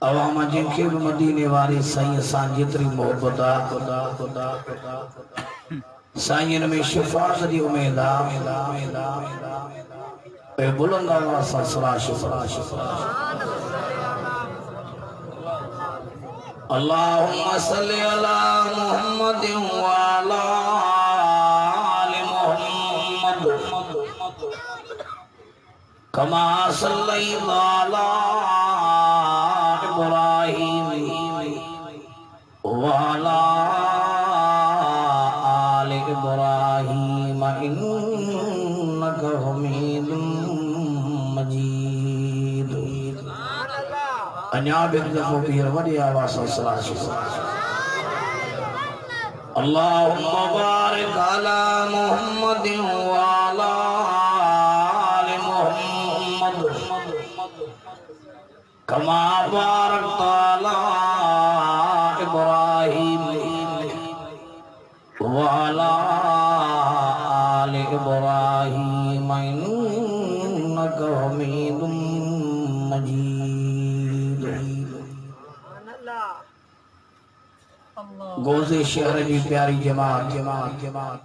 अवामा जिनके भी मदीने वाले साईं सां जेतरी मोहब्बत आ खुदा खुदा खुदा साईं में शिफात दी उम्मीद आ ए बुलंद आवाज़ सां सला शिफा अल्लाहुम्मा सल्ली अला मुहम्मद व अला आलि मुहम्मद कमा सल्लैता अला इब्राहीम व अला आलि इब्राहीम इन्नका हमीदुम मजीद। अन्या बिगदफो पीर वडी आवाज़ सां सलाह अल्लाहुम्मा बारिक अला मुहम्मद व अला आलि मुहम्मद कमा बारकता अला इब्राहीम व अला आलि इब्राहीम इन्नका हमीदुम मजीद। गोज़े शहर की प्यारी जमात जमात जमात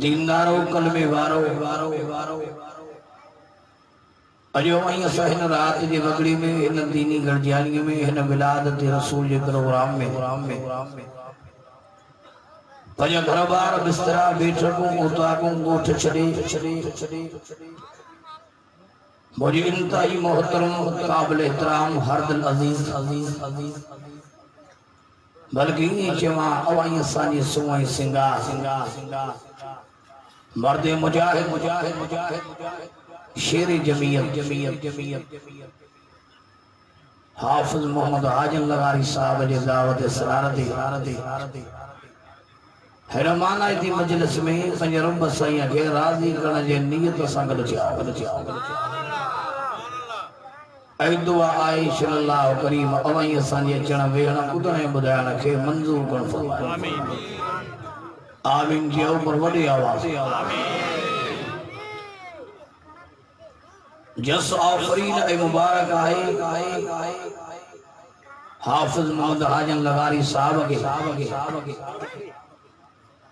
दीनदारो कलमे वारो वारो वारो अजो वहीं सहन रात जे बगड़ी में इन दीनी गरजानी में इन विलादत रसूल जे प्रोग्राम में पज घर बार बिस्तरा बैठकूं उताकूं गोठ छड़े छड़े छड़े मुझे इंतहाई मोहतरम काबिल एहतराम हरदल अजीज अजीज अजीज बल्कि चवा अवाई सानी सुवाई सिंगा सिंगा सिंगा मर्दे मुजाहिद मुजाहिद मुजाहिद शेर जमीयत जमीयत जमीयत हाफिज मोहम्मद हाजन लगारी साहब जे दावत सरारती सरारती हैरमाना थी मजलिस में पंज रब साईं के राज़ी करण जे नियत सां गॾु थिया ऐं दुआ आहे सल्लल्लाहु करीम अवाई असांजे अचण वेहण ॿुधण ऐं ॿुधाइण खे मंज़ूर करण फरमाए आमीन जी पर वॾी आवाज़ जस आफरीन ऐं मुबारक आहे हाफिज मोहम्मद हाजन लगारी साहब के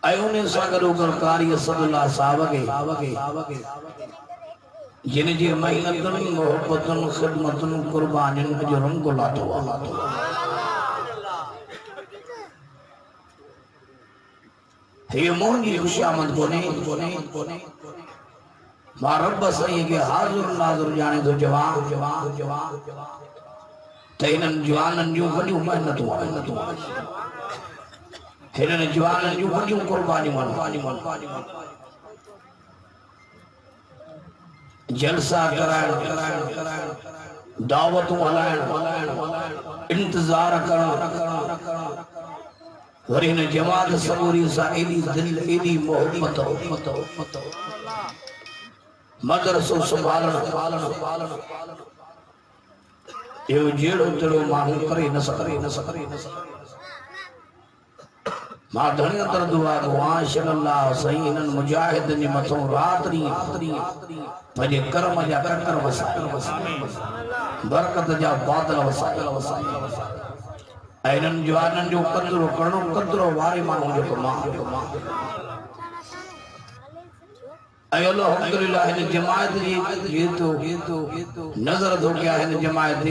ऐं उन सां गॾोगॾु कारी असदुल्लाह साहब के जिन जी मेहनतुनि मोहब्बतुनि ख़िदमतुनि क़ुर्बानियुनि जो रंग लाथो हे मुंहिंजी खुशामद कोने मां रब साईं के हाज़ुर नाज़ुर जाने तो जवान जवान जवान त हिननि जवाननि जूं वॾियूं मेहनतूं हिननि जवाननि जूं वॾियूं क़ुर्बानियूं जलसा कराइण दावतूं हलाइण इंतजार करण वरी हिन जमात सबूरी सां एॾी दिल एॾी मोहब्बत मदरसो संभालण इहो जहिड़ो तहिड़ो माण्हू करे न सघे मां धणी अंदर दुआ कयां सल्लल्लाहु सही इन्हनि मुजाहिदनि जे मथां राति ॾींहुं पंहिंजे कर्म जा ककर वसाए बरकत जा बादल वसाए ऐं इन्हनि जवाननि जो कदुरु करणो कदुरु वारे माण्हू जो कमु ऐं अल्हम्दुलिल्लाह हिन जमात जी नज़र थो कयां हिन जमात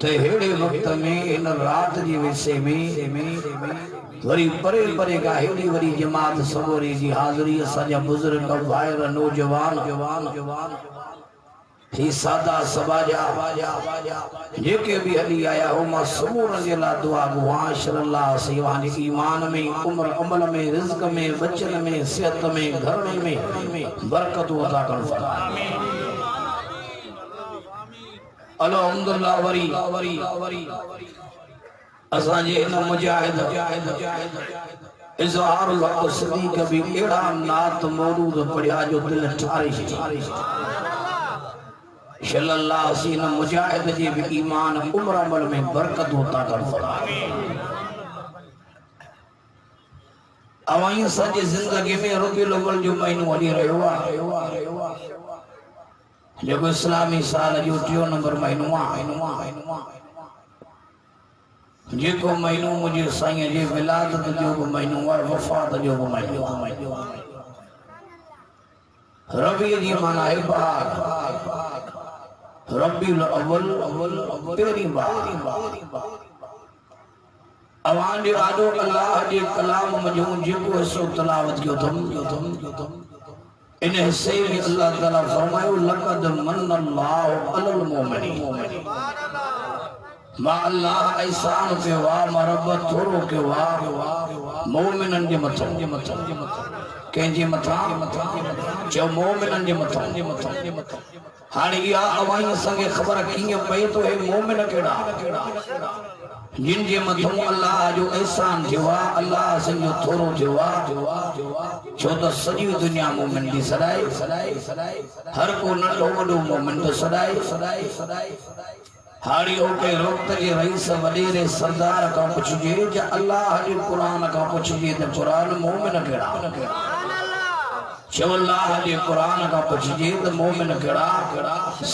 ते हेड़े वक्त में इन रात जी विसे में वरी परे परे का हेड़ी वरी जमात सबोरी जी हाज़िरी असांजा बुजुर्ग भाइर नौजवान जवान जवान ही सादा सबाजा जेके भी हली आया हो मां समूरन जे लाइ दुआ गुआ सल्लल्लाहु अलैहि वसल्लम ईमान में उम्र अमल में रिज़्क में बचन में सेहत में घरनि में बरकत अता करण आमीन अल्हम्दुलिल्लाह वरी असांजे इन मुजाहिद इज़हारुल हक़ सिद्दीक़ भी एड़ा नात मौलूद पढ़िया जो दिल ठारे सल्लल्लाहु अलैहि वसल्लम मुजाहिद जे भी ईमान उम्र अमल में बरकत अता कर अवाई असांजी जिंदगी में रबीउल अव्वल जो महीनो हली रहियो आहे जेको इस्लामी साल जो 3 नंबर महीनो आहे जेको महीनो मुझे साईं जे विलादत जो भी महीनो और वफात जो भी महीनो रबी जी माना है बार रबीउल अव्वल पहली बार अवान जो आदो अल्लाह जे कलाम मजो जेको हिस्सो तिलावत जो तुम इन हिस्से में अल्लाह ताला फरमायो लक़द मन्नल्लाहु अलल मुमिनीन मा अल्लाह एहसान के वा मरबत थोरो के वा मोमिनन जे मथां कंहिंजे मथां चओ मोमिनन जे मथां हाणे इहा अवाई संगे ख़बर कीअं पए तो हे मोमिन कहिड़ा जिन जे मथां अल्लाह जो एहसान थियो आहे अल्लाह संजो थोरो थियो आहे छो त सॼी दुनिया मोमिन जी सदाई हर को नंढो वॾो मोमिन तो सदाई हाड़ी ओके वक्त जे रईस वडेरे सरदार का पुछजे जे अल्लाह जे कुरान का पुछजे त कुरान मोमिन केड़ा चो अल्लाह जे कुरान का पुछजे त मोमिन केड़ा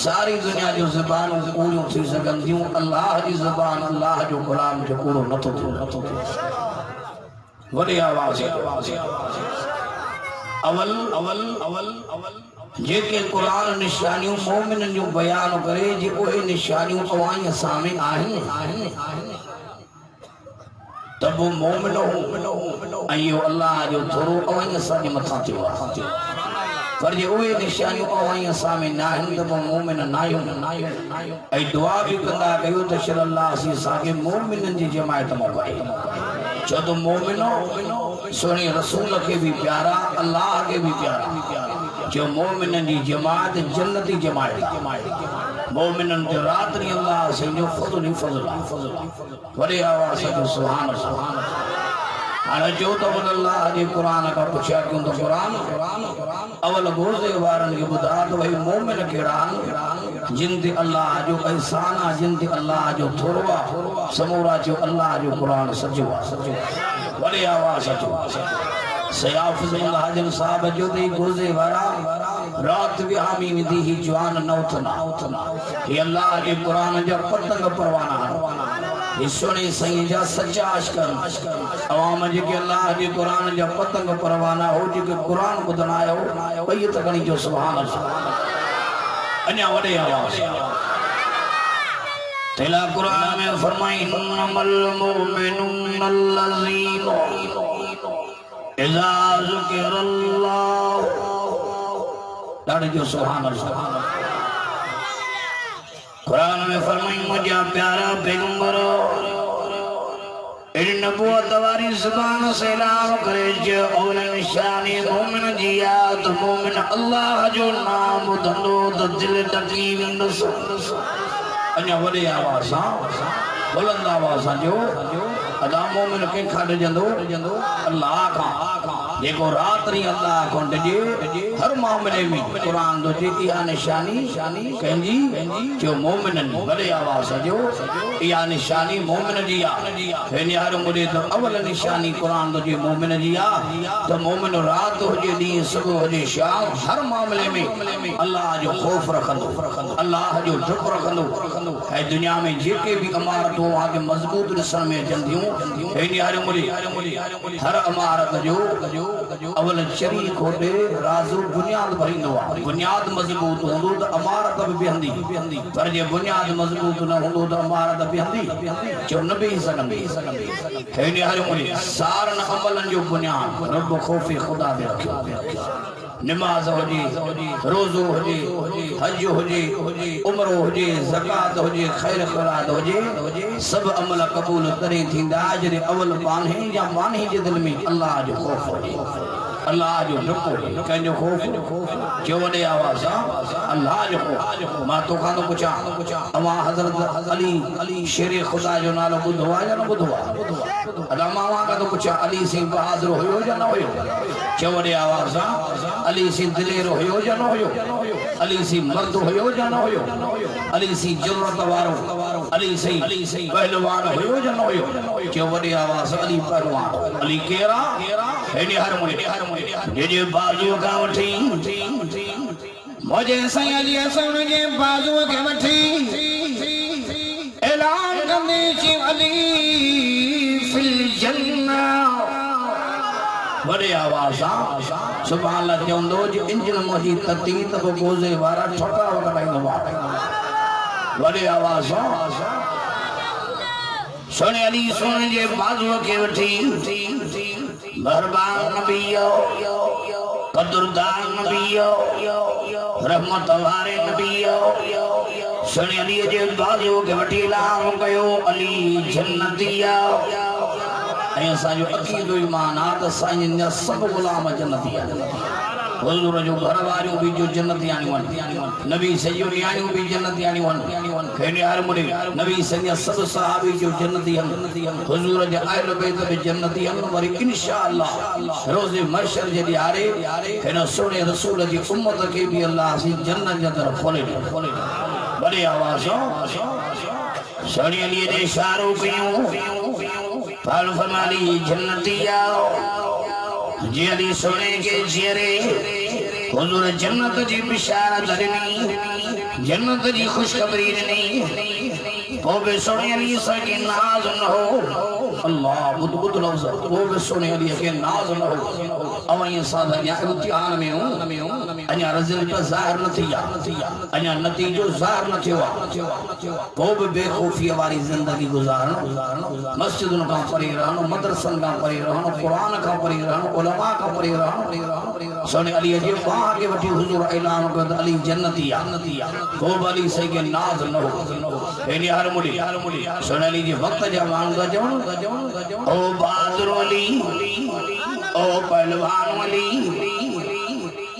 सारी दुनिया जो ज़बानूं कूड़ियूं थी सघंदियूं अल्लाह जी ज़बान अल्लाह जो गुलाम जो कूड़ो नथो थिए वॾी आवाज़ अवल जेके कुरान निशानियों मोमिन जो बयान करे जे ओहे निशानियों अवाई सामने आहिनि तब वो मोमिन अयो अल्लाह जो थोरो अवाई असांजे मथां थियो आहे पर जे ओहे निशानियों अवाई सामने न आहिनि तब मोमिन न आहियूं ऐं दुआ भी कंदा कयो त शल्लाह असीं असांखे मोमिननि जी जमायत मोकिले छो त मोमिनो सोने रसूल के भी प्यारा अल्लाह के भी प्यारा जो मोमिनन जी जमात जन्नती जमात मोमिनन जो रात्रि अल्लाह से जो फज़ल वडे आवाज से सुभान सुभान हाणे जो तो अल्लाह जे कुरान का पुछया क्यों तो कुरान अवल गोज़े वारन के बुधा तो भाई मोमिन केड़ा जिन ते अल्लाह जो एहसान आ जिन ते अल्लाह जो थोरवा समूरा जो अल्लाह जो कुरान सजो वडे आवाज सजो सयाफुल हाजिम साहब जो दे गोज़े वारा रात भी हामी विधि ही जवान नौतना ये अल्लाह के कुरान जा पतंग परवाना ये सुने सही जा सच्चा अशकर अवाम जे के अल्लाह के कुरान जा पतंग परवाना हो जे के कुरान बुधना आयो भई त गणी जो सुभान अल्लाह अन्या वडे आवाज तेला कुरान में फरमाई इन्नमल मुमिनून अल्लज़ीना इज़ा ज़ुकिरल्लाह दाढ़ी जो सुभान अल्लाह कुरान में फरमाई मुझे प्यारा पैगंबर इन नबूवत वाली ज़बान से ऐलान करे जो औल निशानी मोमिन जिया तो मोमिन अल्लाह जो नाम धंधो तो दिल टकी विंदस अन्या वडे आवाज बुलंद आवाज जो अदा मोमिन के खाड़ जंदो अल्लाह का देखो रात्रि अल्लाह को दे हर मामले में कुरान दो जी या निशानी कहंजी जो मोमिन बड़े आवाज जो या निशानी मोमिन जी या यार मुझे तो अवल निशानी कुरान दो जी मोमिन जी या तो मोमिन रात हो जे दी सुबह हो जे शाम हर मामले में अल्लाह जो खौफ रखंदो अल्लाह जो डुप रखंदो है दुनिया में जेके भी इमारत हो वहां के मजबूत दिसण में जंदियूं यार मुझे हर इमारत जो अवल शरीक होते राजू बुनियाद भरिंदो बुनियाद मजबूत होंदो तो इमारत भी बेहंदी पर जे बुनियाद मजबूत न होंदो तो इमारत बेहंदी जो न भी सकंदी है यार मुझे सारन अमलन जो बुनियाद रब खौफ खुदा दे रखियो नमाज होजी रोजो होजी हज होजी उम्र होजी ज़कात होजी खैर खैरात होजी सब अमल कबूल करे थींदा जरे अवल बाने या बाने जे दिल में अल्लाह जो खौफ होजी अल्लाह जो डुपो कंजो खौफ जो वडे आवाज अल्लाह जो खौफ मां तो खानो पूछा अमा हजरत अली शेर खुदा जो नालो बुधवा या न बुधवा अदा मां का तो पूछा अली सिंह बहादुर होयो या न होयो जो वडे आवाज अली सिंह दिलेर होयो या न होयो अली सिंह मर्द होयो या न होयो अली सिंह जरूरत वारो अली सिंह पहलवान होयो या न होयो जो वडे आवाज अली पहलवान अली केरा हेडी हर मुने जे बाजू का वठी मुझे सयाजी सुन के बाजू के वठी ऐलान करने ची अली फिल जन्नह बड़े आवाज़ सुभान अल्लाह चवंदो जो इंजन मोजी तती तब गोज़े वारा छोटा वटाइंदो बड़े आवाज़ सुन अली सुन जे बाजू के वठी मेहरबान नबीयो कदरदान नबीयो रहमत वारे नबीयो सुन अली जे बाजू के वठी लाम कयो अली जन्नतिया ऐं असांजो अक़ीदो ईमान आहे त साईं जा सभु ग़ुलाम जन्नती आहिनि हुज़ूर जो घर वारियूं बि जो जन्नती आहियूं नबी सॼो नियाणियूं बि जन्नती आहियूं खेॾे हर मुड़े नबी सॼा सभु सहाबी जो जन्नती आहिनि हुज़ूर जा अहल बैत बि जन्नती आहिनि वरी इंशाअल्लाह रोज़े महशर जे ॾियारे हिन सुहिणे रसूल जी उम्मत खे बि अल्लाह सी जन्नत जा दर खोले बड़े आवाज़ सुहिणी अलीअ जे इशारो कयूं फल फरमाली जन्नतिया जी अली सोने के जियरे हुजूर जन्नत जी बिशारत ॾिनी जन्नत जी खुशखबरी ॾिनी पोइ बि सोने अली के नाज़ न हो अल्लाह बुध लफ़्ज़ पोइ बि सोने अली के नाज़ न हो अवईं सादा या इम्तिहान में अञा रिज़ल्ट ज़ाहिर न थी अञा नतीजो ज़ाहिर न थियो पोइ बि बेखौफ़ीअ वारी ज़िंदगी गुज़ारणु मस्जिदुनि खां परे रहणु मदरसनि खां परे रहणु क़ुरान खां परे रहणु उलमा खां परे रहणु सोने अलीअ जे बाह के वठी हुज़ूर ऐलान कयो त अली जन्नती आहे पोइ बि अली सही के नाज़ न हो हेॾे हर मुड़ी सोने अली जे वक़्त जा माण्हू था चवनि ओ बहादुर अली ओ पहलवान अली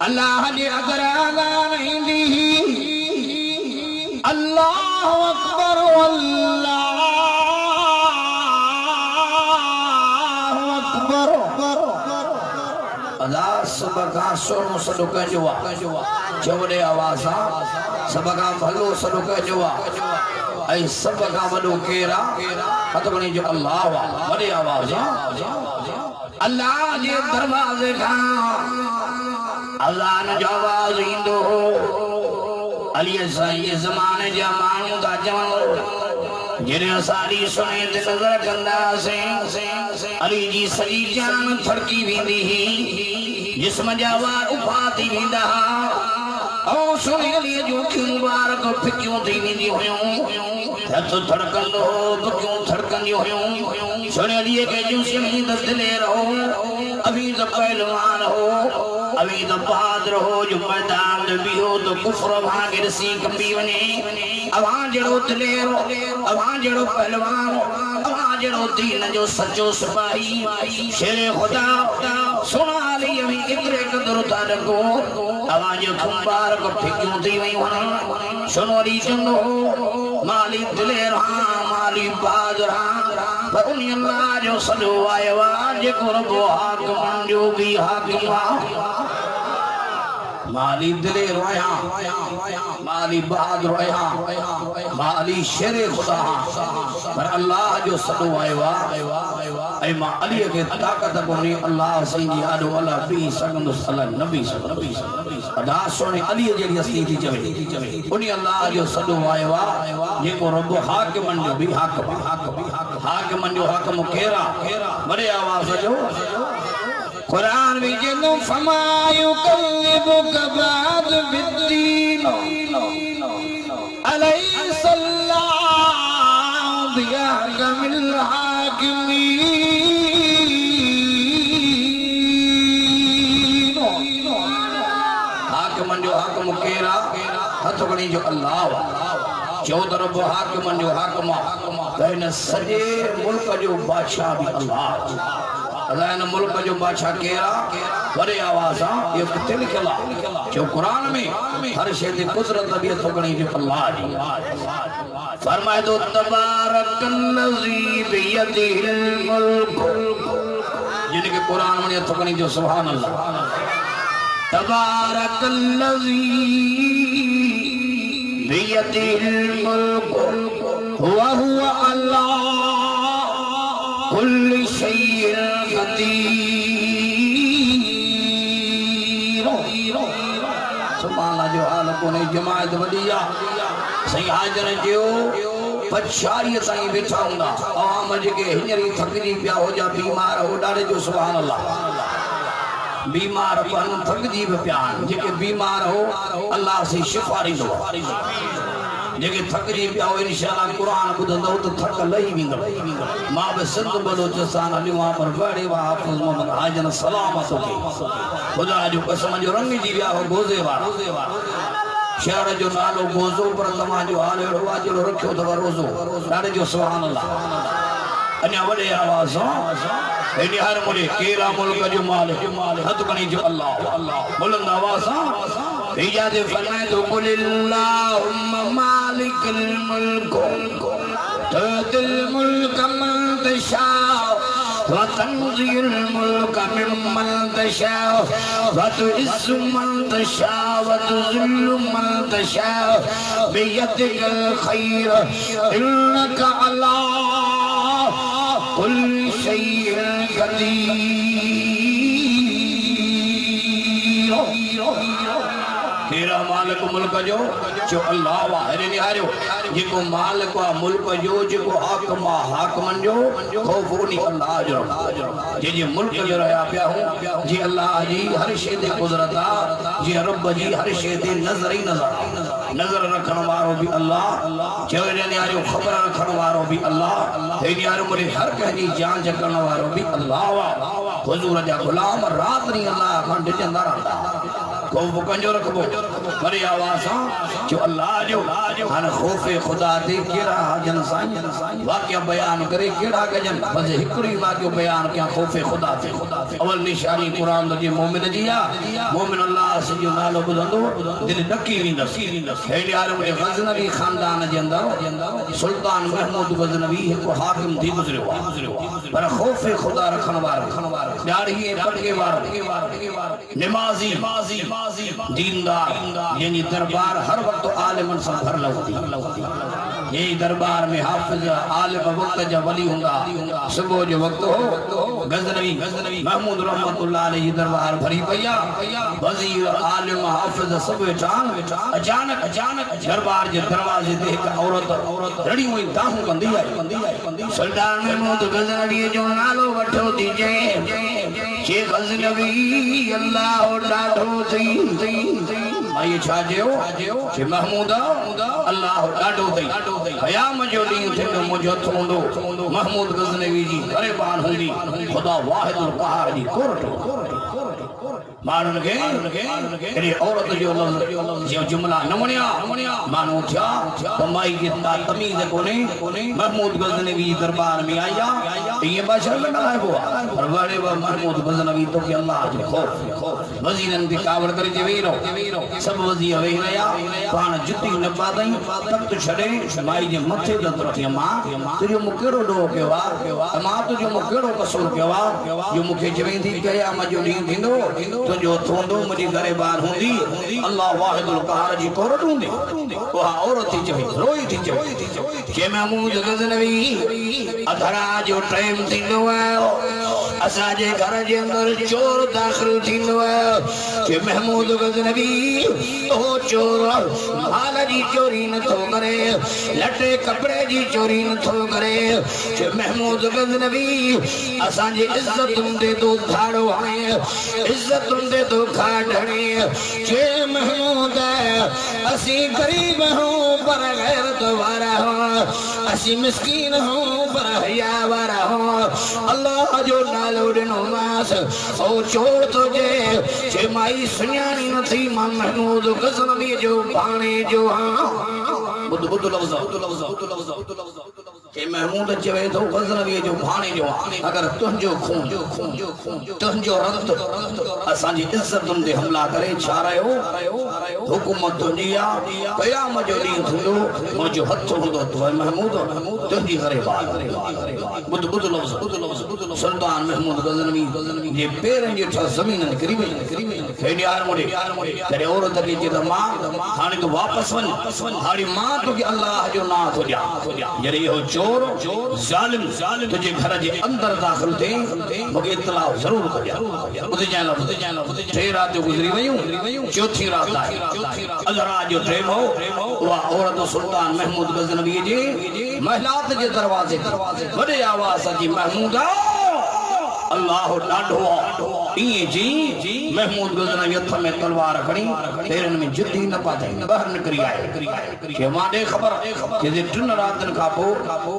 अल्लाह जे अगर आज़ान ईंदी अल्लाहु अकबर अल्लाहु अकबर अदा सब का सोनो सॾो कजो चवड़े आवाज़ सब का भलो सॾो कजो ऐं सब का वॾो केरु आहे हथ खणी जो अल्लाह वॾे आवाज़ अल्लाह जे दरवाज़े खां अज़ान जो आवाज़ ईंदो हो अली साईं ज़माने जा माण्हू था चवनि जॾहिं असां सुने ते नज़र कंदासीं अली जी सॼी जान थड़की वेंदी हुई जिस्म जा वार उभा थी वेंदा ऐं सुने अलीअ जूं अखियूं मुबारक फिकियूं थी वेंदियूं हुयूं हथ थड़कंदो हो बुकियूं थड़कंदियूं हुयूं सुने अलीअ खे जूं शहीद दिलेर हो अवीद पहलवान हो अवीद बहादुर हो जो मैदान में बीहो तो कुफ्र भागे ॾिसी कंबी वञे अवां जहिड़ो दिलेर अवां जहिड़ो पहलवान अवां जहिड़ो दीन जो सचो सिपाही शेरे खुदा सुना अली में एतिरे क़दुरु था रखो अवां जो खुंबार को फिकियूं थी वयूं सुनो अली चवंदो माली दिलेर हाँ माली बहादुर हाँ पर उन अल्लाह जो सॼो आयो आहे जेको रबो हाकिमन जो बि हाकिम आहे माली दिलेर आहियां माली बहादुर आहियां माली शेरे खुदा पर अल्लाह जो सॾो आयो आहे ऐं मां अलीअ खे ताक़त कोन्हे अल्लाह साईं जी आॾो अला पी सघंदुसि अला न पी सघंदुसि अदा सोने अलीअ जहिड़ी असली थी चवे उन अल्लाह जो सॾो आयो आहे जेको रब हाकिमन जो बि हाकिमन जो हाकिम केरु आहे वॾे आवाज़ जो कुरान में जनो फमायु कल्बुक बाद बिद्दीन अलैहिस्सलाम बिअहकमिल हाकिमीन हाकिमन जो हाकिम केरु आहे हथ खणी जो अल्लाह चौधर रब हाकिमन जो हाकिम त हिन सॼे मुल्क जो बादशाह बि अल्लाह अल्लाह इन मुल्क जो बादशाह केरा वॾे आवाज़ ये किथे लिखियल आहे जो कुरान में हर शइ ते कुदरत बि अथो गणी जो अल्लाह जी फरमाए तो तबारकल्लज़ी बियदिहिल मुल्क जिनके कुरान में अथो गणी जो सुभान अल्लाह तबारकल्लज़ी बियदिहिल मुल्क हुवा अल्लाह कुल शैइन कदीर सुभान अल्लाह जो जमात वडिया सही हाजर जो पछाड़ी साईं बैठा हुंदा आवाम जेके हिनरी थकजी पिया हो जा बीमार हो डाले जो सुभान अल्लाह बीमार पन थकजी पिया जेके बीमार हो अल्लाह से शिफा दो जेके थकजी पिया हो इंशाअल्लाह कुरान बुधंदो तो थक लही विंदो मां बे सिंध बलोचिस्तान अलिवा पर बड़े वा हाफिज मोहम्मद हाजन सलामत हो खुदा जो कसम जो रंग जी विया हो गोजे वाला शहर जो नालो गोजो पर तमा जो हाल एड़ो आ जो रखियो तो रोजो डाले जो सुभान अल्लाह अन्या वडे आवाज एनी हर मुले केरा मुल्क जो मालिक हद कनी जो अल्लाह बुलंद आवाज इजाज़त फरमाए तो कुलिल्लाहुम्मा मालिकल मुल्क तुतिल मुल्क मन तशा व तंज़िल मुल्क मिम्मन तशा व तुइस्सु मन तशा व तुज़िल्लु मन तशा बियदिकल खैर इन्नका अला कुल्लि शैइन क़दीर तेरा मालिक मुल्क जो अल्लाह वाहिर निहारियो जेको मालिक आ मुल्क जो जेको हाकिम आ हाकिमन जो खौफ उनी अल्लाह जो जे जे मुल्क जो रहा पिया हूं जी अल्लाह जी हर शे ते कुदरत आ जी रब जी हर शे ते नजर ही नजर रखण वारो भी अल्लाह जो निहारियो खबर रखण वारो भी अल्लाह हे निहारियो मुरे हर कहजी जांच करण वारो भी अल्लाह वा हुजूर जा गुलाम रात नी अल्लाह खां डिजंदा रहंदा खौफ कंजो रखबो बड़ी आवाज जो अल्लाह जो हन खौफे खुदा दे केड़ा जन साईं वाकया बयान करे केड़ा गजन बस हिकड़ी वाकयो बयान क्या खौफे खुदा दे अवल निशानी कुरान दे मोमिन दिया मोमिन अल्लाह से जो नालो बुधंदो दिल डकी विंदस हे यार मुझे गजनवी खानदान जे अंदर सुल्तान महमूद गजनवी एक हाकिम थी गुजरियो पर खौफे खुदा रखण वारो ॾाढ़ी पटके वारो नमाजी दीनदार यानी दरबार हर वक्त आलिमन से भर लवती ये दरबार में हाफिज आलिम वक्त जा वली हुंदा सुबह जो वक्त हो गजनवी महमूद रहमतुल्लाह अलैहि दरबार भरी पया वजीर आलिम हाफिज सब अचानक दरबार जे दरवाजे ते एक औरत रड़ी हुई दाहू कंदी आई सुल्तान महमूद गजनवी जो नालो वठो दीजे जे गजनवी अल्लाह डाढो थी भाई छाजियो जे महमूद अल्लाह डाढो थई क़याम जो डी थे मुझो थोंदो महमूद गजनवी जी गरीबान हुंदी खुदा वाहिदुल क़हार जी कोरटो मानन के अरे औरत जो लफ्ज जो जुमला नमणिया मानो था तो माई की तमीज कोने महमूद गजनवी दरबार में आया ये बादशाह लगा है वो और बड़े महमूद गजनवी तो के अल्लाह जो खौफ वजीरन की कावड़ करे जे वेरो सब वजीर वे रया पान जुती न पादई तब तो छड़े माई जे मथे दत रखी मां तुजो मुकेड़ो डो के वा मां तुजो मुकेड़ो कसूर के वा जो मुखे जवे थी कया मजो डी दिंदो तुजो थोंदो मुजी घरे बार हुंदी अल्लाह वाहिदुल क़हार जी कोरट हुंदी वो औरत थी जवे रोई थी जवे के महमूद गजनवी अधरा जो टाइम थींदो है असा जे घर जे अंदर चोर दाखिल थींदो है के महमूद गजनवी ओ चोर माल जी चोरी न थो करे लटे कपड़े जी चोरी न थो करे के महमूद गजनवी असा जे इज्जत दे दो खाड़ो है इज्जत दे दो खाड़ने के महमूद असी गरीब हूं पर गैरत वाला हूं असी मिस्कीन हूं पर हया वाला हूं अल्लाह जो नालो दिनो मास ओ चोर तुझे जे माई सुञाणी न थी मां महमूद गजनवी जो पाणे जो हां बुध लफ्ज़ के महमूद चवे तो गजनवी जो भाणे जो अगर तुंजो खून तुंजो रक्त असांजी इज्जतुन ते हमला करे छा रहियो हुकूमत तुंजी आ क़याम जो ॾींहुं थींदो मुंहिंजो हथ हूंदो तो महमूद तुंजी करे बुध लफ्ज़ सुल्तान महमूद गजनवी जे पेरनि जे ठा ज़मीन निकिरी वई हे यार मोरे तेरे औरत खे जे मां हाणे तो वापस वन हाणे मां तो के अल्लाह जो नाम तो ॾियां जॾहिं इहो चोर जालिम तुझे घर जे अंदर दाखिल थे मूंखे इत्तला जरूर कजा टे रात गुज़री वयूं चौथी रात आई अज़रा जो टाइम हो उहा औरत सुल्तान महमूद गज़नवी जे महलात जे दरवाजे वॾे आवाज़ जी महमूदा अल्लाह डाढो इए जी महमूद गज़नवी हथ में तलवार खणी पेरन में जुती न पाते बाहर निकरी आए के मां खबर के टिन रातन का पो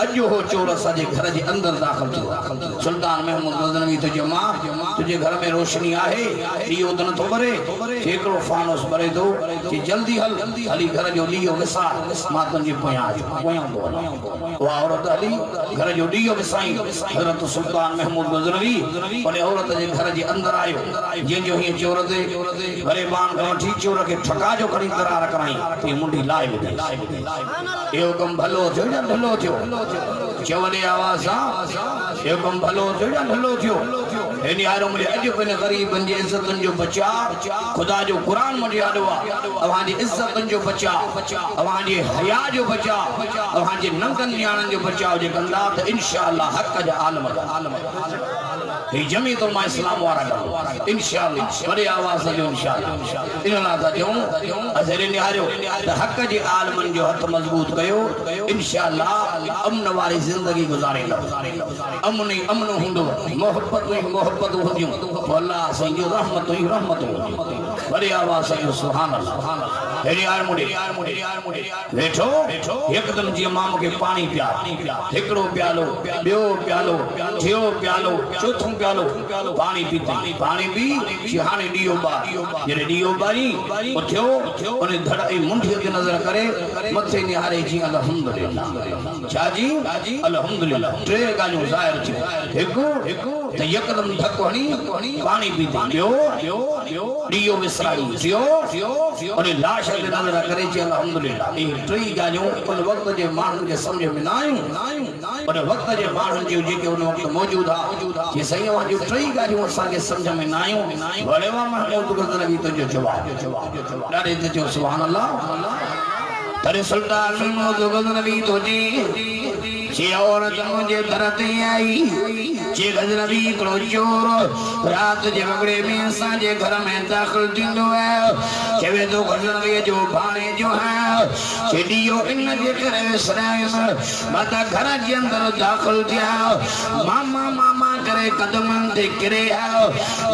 अजो हो चोर असाजे घर जे अंदर दाखिल थियो सुल्तान महमूद गज़नवी तुझे मां तुझे घर में रोशनी आहे दियो त नथो बरे एकड़ो फानोस बरे दो कि जल्दी हली घर जो दियो विसार मां तुझे पोयां तो वो औरत हली घर जो दियो विसाई हजरत सुल्तान महमूद गज़नवी ओने औरत जे घर जे अंदर आयो जे जो ही चोर दे भले बाण का ठीक चोर के ठका जो खड़ी दरार कराई ते मुंडी लाए दे यो कम भलो थियो या ढलो थियो चवले आवाज यो कम भलो थियो या ढलो थियो एनी आरो मुझे अज बने गरीबन जी इज्जतन जो बचा खुदा जो कुरान मुझे आडवा अवां जी इज्जतन जो बचा अवां जी हया जो बचा अवां जी नंगन न्याणन जो बचाव जे कंदा त इंशाअल्लाह हक जा आलम ही जमीत उलमा इस्लाम वारा इंशाअल्लाह बड़े आवाज जो इंशाअल्लाह इनला ता जो अजरे निहारो त हक जे आलमन जो हथ मजबूत कयो इंशाअल्लाह अमन वाली जिंदगी गुजारेंदा अमन हुंदो मोहब्बत हुंदियो अल्लाह संगी रहमत बड़े आवाज जो सुभान अल्लाह हेरी यार मुड़े बैठो एकदम जी मां के पानी पिया एकड़ो प्यालो बियो प्यालो थियो प्यालो चौथो प्यालो पानी पीते पानी पी हाने दियो बा जरे दियो बारी उठ्यो ओने धड़ाई मुंडी के नजर करे मथे निहारे जी अल्हम्दुलिल्लाह चाजी अल्हम्दुलिल्लाह टे गाजो जाहिर थी हिकु त एकदम धक हणी पानी पीते दियो विसराई थियो ओने लाश के नजर करे जी अल्हम्दुलिल्लाह ई टे गाजो उन वक्त जे मानन के समझ में ना आयो पर वक्त जे मानन जो जेके उन वक्त मौजूद आ कि सही वहां जो टे गाजो असा के समझ में ना आयो भले वा महमूद गज़नवी तो जो जवाब डारे ते जो सुभान अल्लाह तरे सुल्तान महमूद गज़नवी तो जी जे औरत मुझे दरते आई जे गज़नवी को चोर रात जे बगड़े में असा जे घर में दाखिल थिंदो है चवे तो गज़नवी जो भाणे जो है चेडियो इन जे करे विसरायो माता घर जे अंदर दाखिल थिया मामा करे कदमन ते किरे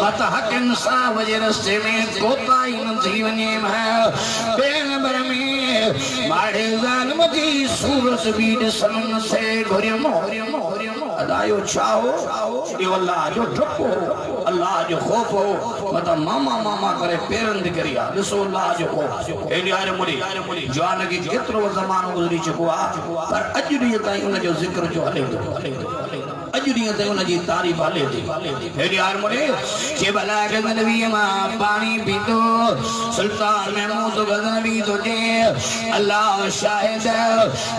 माता हक इंसाफ जे रस्ते में कोताही न थी वने है बेन बर में माड़े जालिम जी सूरत बीड सनन से घोरियम अदायो चाहो ये अल्लाह जो डपो अल्लाह जो खौफ हो मतलब मामा करे पेरन दिकरिया दिसो अल्लाह जो खौफ एडी यार मुड़ी जवान की केतरो ज़मानो गुजरी चुको आ पर अज दी ताई उन जो जिक्र जो हले अज दी ताई उन जी तारीफ हले एडी यार मुड़ी के भला गज़नवी मां पानी पीतो सुल्तान महमूद गज़नवी तो जे अल्लाह शाहिद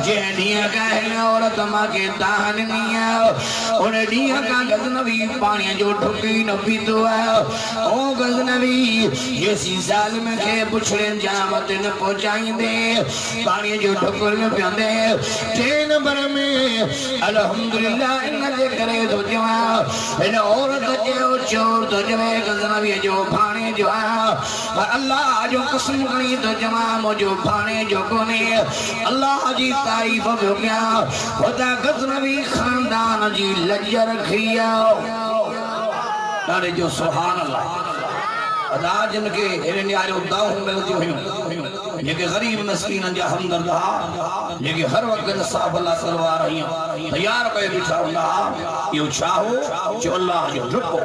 जे दिया कहने औरत मां के दान नहीं है और दिया का गज़नवी पानी जो ठुकी न पीतो है ओ गज़नवी ये सी जालिम के पुछड़े जामत न पहुंचाइंदे पानी जो ठुकुर में पियांदे ट्रेन भर में अल्हम्दुलिल्लाह इन जे करे तो जवा इन औरत जो चोर तो जवे गज़नवी जो भाणे जो अल्लाह जो कसम करी तो जवा मुझो भाणे जो कोने अल्लाह जी तारीफ हो गया खुदा गज़नवी खानदान जी लज्जा रखिया नारे जो सुभान अल्लाह अदा जिनके हेरे न्यारे दाऊ मिलती हुई जेके गरीब मस्कीन जा हमदर्द हा जेके हर वक्त इंसाफ अल्लाह करवा रही तैयार पे बिठा हुंदा यो चाहो जो अल्लाह जो डपो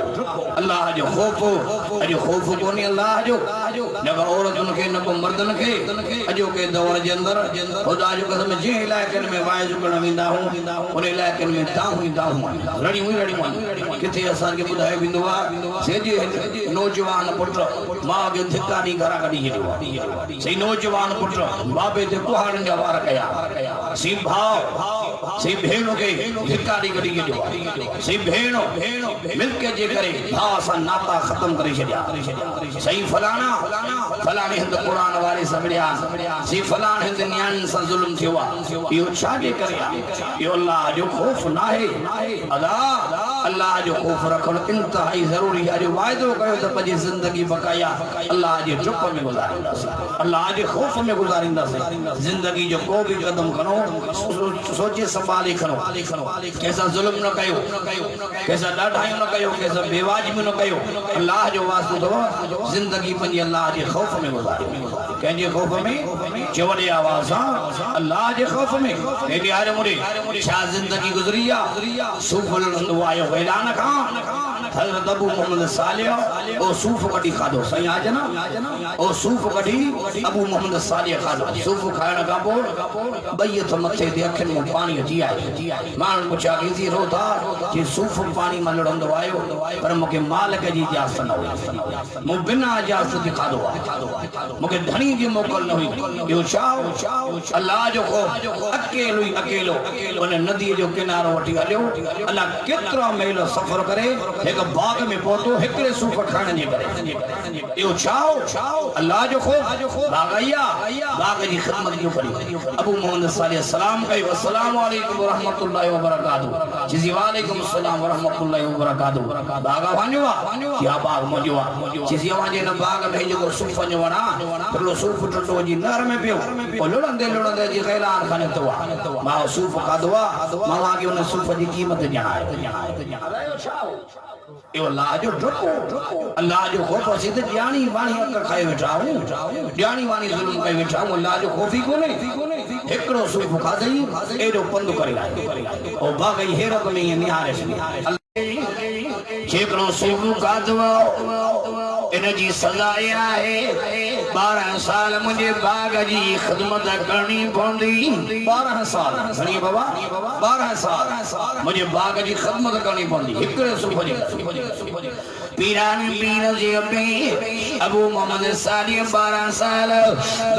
अल्लाह जो खौफ कोनी अल्लाह जो न औरतन के न को मर्दन के अजो के दौर जे अंदर खुदा जो कसम जे इलाके में वाइज करण विंदा हूं उन इलाके में दाहू रड़ी हुई किथे असन के बुधाए बिंदुआ से जे नौजवान पुत्र मां के धिकारी घरा कडी सही नौजवान पुत्र बाबे ते कुहाड़न जा वार कया सी भाव सी भेणो के धिकारी गडी के दियो सी भेणो मिलके जे करे भाव सा नाता खत्म करे छडिया सही फलाना फलाने हिंद कुरान वाले समझिया सी फलान हिंद न्यान सा जुल्म थिवा यो छाजे करे यो अल्लाह जो खौफ ना है अल्लाह जो खौफ रखण इंतहाई जरूरी है जो वायदो कयो त पंहिंजी जिंदगी बकाया अल्लाह जे चुप में गुजारिंदा अल्लाह जे खौफ में गुजारिंदा जिंदगी जो को भी कदम खणो सोचे संभाले खणो कैसा जुल्म न कयो कैसा ॾाढाई न कयो कैसा बेवाजिबी न कयो अल्लाह जो वास्तो तो जिंदगी पंहिंजी अल्लाह जे खौफ में गुजारियो कंहिंजे खौफ में चवड़े आवाज सां अल्लाह जे खौफ में हेॾे हारे मुड़े छा जिंदगी गुज़री आहे सूफ़ लड़ंदो आयो ऐलान खां हज़रत अबू मोहम्मद सालिह ओ सूफ़ कढी खाधो सही आज ना ओ सूफ़ कढी अबू मोहम्मद सालिह खाधो सूफ़ खाइण खां पोइ ॿई हथ मथे ते अखियुनि में पाणी अची आयो माण्हुनि पुछा ईज़ी रो था कि सूफ़ पानी में लड़ंदो आयो पर मूंखे मालिक जी इजाज़त न हुई मूं बिना इजाज़त जे खाधो आहे मूंखे धणी जी मोकल न हुई ॿियो छा अल्लाह जो खौफ अकेलो उन नदी जो किनारो वठी हलियो अल्लाह केतिरा मील सफ़र करे एक बाग में पहुतो हिकड़े सूफ़ खाने जे करे यो छाओ अल्लाह जो खौफ बागैया बाग जी खिदमत जो करी अबू मोहम्मद सालिह सलाम कई अस्सलाम वालेकुम व रहमतुल्लाहि व बरकातहू जी वालेकुम अस्सलाम व रहमतुल्लाहि व बरकातहू बागा वांजवा क्या बाग मौजवा जी वांजे न बाग में जो सूफ़ जो वणा तो सूफ़ टुटो जी नर में पियो ओ लुड़ंदे जी खैलान खाने तो मां सूफ़ खादवा मां के उन सूफ़ जी कीमत ॼाणायो यो अल्लाह जो डुको अल्लाह जो खौफ असी त ॼाणी वाणी हक़ खाए वेठा आहियूं ॼाणी वाणी ज़ुल्म कई वेठा आहियूं अल्लाह जो खौफ ई कोन्हे हिकिड़ो सूफ़ खाधई एॾो पंधु करे आयो ओ बाग़ई हैरत में ईअं निहारे हिकिड़ो सूफ़ खाधो इन जी सज़ा आहे 12 साल मुझे बाग जी खिदमत करनी पवंदी 12 साल घणी बाबा 12 साल मुझे बाग जी खिदमत करनी पवंदी हिकड़े सूफ़ जी पीरानी पीर जे अबे अबू मोहम्मद सालिह 12 साल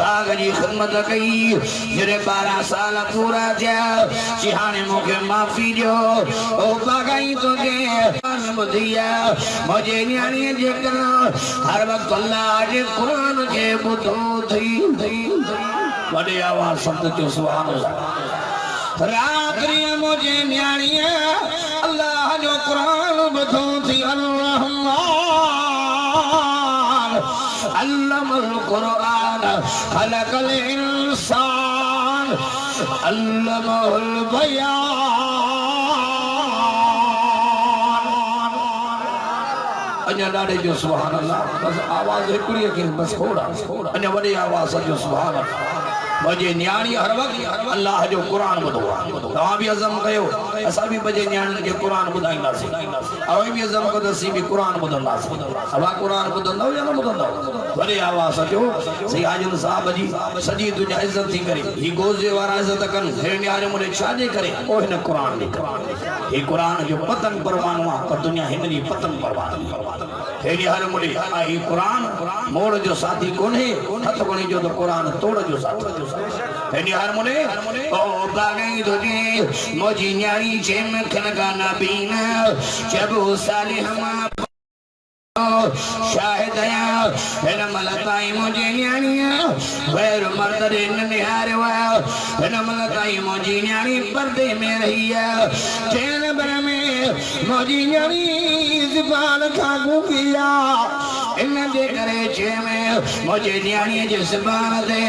बाग जी खिदमत कई जरे 12 साल पूरा थिया कि हाणे मूंखे माफ़ी ॾियो ओ बागाई तो के बुधिया मुझे न्याणी जे कर हर वक्त अल्लाह जे कुरान के बुधो थी बड़े आवाज शब्द जो सुभान अल्लाह रात्रि मुझे न्याणी अल्लाह जो कुरान बुधो थी अल्लाह अल्लमल कुरान खलकल इंसान अल्लमहुल बयान अन्या डाडे जो सुभान अल्लाह बस आवाज हिकड़ी के बस थोड़ा अन्या वडी आवाज जो सुभान अल्लाह बजे न्याणी हर वक्त अल्लाह जो कुरान बुधो तवा भी अज़म कयो असा भी बजे न्याणी के कुरान बुधाईंदासी अवे भी अज़म को दसी भी कुरान बुधंदासी अवा कुरान बुधंदो या न बुधंदो वडी आवाज जो सही आजन साहब जी सजी दुनिया इज्जत थी करे ही गोजे वारा इज्जत कन हे न्याणी मुरे छाजे करे ओ हिन कुरान लिख हे कुरान जो पतन परवानो पर दुनिया हिन जी पतन परवानो हे हर मुरे आई कुरान मोड़ जो साथी कोने हथ कोने जो तो कुरान तोड़ जो साथी हेनी हर मुने ओ बागई दोजे मोजी न्यारी जेम खनगा नबीन जब सालिह मा शाहिद आया हेन मलताई मुझे न्याणी गैर मर्द रे निहारे वा हेन मलताई मुझे न्याणी पर्दे में रही है चैन बर में मुझे न्याणी ज़बान खागू किया इन जे करे जे में मुझे न्याणी जे ज़बान दे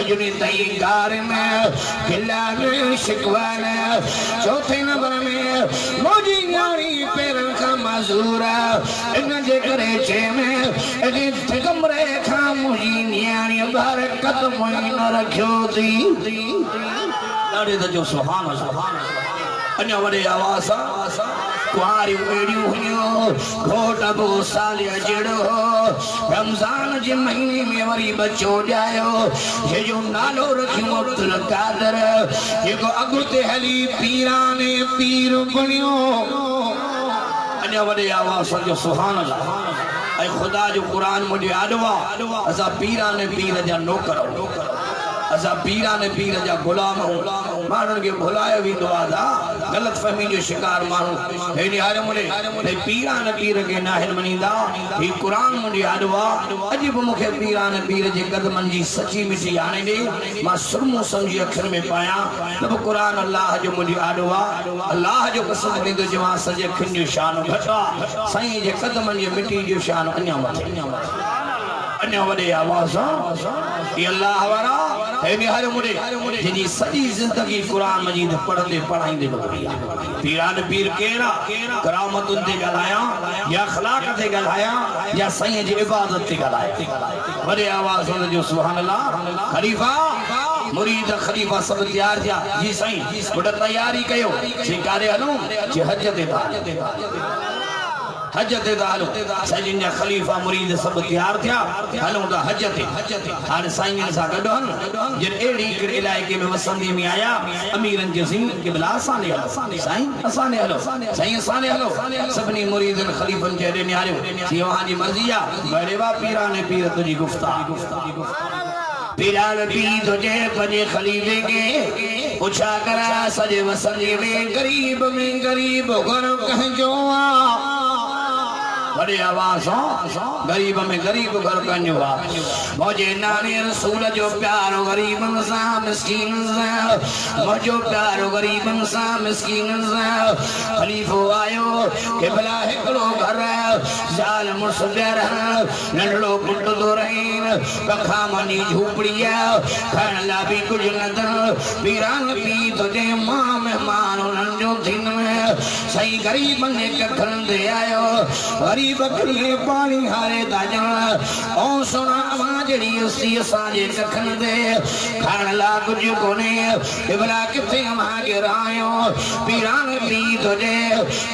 अजनी तई गार में खिलान शिकवान चौथे नंबर में मुझे न्याणी पैरन का मजूर इन जे करे जे में अजे कमरे खा मुझी न्याणी बरकत मोई न रखियो थी ॾाढे त जो सुभान अल्लाह अन्या वडे आवाज़ कुआरी एड़ियूं हुयूं घोट अबू सालिह जहिड़ो रमज़ान जे महीने में वरी बच्चो ॼायो जंहिंजो नालो रखियो अब्दुल कादर जेको अॻिते हली पीराने पीर बणियो अन्या वडे आवाज़ जो सुभान अल्लाह ऐं खुदा जो कुरान मुझे आडवा असा पीराने पीर जा नौकर असा पीरान पीर जा गुलाम मानन के भुलायो भी दुआ दा गलत फहमी जो शिकार मानू हे निहारे मुले ते पीरान पीर के नाहिन मनीदा ही कुरान मुंडी आडवा अजीब मुखे पीरान पीर जे कदमन जी सच्ची मिठी आने दे मां सुरमो समझी अखर में पाया तब कुरान अल्लाह जो मुंडी आडवा अल्लाह जो कसम दे जवा सजे खिन जो शान घटा साईं जे कदमन जे मिठी जो शान अन्या मथे अन्य वडे आवाज ये अल्लाह वारा है निहार मुरे जिनी सजी जिंदगी कुरान मजीद पढ़ंदे पढ़ाईंदे गुजरिया पीरान पीर केरा करामतुन ते गलाया या अखलाक ते गलाया या सही जी इबादत ते गलाया वडे आवाज हुन जो सुभान अल्लाह खलीफा मुरीद खलीफा सब तैयार थिया जी सही वड तैयारी कयो शिकारे हलो जे हज ते हज ते दालो सजिन जा खलीफा मुरीद सब तैयार थिया हलो दा हज ते हाने साईं सा गडो हन जिन एड़ी के इलाके में वसंदी में आया अमीरन जे सिंह के बिला साने साईं असाने हलो साईं साने हलो सबनी मुरीदन खलीफन जे दे निहारो जी वहां जी मर्जी आ बड़े वा पीरान पीर तुजी गुफ्ता पीरान पीर तुझे पजे खलीफे के पूछा करा सजे वसंदी में गरीब घर कह जो बड़े आवाज गरीब में गरीब घर कंजुआ मुझे नाने रसूल जो प्यारो गरीब सा मिस्कीन सा मुझो प्यारो गरीब सा मिस्कीन सा खलीफो आयो के भला हिकड़ो घर जाल मुर्स प्यार नंढड़ो पुट तो रहीन पखा मनी झूपड़िया खाने ला भी कुछ न पीरान पी तुझे मां मेहमान उन्हनि जो दिन में सही गरीब ने कखन दे आयो बकरी पानी हारे दाजा ओ सुना आवाजड़ी उसी साजे कखन दे खान ला कुछ कोने इबला किथे मा गिरायो पीरान पी तुझे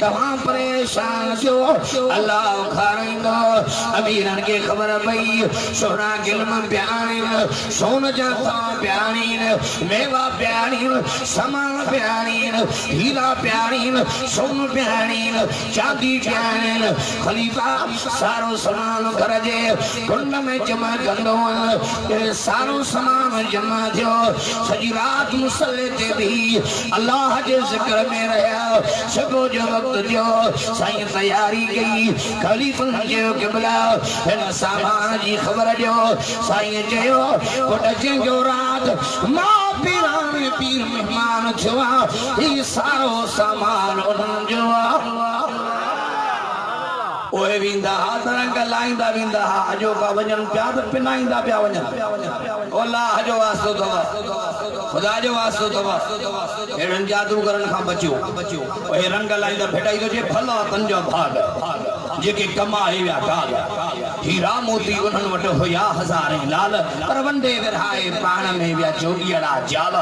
तवा परेशान जो अल्लाह खारिंदो अमीरन के खबर पई सोना गिलम प्याणी सोन जाता प्याणी मेवा प्याणी सामान प्याणी हीरा प्याणी सोन प्याणी चांदी प्याणी खलीफा सारो सामान घर जे कुंड में जमा कंदो सारो सामान जमा थियो सजी रात मुसल्ले ते भी अल्लाह के जिक्र में रहा सुबह जो वक्त जो साईं तैयारी कई खलीफा जो क़िबला इन सामान जी खबर जो साईं जो पुट जो रात मां पीरान पीर मेहमान छवा ई सारो सामान उन जो ओए विंदा तरंग लाइंदा विंदा अजो का वजन प्याद पिनाइंदा प्या वजन अल्लाह जो वास्तो तवा खुदा जो वास्तो तवा एड़न जादूगरन का बचियो ओए रंग लाइंदा भेटाई तो जे भला तंजो भाग जेके कमाए व्या काग हीरा मोती उन्हन वट होया हजारे लाल पर वंडे विरहाए प्राण में व्या जोगियड़ा जाल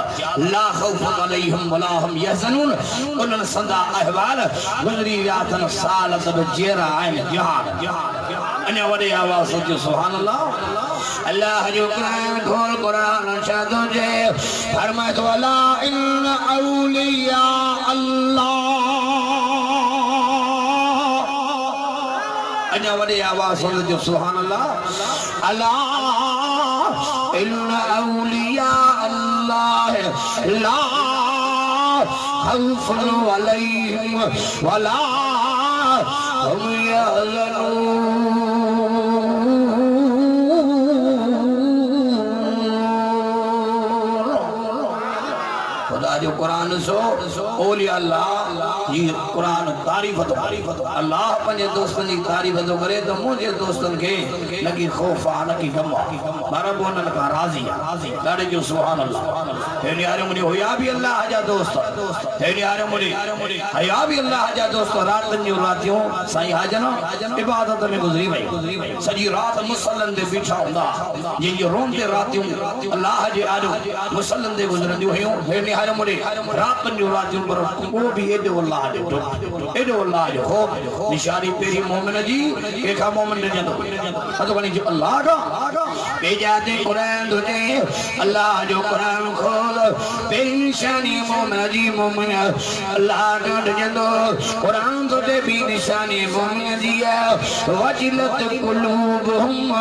ला खौफ अलैहिम वला हम यहज़नून उन्हन संदा अहवाल गुजरी व्यातन साल तब जेरा आइन जहान अन्य वडे आवाज सोचो सुभान अल्लाह अल्लाह जो कुरान खोल कुरान शादो जे फरमाए तो अला इन औलिया अल्लाह अन्य वडे आवाज सोचो सुभान अल्लाह अला इन औलिया अल्लाह ला खौफुन अलैहिम वला हम यहज़नून खुदा जो कुरान सो औलिया अल्लाह ये कुरान तारीफ तो अल्लाह पंजे दोस्तन की तारीफ तो करे तो मुझे दोस्तन के लगी खौफ न की गम रब उन का राजी लाडे जो सुभान अल्लाह हे यार मुझे होया भी अल्लाह जा दोस्त हे यार मुझे हया भी अल्लाह जा दोस्त रात जो रातियों साईं हाजन इबादत में गुजरी वई सजी रात मुसल्लन दे बिठा हुंदा ये रोंदे रातियों अल्लाह जे आजो मुसल्लन दे गुजरंदी हुयूं हे हारे मुड़े रात जो रात पर वो भी एडो अल्लाह जो खूब निशानी पेरी मोमिन जी एका मोमिन ने जंदो तो कनी जो अल्लाह का भेजा दे कुरान तुझे अल्लाह जो कुरान खोल पेरी निशानी मोमिन जी मोमिन अल्लाह का जंदो कुरान तुझे भी निशानी मोमिन जी वजिलत कुलूबहुम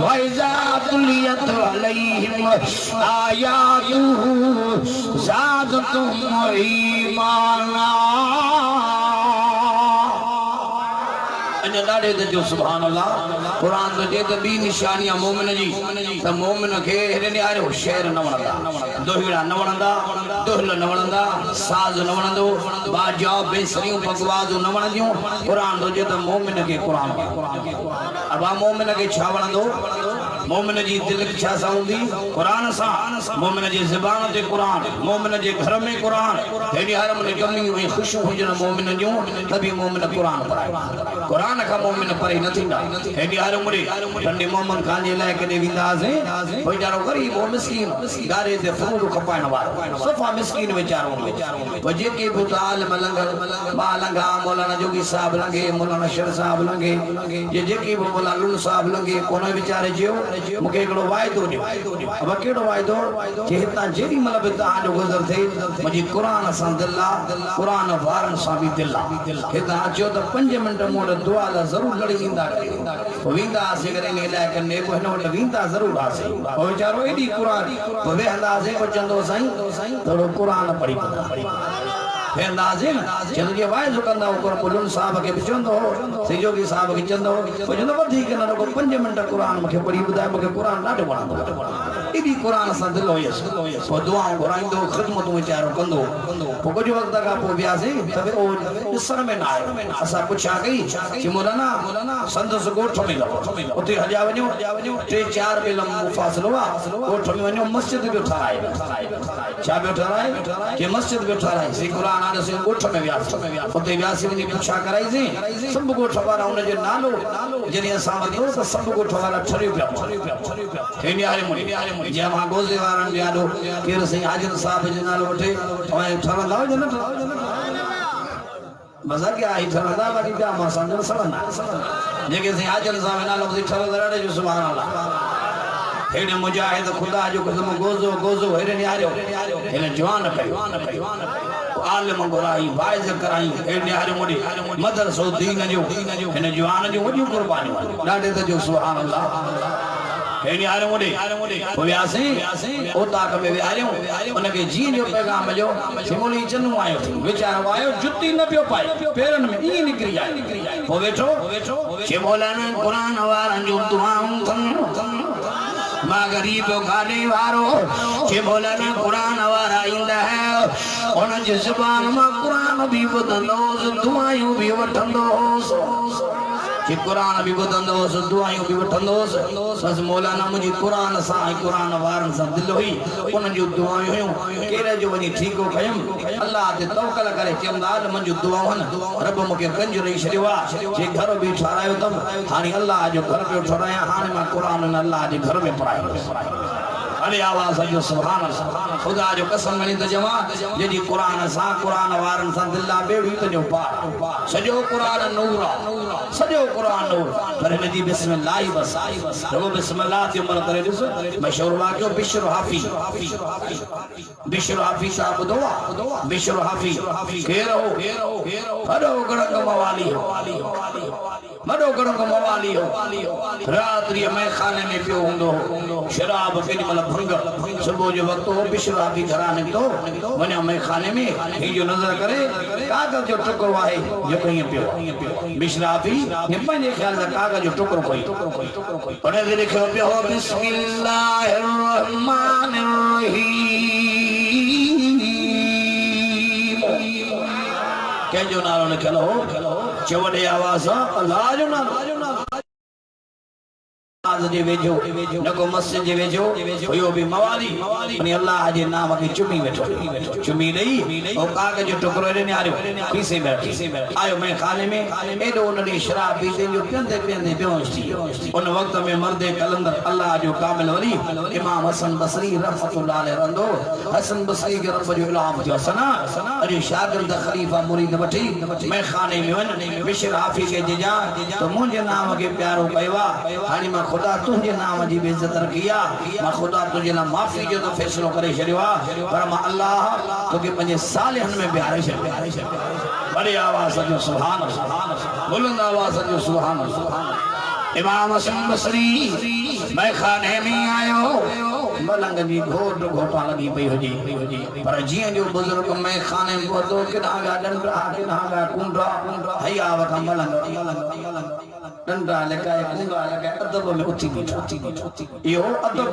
व इज़ा तुलियत अलैहिम आयातुहु ज़ादतहुम ईमाना लाडे जो सुभान अल्लाह कुरान तो जे तो बी निशानियां मोमिन जी त मोमिन के हेने आरे शेर न वणंदा दोहिड़ा न वणंदा दोहल न वणंदा साज न वणंदो बाजा बेसरियूं बकवास न वणंदियूं कुरान तो जे तो मोमिन के कुरान अब मोमिन के छा वणंदो मोमिन जी दिल की छा साउंदी कुरान सा मोमिन जी ज़बान ते कुरान मोमिन जे घर में कुरान हेडी हर मन कमी में खुशी हुजन मोमिन जो तभी मोमिन कुरान पढ़ाए कुरान का मोमिन पढ़े न थींदा हेडी हर मुड़े ठंडी मोमिन खान जे लाए कदे विंदासे बेचारो गरीब हो मिस्कीन गारे ते फ्रूट खपाइण वारो सफा मिस्कीन बेचारो वजे के बुताल मलंग बालंगा मौलाना जोगी साहब लंगे मौलाना शर साहब लंगे जे के मौलाना लुल साहब लंगे कोने बेचारे जो मुके एकड़ो वायदो दियो अब केड़ो वायदो जे हिता जेडी मतलब ता जो गुजर थे मुजी कुरान सा दिल्ला कुरान वारन सा भी दिल्ला हिता जो तो 5 मिनट मोड़ दुआ ला जरूर लड़ी इंदा विंदा से करे ने ला कने को न विंदा जरूर आसे ओ बेचारो एडी कुरान वे अंदाजे को चंदो साईं थोड़ो कुरान पढ़ी फिर अंदाजे चलो जे वाइज कंदा ऊपर बुलुन साहब के चंदो सेजोगी साहब के चंदो वजन वधी के न को 5 मिनट कुरान मखे पढ़ी बुदा मखे कुरान नाडो वणंदो इदी कुरान सा दिल होयस पो दुआ घुराइंदो खिदमत विचारो कंदो पो कुछ वक्त का पो ब्यासे तबे ओ दिसण में ना आयो असा पुछा गई कि मौलाना संदस गोठ में लॻो उते हजा वञो 3-4 बेलम मुफासिलो वा गोठ में वञो मस्जिद बि ठाराए छा बि ठाराए के मस्जिद बि ठाराए से कुरान आने से गोठ में व्यास उते व्यास वञी पुछा कराई से सब गोठ वाला उन जो नालो जने असा वधो त सब गोठ वाला ठरियो पिया हेनी आरे मुनी जे मां गोजे वारन यादो केर से हाजिर साहब जो नालो वठे ओए ठरंदा हो जन मजा क्या आई ठरंदा बाकी क्या मां समझ सड़ना जेके से हाजिर साहब नालो से ठरंदा रे जो सुभान अल्लाह हेने मुजाहिद खुदा जो कसम गोजो हेरे ने आरो हेने जवान कयो आलिम गोराई वाइज कराई हेने आरो मोडी मदरसो दीन जो हेने जवान जो वडियो कुर्बानी डाडे त जो सुभान अल्लाह हेनी आरे मोडे व्यासे ओता के आरियो उनके जी जो पैगाम जो सिमोली चनु आयो बेचारो आयो जुत्ती न पियो पाए पेरन में ई निकरी आयो वो बैठो के मौलाना कुरान वारन जो दुआऊं मां गरीब गाने वारो के मौलाना कुरान वारा इंदा है उन जी जुबान में कुरान भी बुधंदोस दुआयूं भी वठंदोस कि कुरान भी बुधंदोस दुआयूं भी वठंदोस बस मौलाना मुझी कुरान सा कुरान वारन सा दिल हुई उन जो दुआयूं हुयूं केरे जो वनी ठीक हो कयम अल्लाह ते तवक्कल करे चमदाल मुझी दुआऊं रब मुके गंज रही छड़िवा जे घर भी ठहरायो तम हानी अल्लाह जो घर पे ठहराया हाने मां कुरान अल्लाह जे घर में पढ़ायो अरे आवाज जो सुभान अल्लाह खुदा जो कसम मनी त जमा जेडी कुरान सा कुरान वारन सा दिल्ला बेड़ी त जो पार सजो कुरान नूर सजो कुरान नूर पर नदी बिस्मिल्लाह बस रब बिस्मिल्लाह ते उमर करे दिस मशहूर वाक्यो बिशर हाफी साहब दुआ बिशर हाफी केरो हरो गणक मवाली मडो गणक मवाली हो रात्रि में खाने में पियो हुंदो शराब केनी मतलब भंग सुबह जो वक्त हो बिशर हाफी घराने तो वने में खाने में ही जो नजर करे कागज जो टुकड़ो आहे जो कहीं पियो बिशर हाफी ये पंजे ख्याल से कागज जो टुकड़ो कोई उन्हें लिखो पियो बिस्मिल्लाहिर रहमानिर रहीम के जो नालो ने चवड़े आवाज अल्लाह जो नालो नमाज जे वेझो न को मस्जिद जे वेझो हुयो भी मवाली अने अल्लाह जे नाम के चुमी वेठो चुमी नहीं ओ कागज जो टुकड़ो ने आयो खीसे में आयो मैं खाने में एडो उन्हें शराब पीते जो पियंदे पियंदे बेहोश थी उन वक्त में मर्दे कलंदर अल्लाह जो कामिल वली इमाम हसन बसरी रहमतुल्लाह अलैहि रंदो हसन बसरी के रब जो इलाम जो सना अरे शागिर्द खलीफा मुरीद वठी मैं खाने में वन बिशर हाफी के जिजा तो मुझे नाम के प्यारो कयवा हानी मां खुदा तुझे नाम जी बेइज्जत रखिया मां खुदा तुझे ना माफी जो तो फैसलो करे छड़ियो पर मां अल्लाह तो के पंजे सालिहन में बिहारे छे बड़ी आवाज जो सुभान अल्लाह बुलंद आवाज जो सुभान अल्लाह इमाम हसन बसरी मैं खाने में आयो मलंग जी घोट घोटा लगी पई हुजी पर जिया जो बुजुर्ग मैं खाने में पहुंचो किनागा डंडा किनागा कुंडा हया वका मलंग डंडा लगा कुंडा लगा अदब में उठी यो अदब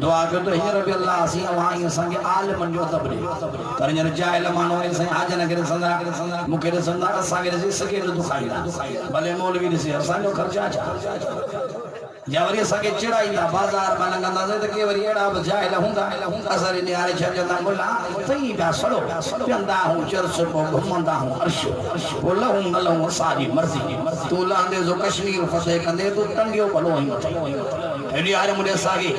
दुआ के तो हियर भी अल्लाह सी वहां संगे आलमन जो अदब रे पर हियर जायल मानो से हाजन करे संदा मुके संदा असा के सके दुखाईला भले मौलवी से असा जो खर्चा जवरी सके चिड़ाईंदा बाजार में लंगंदा से के वरी एड़ा बजायला हुंदा असर नियारे छजंदा मुला सही बा सड़ो पियंदा हूं चरस को घुमंदा हूं अर्श बोला हूं नलहूं सारी मर्जी तू लांदे जो कश्मीर फसे कंदे तू टंगियो भलो ही एडी यार मुझे सागे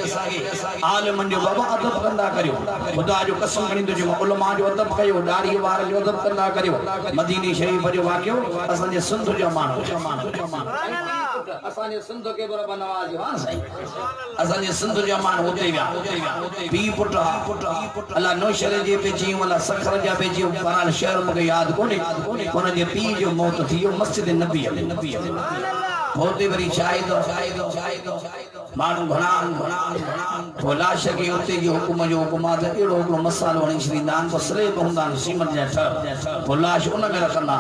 आलमन जो बाबा अदब कंदा करियो खुदा जो कसम खणी तो जो उलमा जो अदब कयो दाढ़ी वार जो अदब कंदा करियो मदीनी शरीफ जो वाक्यो असन जे सिंध जो मानो असन जे सिंध के बराबर नवाज हां सही असन जे सिंध जो मानो होते गया पी पुटा अल्लाह नौशरे जे पेची वाला सखर जा पेची पराल शहर मुके याद कोने कोन जे पी जो मौत थियो मस्जिद नबी बहुते बरी चाय दो मानू घणा भोला शके उते जो हुकुम जो हुकुमात एड़ो हिकड़ो मसालो हणी छॾींदान को स्लेब हुंदान सीमत जा ठर भोलाश उन में रखंदा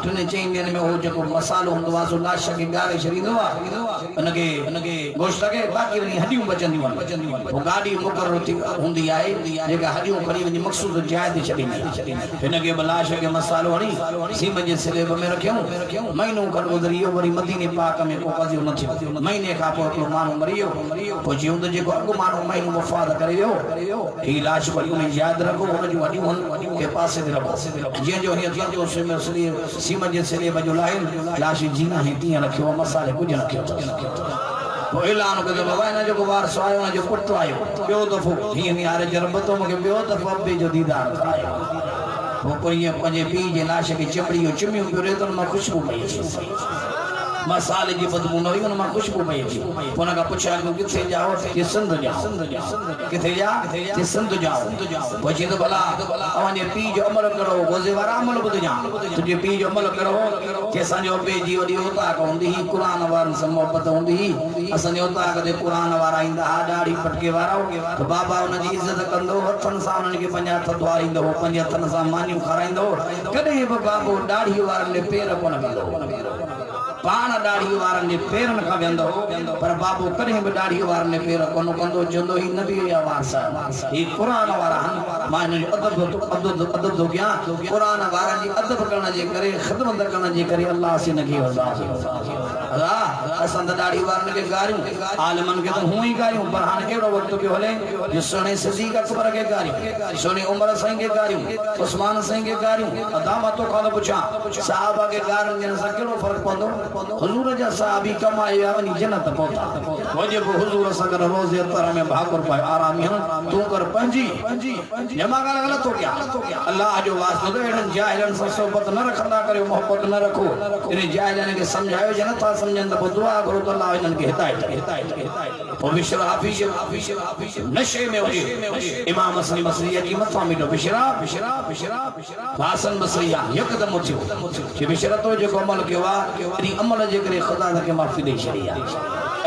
तुने चईं ॾींहंनि में हो जेको मसालो हूंदो आहे सो लाश खे ॻारे छॾींदो आहे उनखे गोश्त खे बाक़ी वरी हॾियूं बचंदियूं आहिनि पोइ गाॾी मुक़ररु हूंदी आहे जेका हॾियूं खणी वञी मक़सूद जाइ ते छॾींदी आहे हिनखे लाश खे मसालो हणी सीमत जे स्लेब में रखियऊं महीनो खनि गुज़री वियो वरी मदीने पाक में को कज़ियो न थियो महीने खां पोइ हिकिड़ो माण्हू मरी वियो जिउं त जेको अॻु माण्हू महीनो वफ़ात करे वियो ही लाश वरी उन यादि रखो उन जूं हॾियूं के पासे ते रखो जीअं जो हीअं थियो सीमत जे स्लेब जो लाहिन लाश जीअं ही तीअं रखियो मसाले कुझु न कयो ऐलान कयो बाबा इन जो वारसो आयो उन जो पुट आयो ॿियो दफ़ो हीअं यार जरबतो मूंखे ॿियो दफ़ो अबे जो दीदार करायो पोइ कोई पंहिंजे पीउ जे लाश खे चिमड़ियूं चिमियूं पियो रहे त मां ख़ुशबू पई अचे मसाले जी बदबू न हुई उन मां खुशबू पई अचे उन खां पुछिया किथे जाओ कि सिंध जाओ किथे जा कि सिंध जाओ पोइ चई त भला अवांजे पीउ जो अमल करो गोज़े वारा अमल ॿुधजां तुंहिंजे पीउ जो अमल करो कि असांजो अबे जी वॾी उताक हूंदी हुई क़ुरान वारनि सां मोहबत हूंदी हुई असांजे उताक ते क़ुरान वारा ईंदा हा ॾाढ़ी पटके वारा त बाबा उनजी इज़त कंदो हथनि सां उन्हनि खे पंहिंजा हथ धोआरींदो हो पंहिंजे हथनि सां मानियूं खाराईंदो कॾहिं बि बाबो ॾाढ़ी वारनि जे पेर कोन कंदो पान दाढ़ी वारनि जे पेरनि खां वेंदो पर बाबू कॾहिं बि दाढ़ी वारनि जे पेर कोन कंदो चवंदो ही नबी जा वारस ही क़ुरान वारा मां हिन जो अदब थो कयां क़ुरान वारनि जी अदब करण जे करे ख़िदमत करण जे करे अल्लाह से नकी असां त दाढ़ी वारनि खे गारियूं आलमनि खे त हूअं ई गारियूं पर हाणे कहिड़ो वक़्तु पियो हले जो सुहिणे सिद्दीक़ अकबर खे गारियूं सुहिणे उमर साईं खे गारियूं उस्मान साईं खे गारियूं अदा मां तोखां थो पुछां साहबा खे गारियुनि सां कहिड़ो फ़र्क़ु पवंदो हुजूर जा साहबी कमाए विया वञी जन्नत पहुता वञे पोइ हुजूर सां गॾु रोज़े अतर में भाकुर पाए आराम तूं कर पंहिंजी जमा ॻाल्हि ग़लति थो कयां अल्लाह जो वास्तो त अहिड़नि जाहिलनि सां सोबत न रखंदा करियो मोहबत न रखो इन जाहिलनि खे सम्झायो जे नथा सम्झनि त पोइ दुआ करो त अल्लाह हिननि खे हिदायत पोइ बिशर हाफिज़ नशे में हुजे इमाम हसन बसरी जी मथां मिलो बिशरा हसन बसरी यकदम उथियो बिशर तो जेको अमल कयो आहे अमल जे करे खुदा के माफ़ी ॾेई छॾी आहे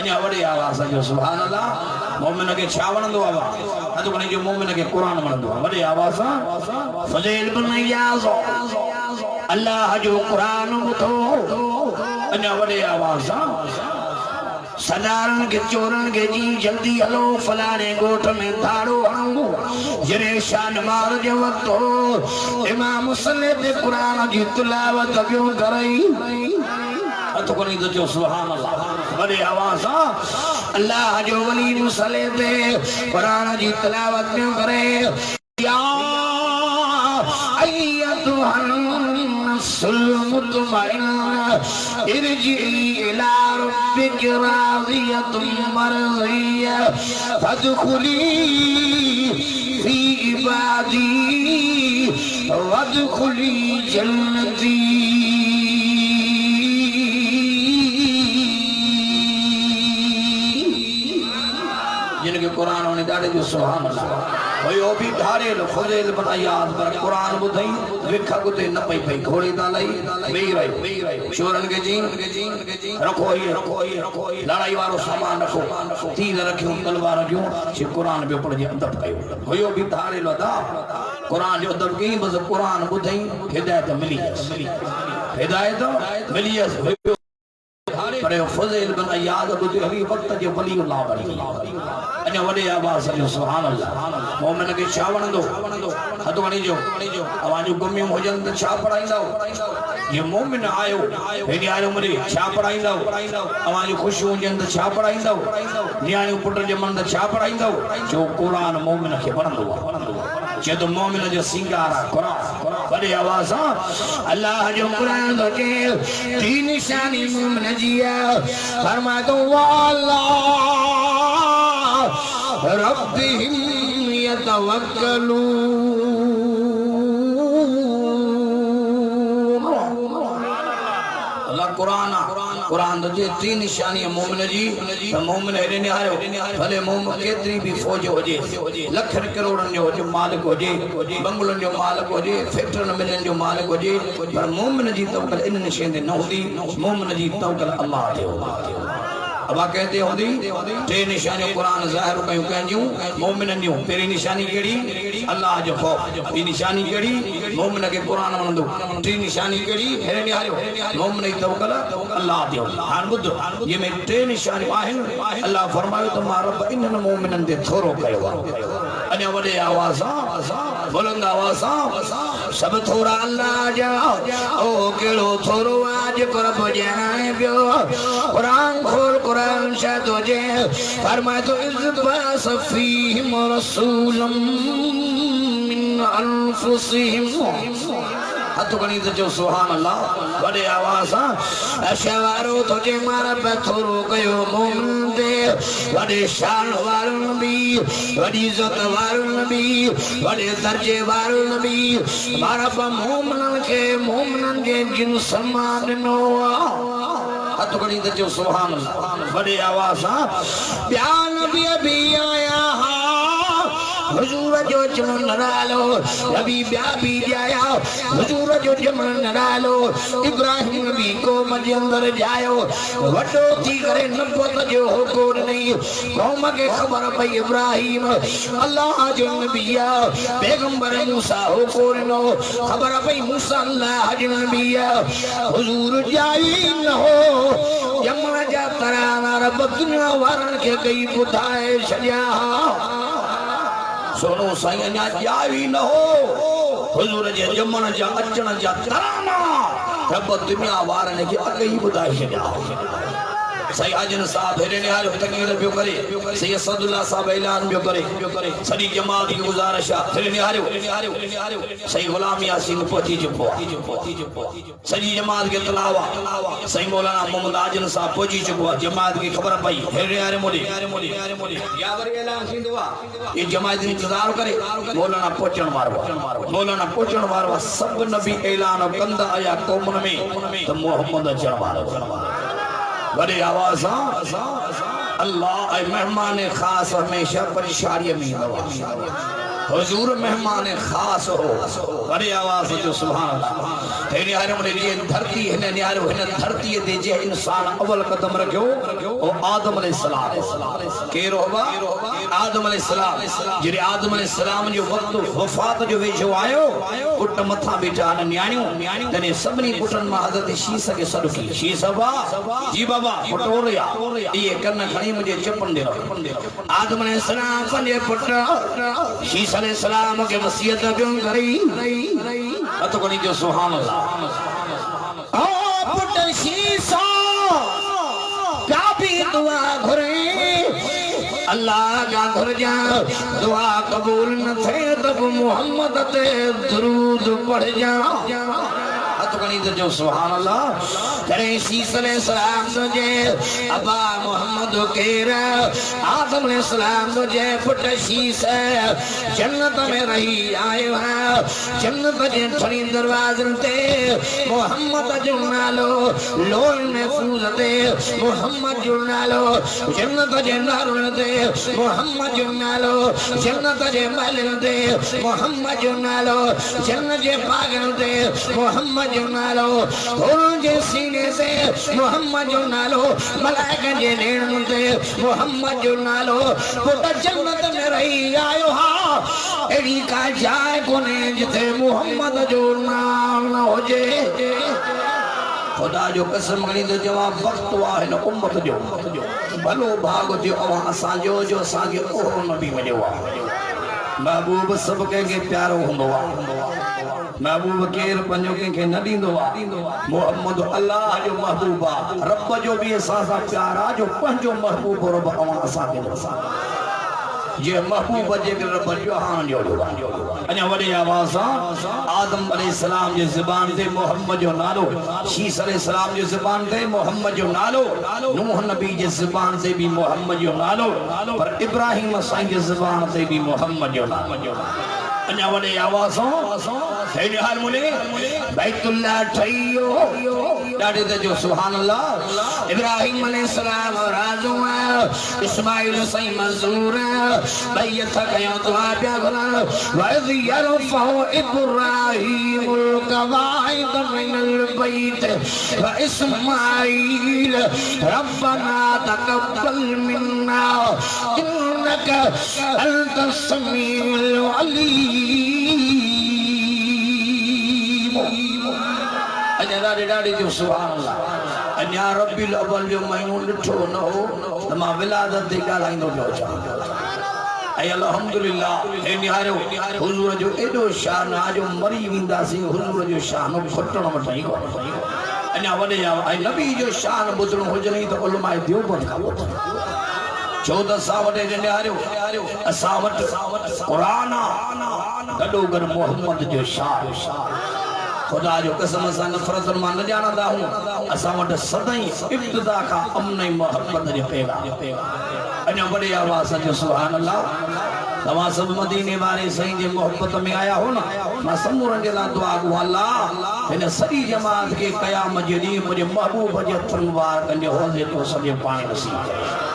अञा वॾे आवाज़ जो सुभान अल्लाह मोमिन खे छा वणंदो आहे अॼु वञी जो मोमिन खे क़ुरान वणंदो आहे वॾे आवाज़ सां फज़ील बिन इयाज़ अल्लाह जो क़ुरान ॿुधो अञा वॾे आवाज़ सां सदारन के चोरन के जी जल्दी हलो फलाने गोठ में धाड़ो हणो जरे शान मार जो वक्त हो इमाम मुसल्ले पे कुरान की तिलावत क्यों करई तो कोनी तो जो सुभान अल्लाह बड़े आवाज़ अल्लाह जो वली मुसले पे कुरान जी तिलावत क्यों करे या अय्यतुहन नफ्सुल मुतमइन्ना इरजिई इला रब्बिक राज़ियतुम मरज़िय्या फदखुली फी इबादी वदखुली जन्नती जिनके कुरान होने दाड़े जो सुभान अल्लाह भाई ओ भी धारे लो खुदेल बता याद पर कुरान बुधई विखा गुते न पई पई घोड़ी दा लई वेई रही चोरन के जी रखो ये लड़ाई वारो सामान रखो तीर रखियो तलवार रखियो जे कुरान पे पढ़ जे अंदर कयो होयो भी धारे लो दा कुरान जो अंदर की बस कुरान बुधई हिदायत मिली पर फज़ील बिन अय्याद बुझे हरी वक्त जे वली अल्लाह बनी अने वडे आवाज जो सुभान अल्लाह मोमिन के छा वणंदो हद वणी जो आवाजू गुमियो होजन त छा पढ़ाईंदो ये मोमिन आयो हेडी आयो मरे छा पढ़ाईंदो आवाजू खुशी होजन त छा पढ़ाईंदो नियाणी पुट जे मन त छा पढ़ाईंदो जो कुरान मोमिन के वणंदो जद मोमिन जो सिंगार कुरान बड़े आवाज अल्लाह जो कुरान तो के तीन निशानी मोमिन जिया फरमा दो अल्लाह रब्बिहिम यतवक्कलून अल्लाह कुरान तो जे तीन निशानी मोमिन जी त मोमिन हेरे ने आयो भले मोमिन केतरी भी फौज होजे लखन करोड़न जो होजे मालिक होजे बंगलन जो मालिक होजे फैक्टरन मिलन जो मालिक होजे पर मोमिन जी तवक्कल इन निशान दे न होदी मोमिन जी तवक्कल अल्लाह ते होदी अबा कहते होदी टे निशानी कुरान जाहिर कयो कंजू मोमिनन जो तेरी निशानी केड़ी अल्लाह जो खौफ ई निशानी केड़ी मोमिन के कुरान वणंदो टी निशानी केड़ी हेरे ने आयो मोमिन जी तवक्कल अल्लाह ते हां बुध ये में टे निशानी आहिन अल्लाह फरमायो तो मां रब इनन मोमिनन दे थोरो कयो अने वडे आवाज बुलंद आवाज सब थोड़ा अल्लाह जा ओ केड़ो थोरो आज कर बजाने पियो कुरान खोल कुरान शायद हो जे फरमाए तो इज़बा सफीहिम रसूलम मिन अनफुसिहिम हथ गणी जो सुभान अल्लाह बड़े आवाज अशवारो तुझे मारा पे थोरो कयो मोमिन दे बड़े शान वारो नबी बड़ी इज्जत वारो नबी बड़े दर्जे वारो नबी मारा पे मोमिनन के जिन सम्मान नो हथ गणी जो सुभान अल्लाह बड़े आवाज बयान नबी अभी आया हुजूर जो चमन नालो नबी ब्याबी जाया हुजूर जो चमन नालो इब्राहिम नबी को मजे अंदर जायो वडो थी करे नबूवत जो हुकुम नहीं कौम के खबर पई इब्राहिम अल्लाह जो नबिया पैगंबर मूसा हुकुम नो खबर पई मूसा अल्लाह जो नबिया हुजूर जाई न हो जमन जा तराना रब दुनिया वारन के कई बुधाए छया सोनो साईं अञा जावी न हो हुजूर जे जमन जा अचण जा तराना रब दुनिया वारन के अॻ ई ॿुधाए छॾिया सही आजन साहब हेरे ने हारो तकलीफ पियो करे सही असदुल्लाह साहब ऐलान पियो करे सदी जमात की गुजारिश हेरे ने हारो सही गुलाम यासीन पहुंची चुको सदी जमात के तलावा सही मौलाना मोहम्मद आजन साहब पहुंची चुको जमात की खबर पई हेरे हारे मोदी या वरी ऐलान थींदो ये जमात इंतजार करे मौलाना पहुंचण वारो सब नबी ऐलान कंदा आया कौमन में तो मोहम्मद अचण वारो बड़े आवाज अल्लाह मेहमान खास हमेशा परेशानी में हुजूर मेहमान खास हो बड़े आवाज जो सुभान अल्लाह हे निहारे मुने जी धरती है निहारे है धरती दे जे इंसान अव्वल कदम रखो ओ आदम अलैहिस्सलाम केरो होबा आदम अलैहिस्सलाम जे आदम अलैहिस्सलाम जो वक्त वफात जो वेझो आयो पुट मथा बेटा न्याणियों तने सबनी पुटन में हजरत शीस के सदकी शीस बाबा जी बाबा पटोरिया ये कन खणी मुझे चपन दे आदम अलैहिस्सलाम पंजे पुट शीस अलैहिस्सलाम के वसीयत क्यों करी तो कोनी जो सुभान अल्लाह ओ पुट शीसा क्या काफी दुआ घुरे अल्लाह का घुर जा दुआ कबूल न थे तब मोहम्मद ते दुरूद पढ़ जा तो कनी तो जो सुभान अल्लाह करे शीस अलैहि सलाम तो जे अबा मोहम्मद केरा आदम अलैहि सलाम तो जे पुट शीस जन्नत में रही आयो है जन्नत जे ठणी दरवाजन ते मोहम्मद जो नालो लोल महफूज ते मोहम्मद जो नालो जन्नत जे नारुन ते मोहम्मद जो नालो जन्नत जे महल ते मोहम्मद जो नालो जन्नत जे पागल ते मोहम्मद जो नालो उनके सीने से मोहम्मद जो नालो मलाइका जे लेन ते मोहम्मद जो नालो पुट जन्नत में रही आयो हा एड़ी का जाए कोने जिथे मोहम्मद जो नाम न होजे खुदा जो कसम खणी तो जवाब वक्त आहे न उम्मत जो भलो भाग जो अवा असा जो असा के ओहो नबी मिलियो आहे महबूब सब के प्यारो हुंदो आहे महबूब केर पंजो के न दींदो आहे मोहम्मद अल्लाह जो महबूब आहे रब जो भी असा सा प्यारा जो पंजो महबूब रब अवा असा के जे महबूब जे रब जहान जो अने वडे आवाज आदम अलैहिस्सलाम जे ज़बान ते मोहम्मद जो नालो शीस अलैहिस्सलाम जे ज़बान ते मोहम्मद जो नालो नूह नबी जे ज़बान ते भी मोहम्मद जो नालो पर इब्राहिम साईं जे ज़बान ते भी मोहम्मद जो नालो अने वडे आवाज सही हाल मुले बैतुल्लाह ठइयो डाडे ते जो सुभान अल्लाह इब्राहिम अलैहिस्सलाम राजो इस्माइल सही मंजूर बैत कयो दुआ पिया भला वज़ यरफउ इब्राहिमुल कवाइद मिनल बैत व इस्माइल रब्बना तकब्बल मिन्ना इन्नका अंतस समीउल अलीम डाडे डाडे जो सुभान अल्लाह अन्या रब्बिल अव्वल जो महीनो ॾिठो न हो त मां विलादत ते ॻाल्हाईंदो पियो अचां ऐं अल्हम्दुलिल्लाह हे निहारियो हुजूर जो एॾो शान जो मरी वेंदासीं हुजूर जो शान खुटण वठई कोन अन्या वॾे ऐं नबी जो शान ॿुधणो हुजे त उलमाए देवबंद खां छो त असां वटि निहारियो असां वटि क़ुरान गॾो गॾु मोहम्मद जो शान खुदा जो कसम असां नफ़रत मां न ॼाणंदा आहियूं असां वटि सदाई इब्तिदा खां अमन ऐं मोहब्बत जो पैगाम अञा वॾे आवाज़ जो सुभान अल्लाह तव्हां सभु मदीने वारे साईं जे मोहब्बत में आया हो न मां समूरनि जे लाइ दुआ कयो अल्लाह हिन सॼी जमात खे क़यामत जे ॾींहुं मुंहिंजे महबूब जे हथनि मुबारक कंदे हौज़े तो सॼे पाणी नसीब करे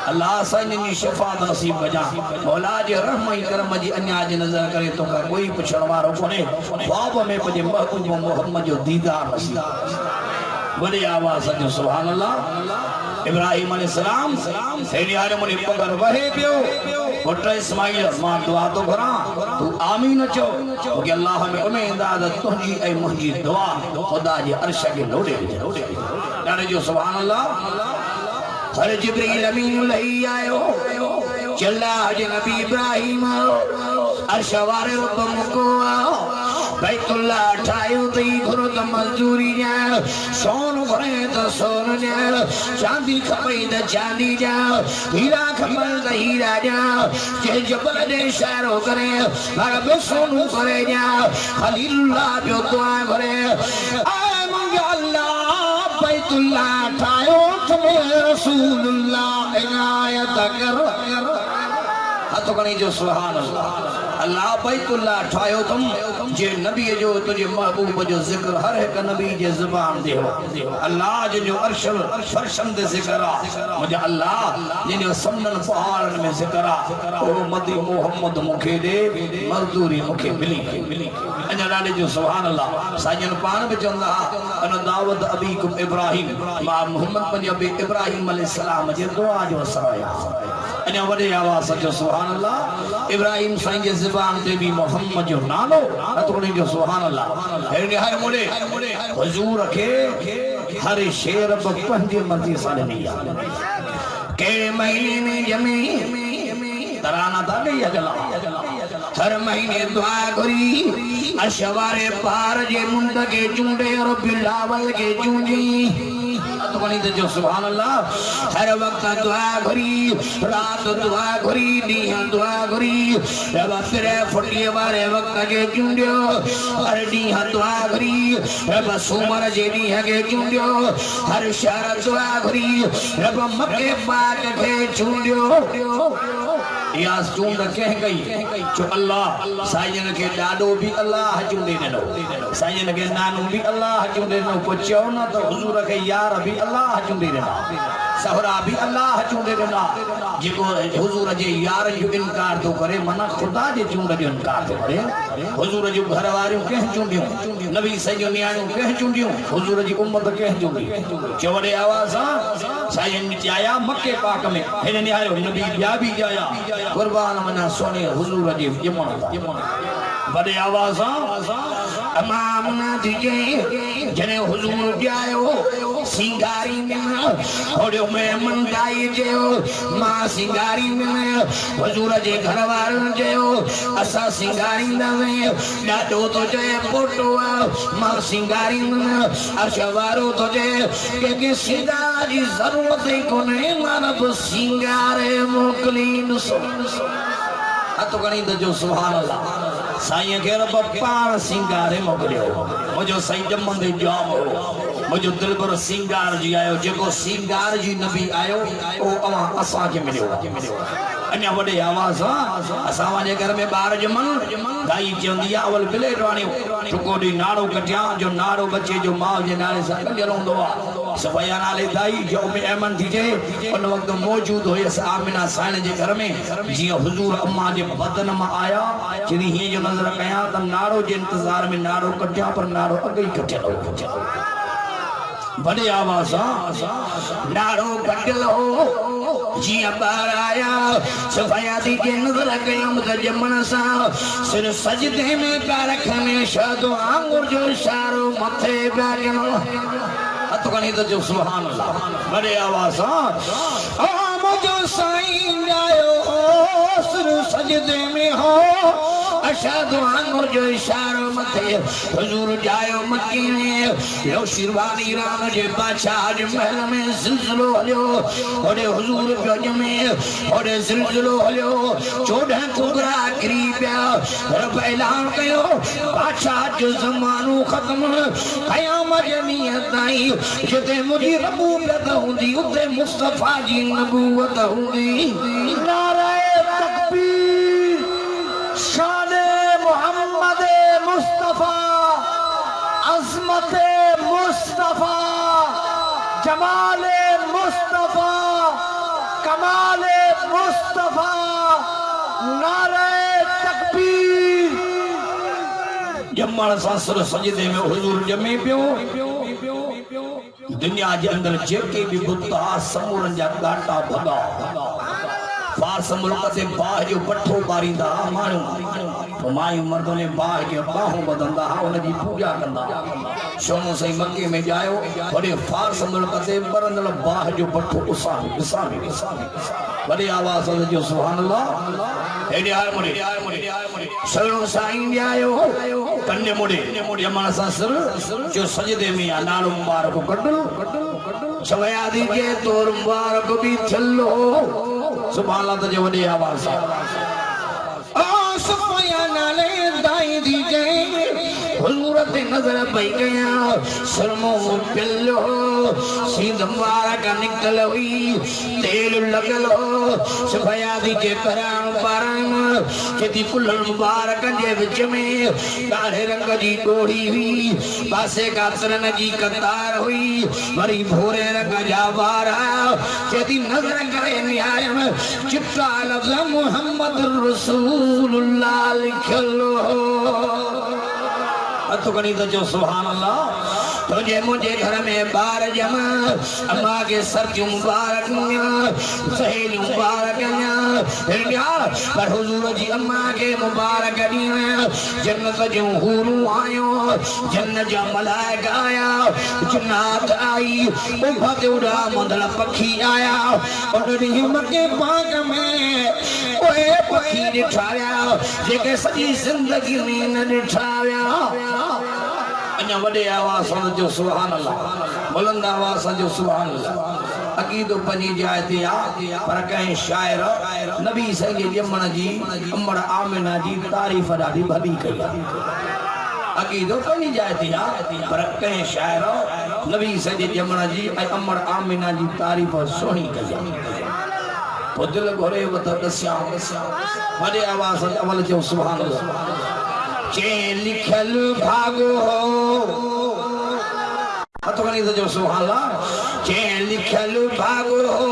अल्लाह साईं शफात नसीब कजा मौला जे रहम ऐं करम जी अन्या जे नज़र करे तो का कोई पुछण वारो कोने ख्वाब में मुझे महबूब मोहम्मद जो दीदार नसीब बड़ी आवाज जो सुभान अल्लाह इब्राहिम अलैहिस्सलाम सही हाल मुने पगर वहे पियो पुट इस्माइल मां दुआ तो करा तू आमीन चो कि अल्लाह में उम्मीद है तुझी ऐ मुझी दुआ खुदा जे अर्श के लोडे डाले जो सुभान अल्लाह हर जिब्रील अमीन लही आयो चला जे नबी इब्राहिम अर्श वारे रब मुको बैतुल्लाह ठायो तई घुर त मजदूरी जा सोन घरे त सोन जा चांदी खपई त चांदी जा हीरा खपई त हीरा जा जे जबल दे इशारो करे मगर बे सोनू करे जा खलीलुल्लाह जो दुआ करे आए मुंहिंजो अल्लाह बैतुल्लाह ठायो रसूलुल्लाह इनायत कर हथ खणी जो सुभान अल्लाह अल्लाह बैतुल्लाह ठायो तुम जे नबी जो तुझे महबूब जो जिक्र हर एक नबी जे ज़बान दे हो अल्लाह जो अर्श फरशम दे जिक्र मुझे अल्लाह जिने समंदर पहाड़ में जिक्र ओ मदी मोहम्मद मुखे दे मजदूरी मुखे मिली अने डाले जो सुभान अल्लाह साजन पान में चंदा अन दावत अबीकुम इब्राहिम मा मोहम्मद पंजे अबी इब्राहिम अलैहिस्सलाम जे दुआ जो सराया अने वडे आवाज जो सुभान अल्लाह इब्राहिम साईं जे ज़बान ते भी मोहम्मद जो नालो अतोनी जो सुभान अल्लाह हे हर मोड़े हुजूर के हर शेर ब पंजे मर्जी साले नहीं के महीने में जमे तराना था गई अगला हर महीने दुआ करी अशवारे पार जे मुंद के चूंडे और बिलावल के चूंजी तो कनी तो जो सुभान अल्लाह हर वक्त दुआ करी रात दुआ करी दी दुआ करी रब तेरे फुटिए वाले वक्त के चुंडियो हर दी दुआ करी रब सुमर जे दी के चुंडियो हर शहर दुआ करी रब मक्के पाक के चुंडियो या चूंड कह गई जो अल्लाह साईं के डाडो भी अल्लाह चूंडे नो साईं के नानू भी अल्लाह चूंडे नो को चो ना तो हुजूर के यार भी अल्लाह चूंडे नो सहरा भी अल्लाह चूंडे नो जिको हुजूर जे यार जो इनकार तो करे मना खुदा जे चूंड जो इनकार तो करे हुजूर जो घर वारियों कह चूंडियो नबी सजो नियाणियों कह चूंडियो हुजूर जी उम्मत कह चूंडी चवड़े आवाज साईं आया मक्के पाक में हेने निहारो नबी बिया भी आया कुर्बान मना सोने हुजूर जी जमण बड़े आवाज अमाम ना दीजे जने हुजूर जायो सिंगारी में होड़ो में मंदाई जेओ मां सिंगारी में हुजूर जे घर वारन जेओ असा सिंगारी में डाडो तो जे फोटो मां सिंगारी में अशवारो तो जे के सिंगारी जरूरत कोने मानब सिंगारे मोकलीन सो तो गणी जो सुभान अल्लाह साईं के रब पाण सिंगारे मोकलियो मुझो सही जमंदे जाम मुझो दिल पर सिंगार जी आयो जेको सिंगार जी नबी आयो ओ अवा असा के मिलियो अन्या वडे आवाज असा वाजे घर में बार जमन गाई चंदिया अवल बिले राणियो टुकोडी नाड़ो कटिया जो नाड़ो बच्चे जो मां जे नाले सा कजरोंदो सफाया नाले दाई जो में अमन थीजे उन वक्त मौजूद होयस आमिना साईं जे घर में जी हुजूर अम्मा जे बदन में आया जदी ही जो नजर कया त नाड़ो जे इंतजार में नाड़ो कटिया पर नाड़ो अगई कटियो बड़े आवाज नाड़ो कटियो जी बार आया सफाया दी के नजर कयम त जमन सा सिर सजदे में पैर रखने शादो आंगुर जो इशारो मथे बैठनो तो कनी तो जो सुभान अल्लाह बड़े आवाज ओ मुझो साईं आयो सिर सजदे में हो अशादो आंगुर जो इशारो मथे हुजूर जायो मक्के में लो शिरवानी राम जे बादशाह जे महल में जिलजिलो हलियो ओडे हुजूर गज में ओडे जिलजिलो हलियो 14 कुगरा गरीबिया रब ऐलान कयो बादशाह जो ज़मानो खत्म क़यामत जमीयत ताई जिते मुजी रबूबियत हुंदी उते मुस्तफा जी नबूवत हुंदी नारे तकबीर शान मोहम्मद मुस्तफा अज़मत मुस्तफा जमाल मुस्तफा कमाल मुस्तफा नारे तकबीर जमण सासुर सजदे में हुजूर जमे पियो दुनिया के अंदर जेके भी बुद्धा समूरन जा गाटा भगा फारस मुल्क से बाह जो पठो बारींदा माण्हू मायूं मर्दों ने बाह के बाहों बदंदा उनकी पूजा कंदा सोनो सही मक्के में जायो बड़े फारस मुल्क से बरंदल बाह जो पठो उसामी बड़े आवाज जो सुभान अल्लाह हेडे आए मुड़े सरो साईं जायो कन्ने मुड़े यमन ससर जो सजदे में नालो मुबारक कड्डो सवया दी के तोर मुबारक भी चलो सुभान अल्लाह तो जो वडी आवाज आ सफाया नाले दाई दी के हुजूर ते नजर पई गया शर्मो पिलो सीध मुबारक निकल हुई तेल लगलो सफाया दी के करान पारन केदी कुल मुबारक जे विच में काले रंग जी डोड़ी हुई पासे का तरन जी कतार हुई वरी भूरे रंग जा वारा केदी नजर करे न्याय में चिट्टा लफ्ज मोहम्मद रसूलुल्लाह लिखलो तो कनी तो जो सुभान अल्लाह तुझे मुझे घर में बार जमा अम्मा के सर की मुबारक सहेली मुबारक पर हुजूर जी अम्मा के मुबारक जन्नत जो हूरू आयो जन्नत जा मलाइका आया जन्नत आई उभत उड़ा मंदल पखी आया उनरी मक्के पाक में ओए पखी दिखाया जेके सजी जिंदगी में न दिखाया अन्या अञा वॾे आवाज़ सां जो सुभान अल्लाह, बुलंद आवाज़ सां जो सुभान अल्लाह। अक़ीदो पंहिंजी जाइ ते आहे, पर कंहिं शाइर नबी साईं जे ॼमण जी अमड़ आमिना जी तारीफ़ ॾाढी भली कई आहे। अक़ीदो पंहिंजी जाइ ते आहे, पर कंहिं शाइर नबी साईं जे ॼमण जी ऐं अमड़ आमिना जी तारीफ़ सुहिणी कई आहे। पोइ दिलि घुरे त ॾसियां वॾे आवाज़ सां अवल जो सुभान अल्लाह। चे लिखल भागो हो हथ खणी जो सुभान अल्लाह। चे लिखल भागो हो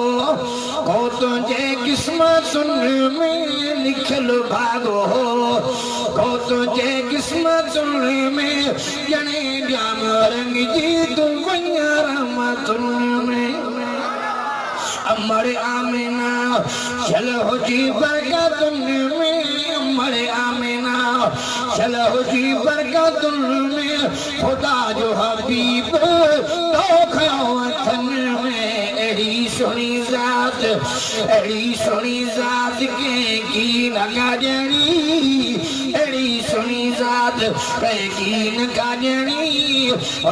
को तुझे किस्मतुन में लिखल भागो हो को तुझे किस्मतुन में जने जाम रंग जी तू वञा रहमतुन में अमर आमिना चल हो जी बरकतुन में अमर आमिना चल हो जी बरकतुन में खुदा जो हबीब तो खयो अथन में एड़ी सोनी जात के की लगा जणी एड़ी सोनी जात के की लगा जणी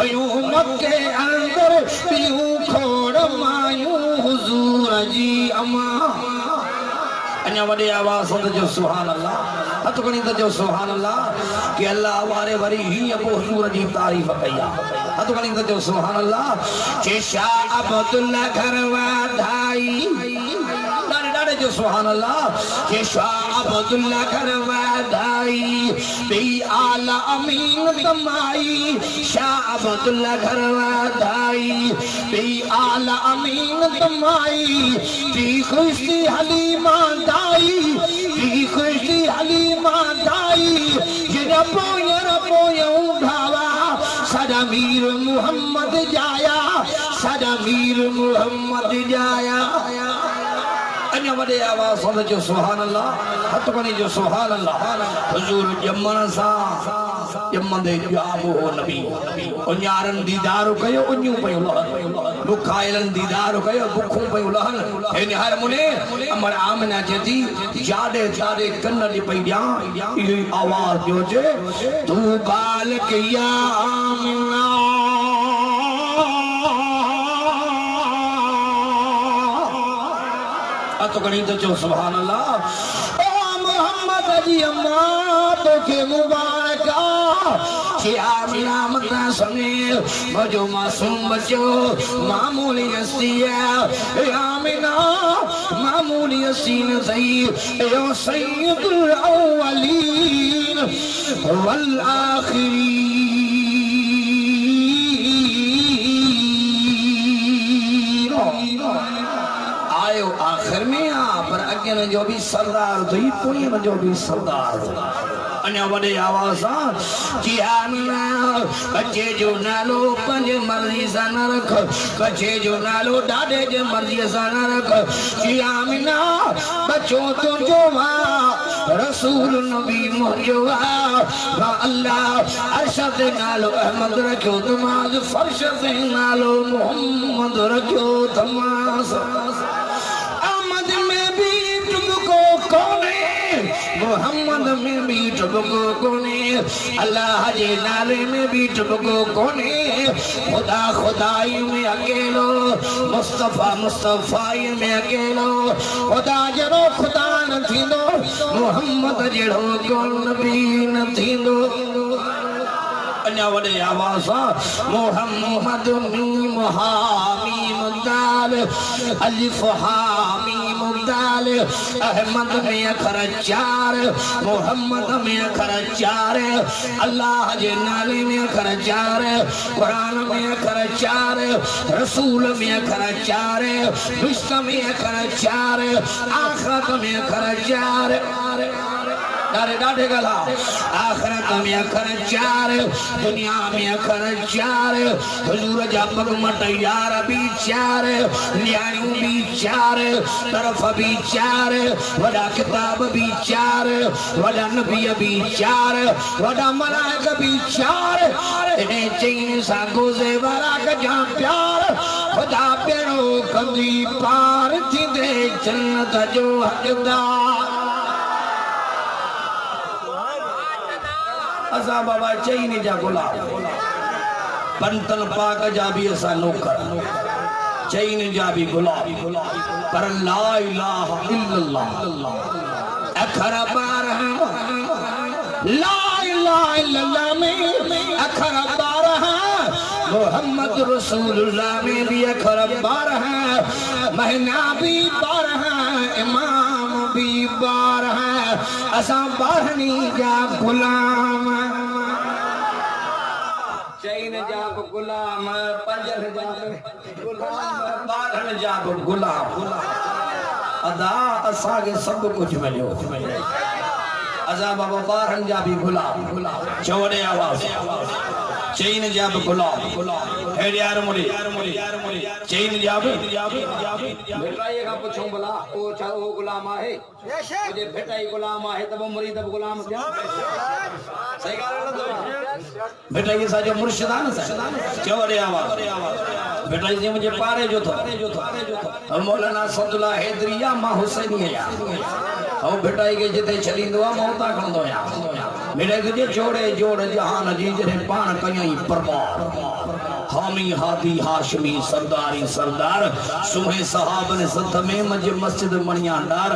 ओयो मक्के अंदर पियो खोड़ मायूं हुजूर जी अमा। अञा वॾे आवाज़ सां जो सुभान अल्लाह, हथ खणी जो सुभान अल्लाह। कि अल्लाह वारे वरी हीअं पोइ हुजूर जी तारीफ़ कई आहे। हथ खणी जो सुभान अल्लाह। जे शाह अब्दुल्ला घर वाधाई ॾाढे जो सुभान अल्लाह। जे शाह अब्दुल्ला घर वाधाई बी आला अमीन तमाई शाह अब्दुल्ला घर वाधाई बी आला अमीन तमाई बी खुशी हलीमा दाई बी खुशी हलीमा दाई ये रबो भावा साडा मीर मुहम्मद जाया साडा मीर मुहम्मद जाया। अञा वॾे आवाज़ सां जो सुभान अल्लाह, हथ खणी जो सुभान अल्लाह। हुजूर ॼमण सां ॼमंदे ॼामो हो नबी उञारनि दीदार कयो उञूं पयूं लहनि बुखाइलनि दीदार कयो बुखूं पयूं लहनि। हिन हर मुने अमर आमिना चेती जाॾे जाॾे कन ॾे पई ॾियां इहो आवाज़ ॾियो जे तू बालक या आमिना तो गणी तो जो सुभान अल्लाह। ओ मोहम्मद जी अम्मा तोखे मुबारका कि आमिना मता सने मजो मासूम बच्चो मामूली हस्तिया आमिना मामूली हसीन सही यो सैयदुल अव्वलीन वल आखिरीन। आयो आखिर में आ पर अगे जो भी सरदार थी पुणे जो भी सरदार अञा वॾे आवाज़ सां कि आमिना बच्चे जो नालो पंहिंजे मर्ज़ी सां न रख बच्चे जो नालो ॾाॾे जे मर्ज़ीअ सां न रख कि आमिना बच्चो तुंहिंजो रसूल नबी मुंहिंजो अल्लाह अर्श ते नालो अहमद रखियो तमाज फर्श ते नालो मोहम्मद रखियो तमास अहमद में भी तुमको कोने मोहम्मद में भी तुमको कोने अल्लाह जे नाले में भी तुमको कोने खुदा खुदाई में अकेलो मुस्तफा मुस्तफाई में अकेलो खुदा जरो खुदा न थींदो मोहम्मद जहिड़ो को नबी न थींदो। अञा वॾे आवाज़ सां मोहम्मद मीम हामीम दाल अलिफ हामीम दाल अहमद में अखर 4 मोहम्मद में अखर 4 अल्लाह जे नाले में अखर 4 कुरान में अखर 4 रसूल में अखर 4 विश्व में अखर 4 आखिरत में अखर 4 डाढ़े गला आखिरत में अखर 4 दुनिया में अखर 4 हुजूर जा पगमट यार भी 4 न्याणियों भी 4 तरफ भी 4 वड़ा किताब भी 4 वड़ा नबी भी 4 वड़ा मलाइक भी 4 इन्हें चईन सा गोज़े वारा का प्यार खुदा पेड़ो कंदी पार थींदे जन्नत जो हकदार। असा बाबा चईनी जा गुलाब पंतन पाक जा भी असा नौकर चईन जा भी गुलाम पर ला इलाहा इल्लल्लाह अखर बारह ला इलाहा इल्लल्लाह में अखर बारह मोहम्मद रसूलुल्लाह में भी अखर बारह महीना भी बारह इमाम भी बारह असा बारहनी जा गुलाम चईन जा गुलाम पंजन जा गुलाम बारहन जा गुलाम अदा असा के सब कुछ मिलो अजा बाबा बारहन जा भी गुलाम चौड़े आवाज चईन जा गुलाम हेड यार मुड़ी चईन जा भेटाई का पूछूं भला ओ गुलाम है मुझे भेटाई गुलाम है तब मुरीद गुलाम क्या सही ॻाल्हि न भेटाई सा जो मुर्शिदान सा चौड़े आवाज भेटाई जी मुझे पारे जो था मौलाना सदुल्ला हैदरिया मां हुसैनी या ओ भेटाई के जिते छलींदो आ मौता खणंदो या मेरे तुझे जोड़े जोड़ जहान जी जरे पान कयई परवार हामी हादी हाशमी सरदारी सरदार सुहे सहाबन सत में मज मस्जिद मणिया डार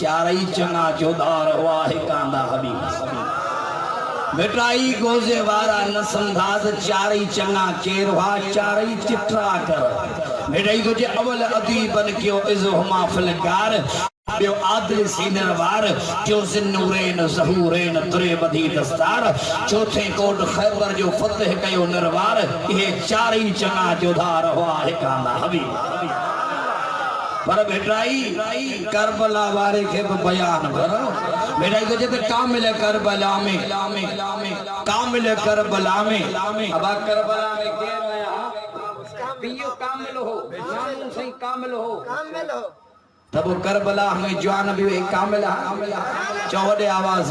चारई चना जोदार वाहे कांदा हबीब बेटाई गोजे वारा न संधाज चारई चंगा केरवा चारई चित्रा कर बेटाई तुझे अवल अदीबन क्यों इज़हुमा फिलगार बियो आदिल सीनर वार क्यों जिन्नूरेन ज़हूरेन तुरे बधी दस्तार चौथे कोट खैबर जो फतेह कयो नरवार ये चारई चंगा जोधार हुआ है कांदा हबीब पर बेटाई करबला वारे के बयान करो बेटाई को जब कामिल करबला में कामिल करबला में अब करबला में के आया पियो कामिल हो नानू सही कामिल हो तब करबला में जवान भी कामिल चौड़े आवाज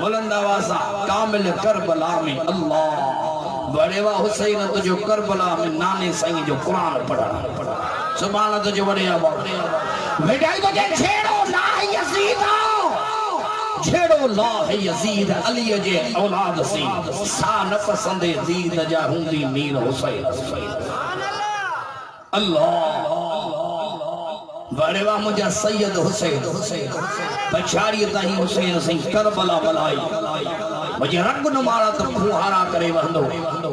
बुलंद आवाज कामिल करबला में अल्लाह बड़ेवा हुसैन तुझो करबला में नाने सही जो कुरान पढ़ा सुभान तुझो बड़े आवाज मिटाई तो छेड़ो ला यजीद छेड़ो ला यजीद अली जे औलाद सी सा न पसंद यजीद जा हुंदी मीर हुसैन अल्लाह बड़ेवा मुझा सैयद हुसैन पछाड़ी ताई हुसैन सही करबला बलाई मुझे रंग न मारा तो खुहारा करे वंदो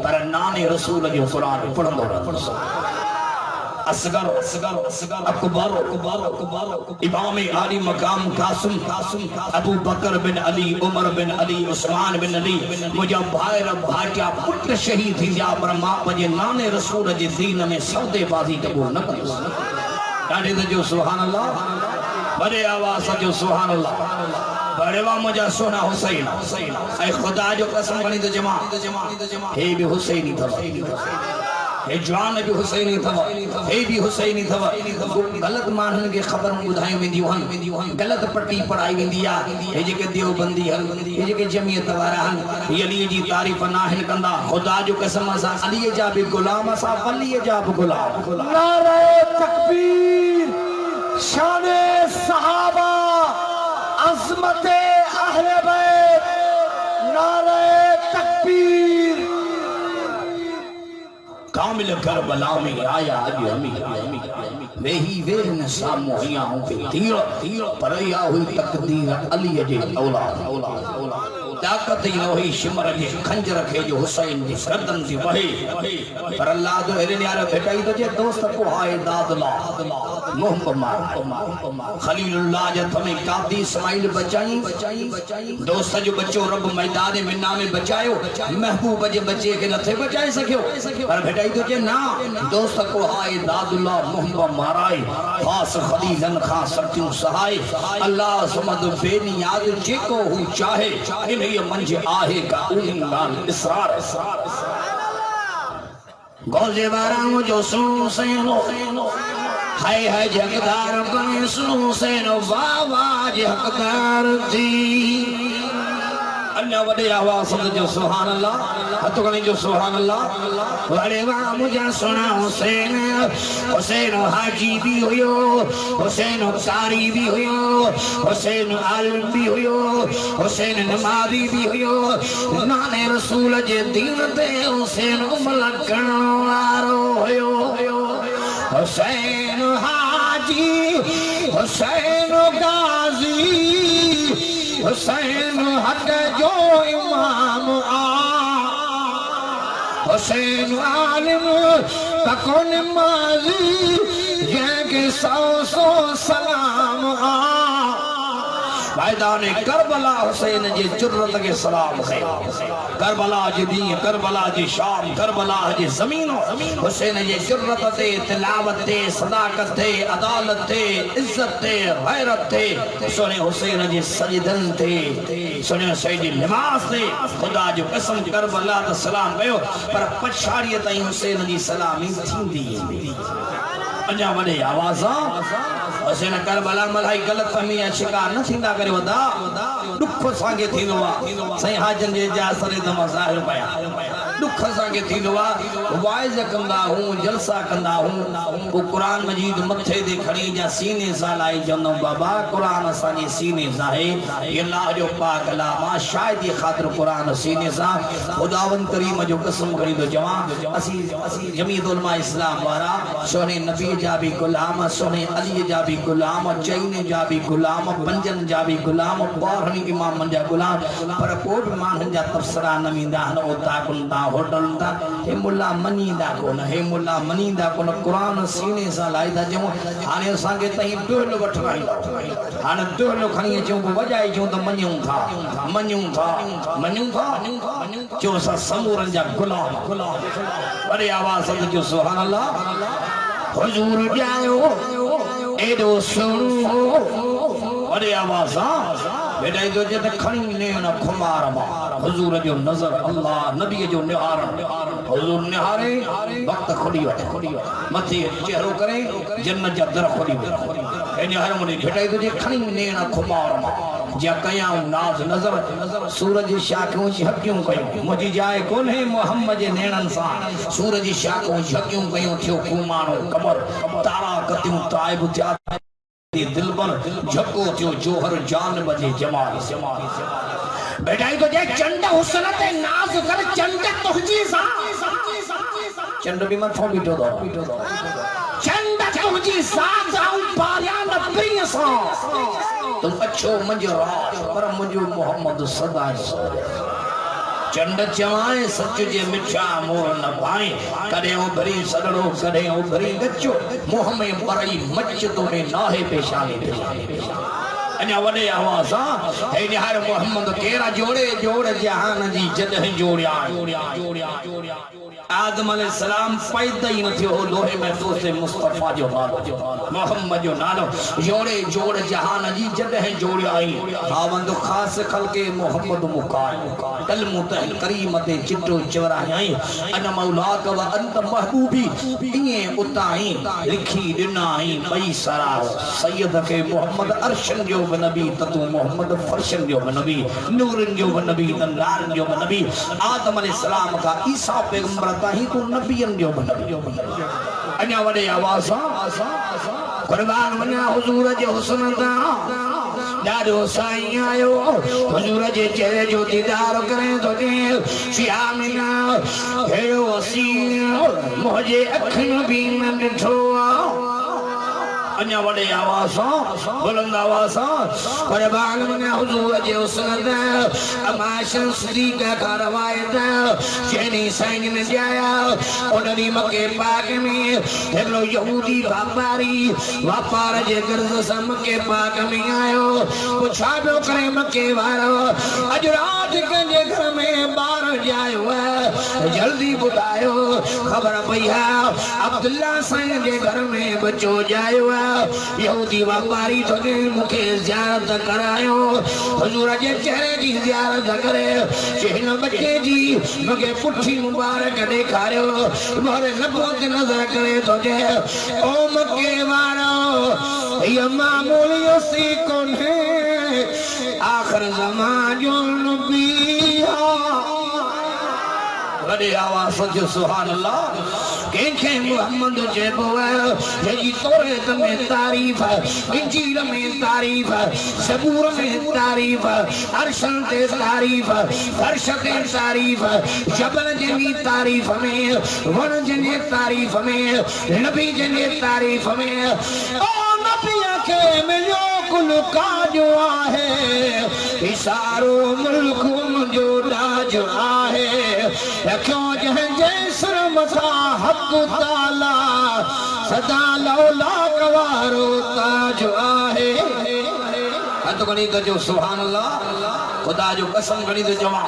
पर नाने रसूल जो कुरान पढ़ंदो रहंदो असगर अकबर इमाम आली मकाम कासिम अबू बकर बिन अली उमर बिन अली उस्मान बिन अली मुझा भाईर भाटिया पुत्र शहीद थी जा पर मां पंहिंजे नाने रसूल जे दीन में सौदेबाजी कबूल न कंदो ॾाढे त जो सुभान अल्लाह बड़े आवाज जो सुभान अल्लाह बड़ेवा मुझा सोना हुसैन ऐ खुदा जो कसम खणी तो जमा हे भी हुसैनी थव हे जवान भी हुसैनी थव हे भी हुसैनी थव गलत मानन के खबर बुधाई वेंदी हन गलत पट्टी पढ़ाई वेंदी आ हे जेके देवबंदी हन हे जेके जमियत वारा हन ये अली जी तारीफ नाहिन कंदा खुदा जो कसम सा अली जा भी गुलाम सा वली जा भी गुलाम नारे तकबीर शाने सहाबा अज़मते अहले बैत नारे तकबीर कामिल करबला में आया अभी हमी वेही वे न सामो हिया हूं पे तीर परया हुई तकदीर अली जे औलाद ताकत ही नही शिमर जे खंजर के जो हुसैन जी गर्दन जी वही पर अल्लाह तो हेरे यार भेटाई तो जे दोस्त को हाय दादला मोहम्मद मार खलीलुल्लाह जे तमे कादी इस्माइल बचाई दोस्त जो बच्चो रब मैदान मिन्ना में बचायो महबूब जे बच्चे के नथे बचाए सकियो पर भेटाई तो जे ना दोस्त को हाय दादुल्ला मोहम्मद माराए खास खलीलन खां सत्यु सहाय अल्लाह समद बेनियाद जेको हु चाहे इन ये मंज आहे का उन्नान इसरार गौजे बाराम जो सुनो हाय जगदार गए सुनो वाह वाह जगदार दी अन्य वडे आवाज़ जो सुभान अल्लाह हथो खणी जो सुभान अल्लाह वडे वाह मुझा सुना हुसैन हुसैन हाजी भी हुयो हुसैन कारी भी हुयो हुसैन आलिम भी हुयो हुसैन नमाज़ी भी हुयो नाने रसूल जे दीन ते हुसैन मलकण वारो हुयो हुसैन हाजी हुसैन गाजी हुसैन हक जो इमाम हुसैन आलिम तको नमाज़ी जंहिंखे सौ सौ सलाम मैदान करबला हुसैन जी जुर्रत के सलाम कयो करबला जी दी करबला जी शाम करबला जी ज़मीन हुसैन जी जुर्रत ते तिलावत ते सदाकत ते अदालत ते इज्जत ते गैरत ते सुने हुसैन जी सजदन ते सुने सईद नमाज ते खुदा जो कसम करबला ते सलाम कयो पर पछाड़ीअ ताईं हुसैन जी सलामी थींदी अञा वडे आवाज़ हुसैन करबला मलाई गलत फहमी या शिकार न थींदा करे वदा दुख सांगे थींदो आ सही हाजन जे जा सरे त ज़ाहिर पया दुख सांगे थींदो आ वाइज कंदा हूं जलसा कंदा हूं वो कुरान मजीद मथे दे खड़ी जा सीने सा लाई जनो बाबा कुरान असानी सीने सा है ये अल्लाह जो पाक कलाम शायद ये खातिर कुरान सीने सा खुदावन करीम जो कसम करी तो जवां असी जमीयत उलमा इस्लाम वारा सोने नबी जा भी गुलाम सोने अली जा भी गुलाम चईन जा भी गुलाम पंजन जा भी गुलाम बारहनी इमाम जा गुलाम पर को भी मानन जा तफसरा न वींदा न ओता कुंदा होटल ता हे मुल्ला मनीदा कोन हे मुल्ला मनीदा कोन कुरान सीने सा लाइदा जो हाने संगे तई ढोल वठराई हाने ढोल खणी जो वजाई जो त मन्यूं था जो सा समूरन जा गुलाम बड़े आवाज जो सुभान अल्लाह हुजूर जायो एडो सुनो बड़े आवाज बेटा जो जे खणी ने न खुमार मा हुजूर जो नजर अल्लाह नबी जो निहार हुजूर निहारे वक्त खुली मथे चेहरो करे जन्नत जा दर खुली ए निहार मुने बेटा जो जे खणी ने न खुमार मा जा कया नाज नजर सूरज शाखों झकियूं कयो मुजी जाए कोने मोहम्मद जे नेणन सा सूरज शाखों झकियूं कयो थियो कुमानो कमर तारा कतियूं ताइब जा दिलबर झको थियो जोहर जान बजे जमाल बेटा तो जे चंड हुस्न ते नाज कर चंड तुझी सा चंड भी मथो बीठो दो चंड तुझी साथ आऊं पारिया न प्रिय सा तुम अच्छो मुझो राज पर मुझो मोहम्मद सदा चंड चवाए सच जे मिठा मोह न पाए कदे उभरी सदड़ो कदे उभरी गच्चो मोह में बरई मच तो में नाहे पेशानी अन्या वडे आवाज़ हे निहार मोहम्मद केरा जोड़े जोड़ जहान जी जदह जोड़िया आदम अलैहिस्सलाम पैदा ही न थियो लोहे महफूज से मुस्तफा जो नालो मोहम्मद जो नालो जोड़े जोड़ जहान जी जदह जोड़िया खावंद खास खलके मोहम्मद मुकाय कलमु तह करीम ते चिट्टो चवराई अन मौलाक व अंत महबूबी इए उताई लिखी दिनाई पई सरा सैयद के मोहम्मद अरशन जो नबी तू मोहम्मद फर्शन जो नबी नूरन जो नबी तंगारन जो नबी आदम अलैहिस्सलाम का ईसा पैगंबर ताही तो नबियन जो नबी अन्या वडे आवाज़ कुर्बान वना हुजूर जे हुस्न दा दादो साईं आयो हुजूर जे चेहरे जो दीदार करे तो दे श्यामिना हेरो वसी मुझे अखन भी न ॾिठो अन्या वडे आवाज़ बुलंद आवाज़ कुर्बान वना हुजूर जे हुस्न दा अमाशन सदीक का रवायत जेनी साईं ने जाया उनरी मके पाक में हेलो यहूदी व्यापार जे गर्ज से मके पाक में आयो पुछा पियो करे मके वारो अज रात के घर में बार जायो जल्दी बुलायो खबर पई है अब्दुल्ला साईं जे घर में बच्चो जायो यहूदी व्यापारी तो मुखे ज़ियारत करायो हुजूर जे चेहरे की ज़ियारत करे चेहन बच्चे जी मगे पुठी मुबारक दिखारियो मोरे लबों ते नजर करे तो जे ओ मके वारो ये मामूली सी कोन्हे आखिर ज़मान जो नबी वॾे आवाज़ जो सुभान अल्लाह कंहिंखे मोहम्मद चइबो आहे जंहिंजी तौरात में तारीफ़ इंजील में तारीफ़ ज़बूर में तारीफ़ अर्शन ते तारीफ़ फर्श ते तारीफ़ जबल जंहिंजी तारीफ़ में वण जंहिंजी तारीफ़ में नबी जंहिंजी तारीफ़ में ओ नबीअ खे मिलियो कुल काजो आहे इशारो मुल्क मुंहिंजो राज आहे रखियो जंहिंजे सिर मथां हक़ ताला सदा लौला कवारो ताज आहे हथ खणी कजो सुभान अल्लाह खुदा जो कसम खणी थो चवां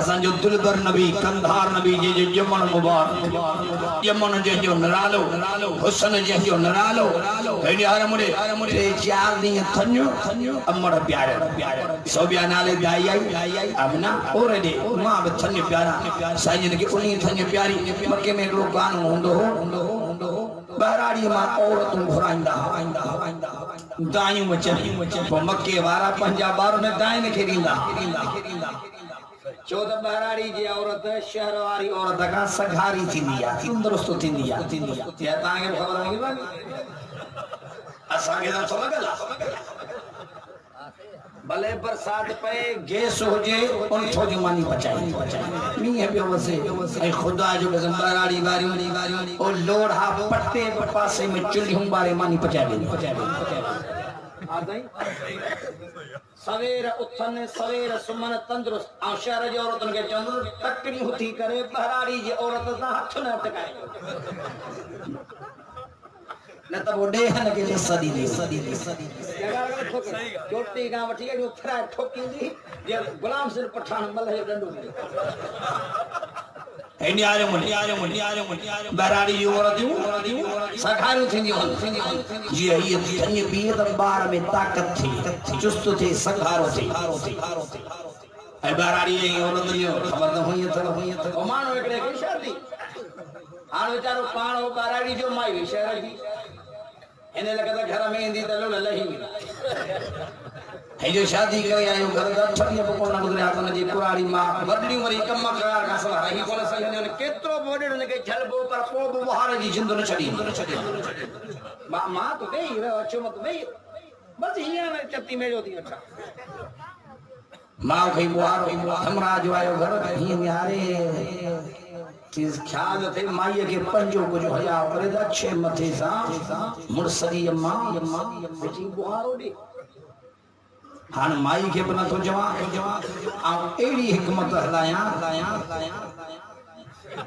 असांजो दिलबर नबी कंधार नबी जंहिंजो ॼमण मुबारक ॼमण जंहिंजो निरालो हुसन जंहिंजो निरालो हेॾे मुड़े 3-4 ॾींहं थञो अमड़ प्यारो सोबिया नाले जाई आई अबना और दे मां बि थञ प्यारा साईं के उन्हीं थञ प्यारी मके में हिकिड़ो गानो हूंदो हो बहराड़ी मां औरतूं घुराईंदा दायूं अचनि पोइ मके वारा पंहिंजा ॿार न दाइन खे ॾींदा छो त बहराड़ी जी औरत शहर वारी औरत खां सघारी थींदी आहे तंदुरुस्त थींदी आहे तव्हांखे ख़बर आहे असांखे त लॻल आहे भले बरसात पे गैस हो जे उन थोड़ी मानी बचाई मींह पियो वसे ऐं खुदा जो कसम बहराड़ी वारियूं और लोढ़ा पट्टे पासे में चुल्हियूं बारे मानी पचाए सवेर उथन सवेर सुमन तंदुरुस्त ऐं शहर जी औरतुनि खे चवंदो तकड़ियूं थी करे बहराड़ी जी औरत सां हथ न टकाए न त वो डेहन के सदी चोटी का वठी जो फ्राई ठोकींदी जे गुलाम सिर पठान मल जो डंडो बहराड़ी जी औरतूं सखारियूं थींदियूं जीअं हीअ थञ पीए त ॿार में ताक़त थी चुस्त थी सखारो थी ऐं बहराड़ी जी औरत जो ख़बर त हुई अथव माण्हू हिकिड़े खे शादी हाणे वीचारो पाण बहराड़ी जो माई शहर जी इन लॻे घर में ईंदी त लही हे जो शादी करे आयो घर दा ठॾिया पकोड़ा गुज़रिया कोन जी कुराड़ी मां वडड़ी वरी कम करार का सला रही कोन सही ने केतिरो बोडड़ ने के झलबो पर पो बुहार जी जिंद न छडी मां तो गई अचो मत गई बस हिया ने चत्ती में जो थी अच्छा मां कई बुहार हमरा जो आयो घर ही निहारे चीज ख्याल थे माई के पंजो कुछ हया करे दा छे मथे सा मुरसरी अम्मा बेटी बुहारो दी हां माई के बना तो जवा आ एड़ी हिकमत हलाया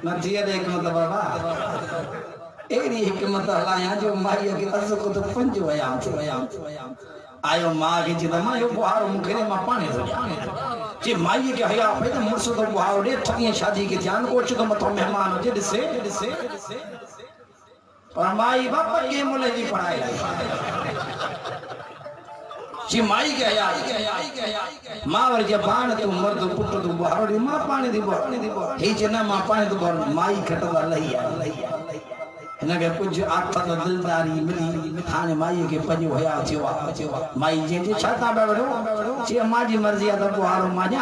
नथी दे हिकमत बाबा एड़ी हिकमत हलाया जो माई के अस को तो पंजो हया आयो मां के जी मां यो बुहारो मुखे मां पाने तो जे माई के हया पे तो मुरस तो बुहारो दे ठगी शादी के ध्यान को तो मथो मेहमान जे दिसे और माई बाप के मुले जी पढ़ाई जी माई के हया मां वर जे बाण तू मर्द पुट तू बुहारो दी मां पानी दी हे जे ना मां पानी दी माई खटदा लई इनके कुछ आत्मा दिलदारी मिली थाने माई के पंजो हया थियो माई जे छाता बेवड़ो जे माजी मर्जी आ त बुहारो माजा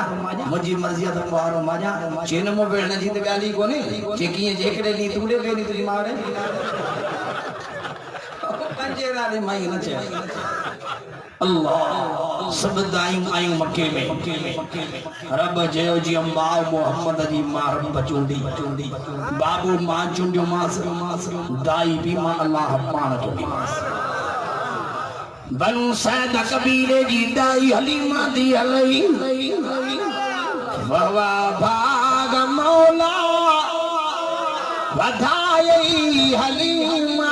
मुजी मर्जी आ त बुहारो माजा चेन मो बेण जी त गाली कोनी जे किए जेकड़े ली तूड़े गई तुजी मारे पंजे रानी माई न चे अल्लाह सब दायूं आयूं मक्के में रब जयो जी अम्बा मोहम्मद जी मार बचूंदी बाबू मां चुंडियो मास दाई भी मां अल्लाह पान चुंडी बनु सैद कबीले जी दाई हलीमा दी हलई वाह भाग मौला वधाई हलीमा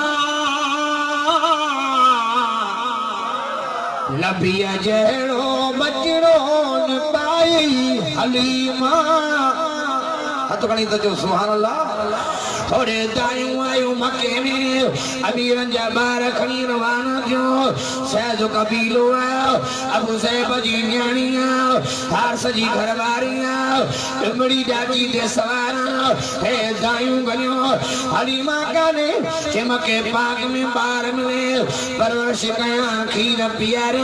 नबिया जहिड़ो बचड़ो न पाई हलीमा हथ खणी तो जो सुभान अल्लाह थोड़े दायूं आयूं मके में अमीरन जा बार खणी रवाना थियो सैदो कबीलो आयो अबू सैब जी न्याणी हारस जी घरवारी इमड़ी डाची ते सवार हे दायूं गलियों हलीमा काने चमके पाक में बार मिले परवरिश कया खीर पियार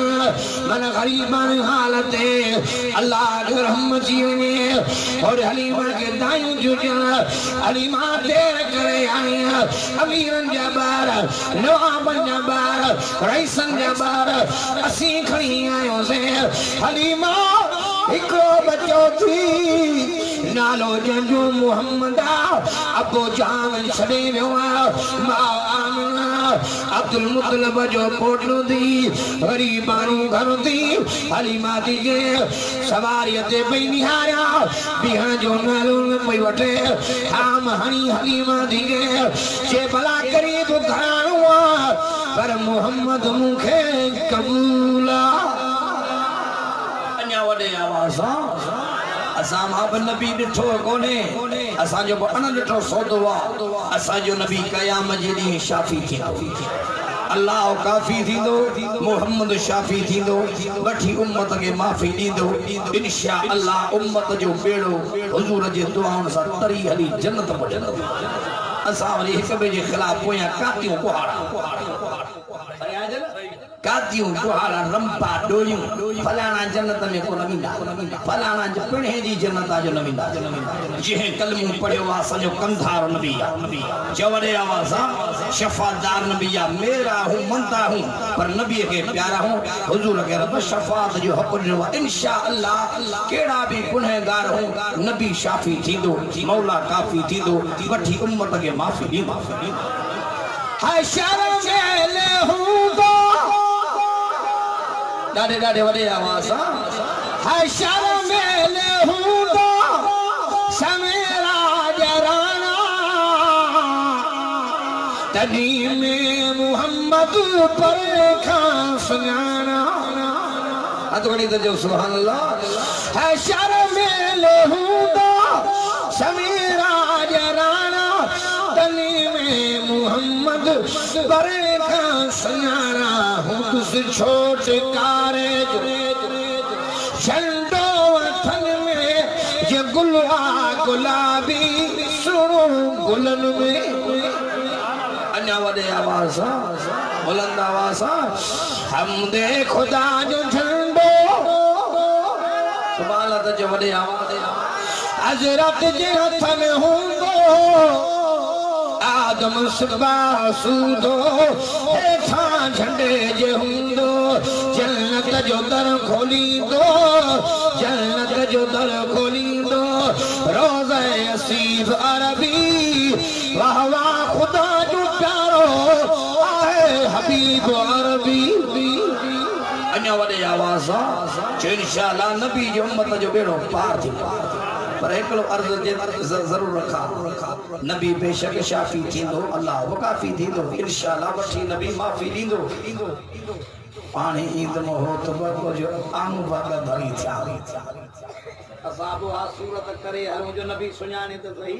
मन गरीबान हालत अल्लाह के रहमत जीवने और हलीमा के दायूं जुजन हलीमा देर करे आई अमीरन जबार नवाबन जबार रईसन जबार असी खड़ी आयो से हलीमा इको बचो थी नालो जंजू मुहम्मदा अबो जान छड़े वियो मां आमिना अब्दुल मुतलब जो पोटलो दी गरीबानू घर दी हलीमा दी के सवारी ते पई निहारिया बिहण जो नालो पई वठे आम हणी हलीमा दी के जे भला करीब घराणो पर मोहम्मद मुखे कबूला अन्या वडे आवाज असां मां नबी ॾिठो कोने असां जो अन ॾिठो सौदो आहे असां जो नबी क़याम जे ॾींहुं शाफी थींदो अल्लाह काफी थींदो मोहम्मद शाफी थींदो वठी उम्मत के माफ़ी ॾींदो इंशा अल्लाह उम्मत जो बेड़ो हुजूर जे दुआउनि सां तरी हली जन्नत वञंदो असां वरी हिक ॿिए जे ख़िलाफ़ पोयां कातियूं कातियूं कुहाड़ा रंपा डोलियूं फलाना जन्नत में को न वेंदा फलाना जो पिणे जी जन्नत जो न वेंदा जंहिं कलमो पढ़ियो आहे सॼो कंधार नबी आहे चवड़े आवाज़ शफ़ादार नबी आहे मेरा हूं मनता हूं पर नबी के प्यारा हूं हुजूर के रब शफ़ात जो हक़ ॾिनो आहे इंशा अल्लाह केड़ा भी गुनहगार हूं नबी शाफी थींदो मौला काफी थींदो वठी उम्मत के माफ़ी ॾींदो हशर मेले हूंदो डाडे डाडे वडे आवाज हशर मेले हूंदो समेरा जराना तनी में मोहम्मद पर खां सुञाना अतोड़ी तो जो सुभान अल्लाह हशर मेले हूंदो समेरा जराना तनी में मोहम्मद पर खां सुञाना हुस छोट कारे झंडो वथन में ये गुला गुलाबी सुनो गुलन में अन्या वडे आवाज बुलंद आवाज हमदे खुदा जो झंडो सुभान अल्लाह जो वडे आवाज हजरत जे हथ में हूंदो आदम सुबा सूदो हेठा झंडे जे हूंदो जन्नत जो दर खोलींदो जन्नत जो दर खोलींदो रोज़े असीब अरबी वाह वाह खुदा जो प्यारो आहे हबीब अरबी अन्या वडे आवाज इंशाअल्लाह नबी जो उम्मत जो बेड़ो पार थी पर एकलो अर्ज जरूर रखा नबी बेशक शाफी थींदो अल्लाह वकाफी थींदो इंशाअल्लाह वठी नबी माफी ॾींदो पाणी ईद मोहत बको जो आम भागा धरी थिया असाबो आ सूरत करे हर जो नबी सुञाणे त सही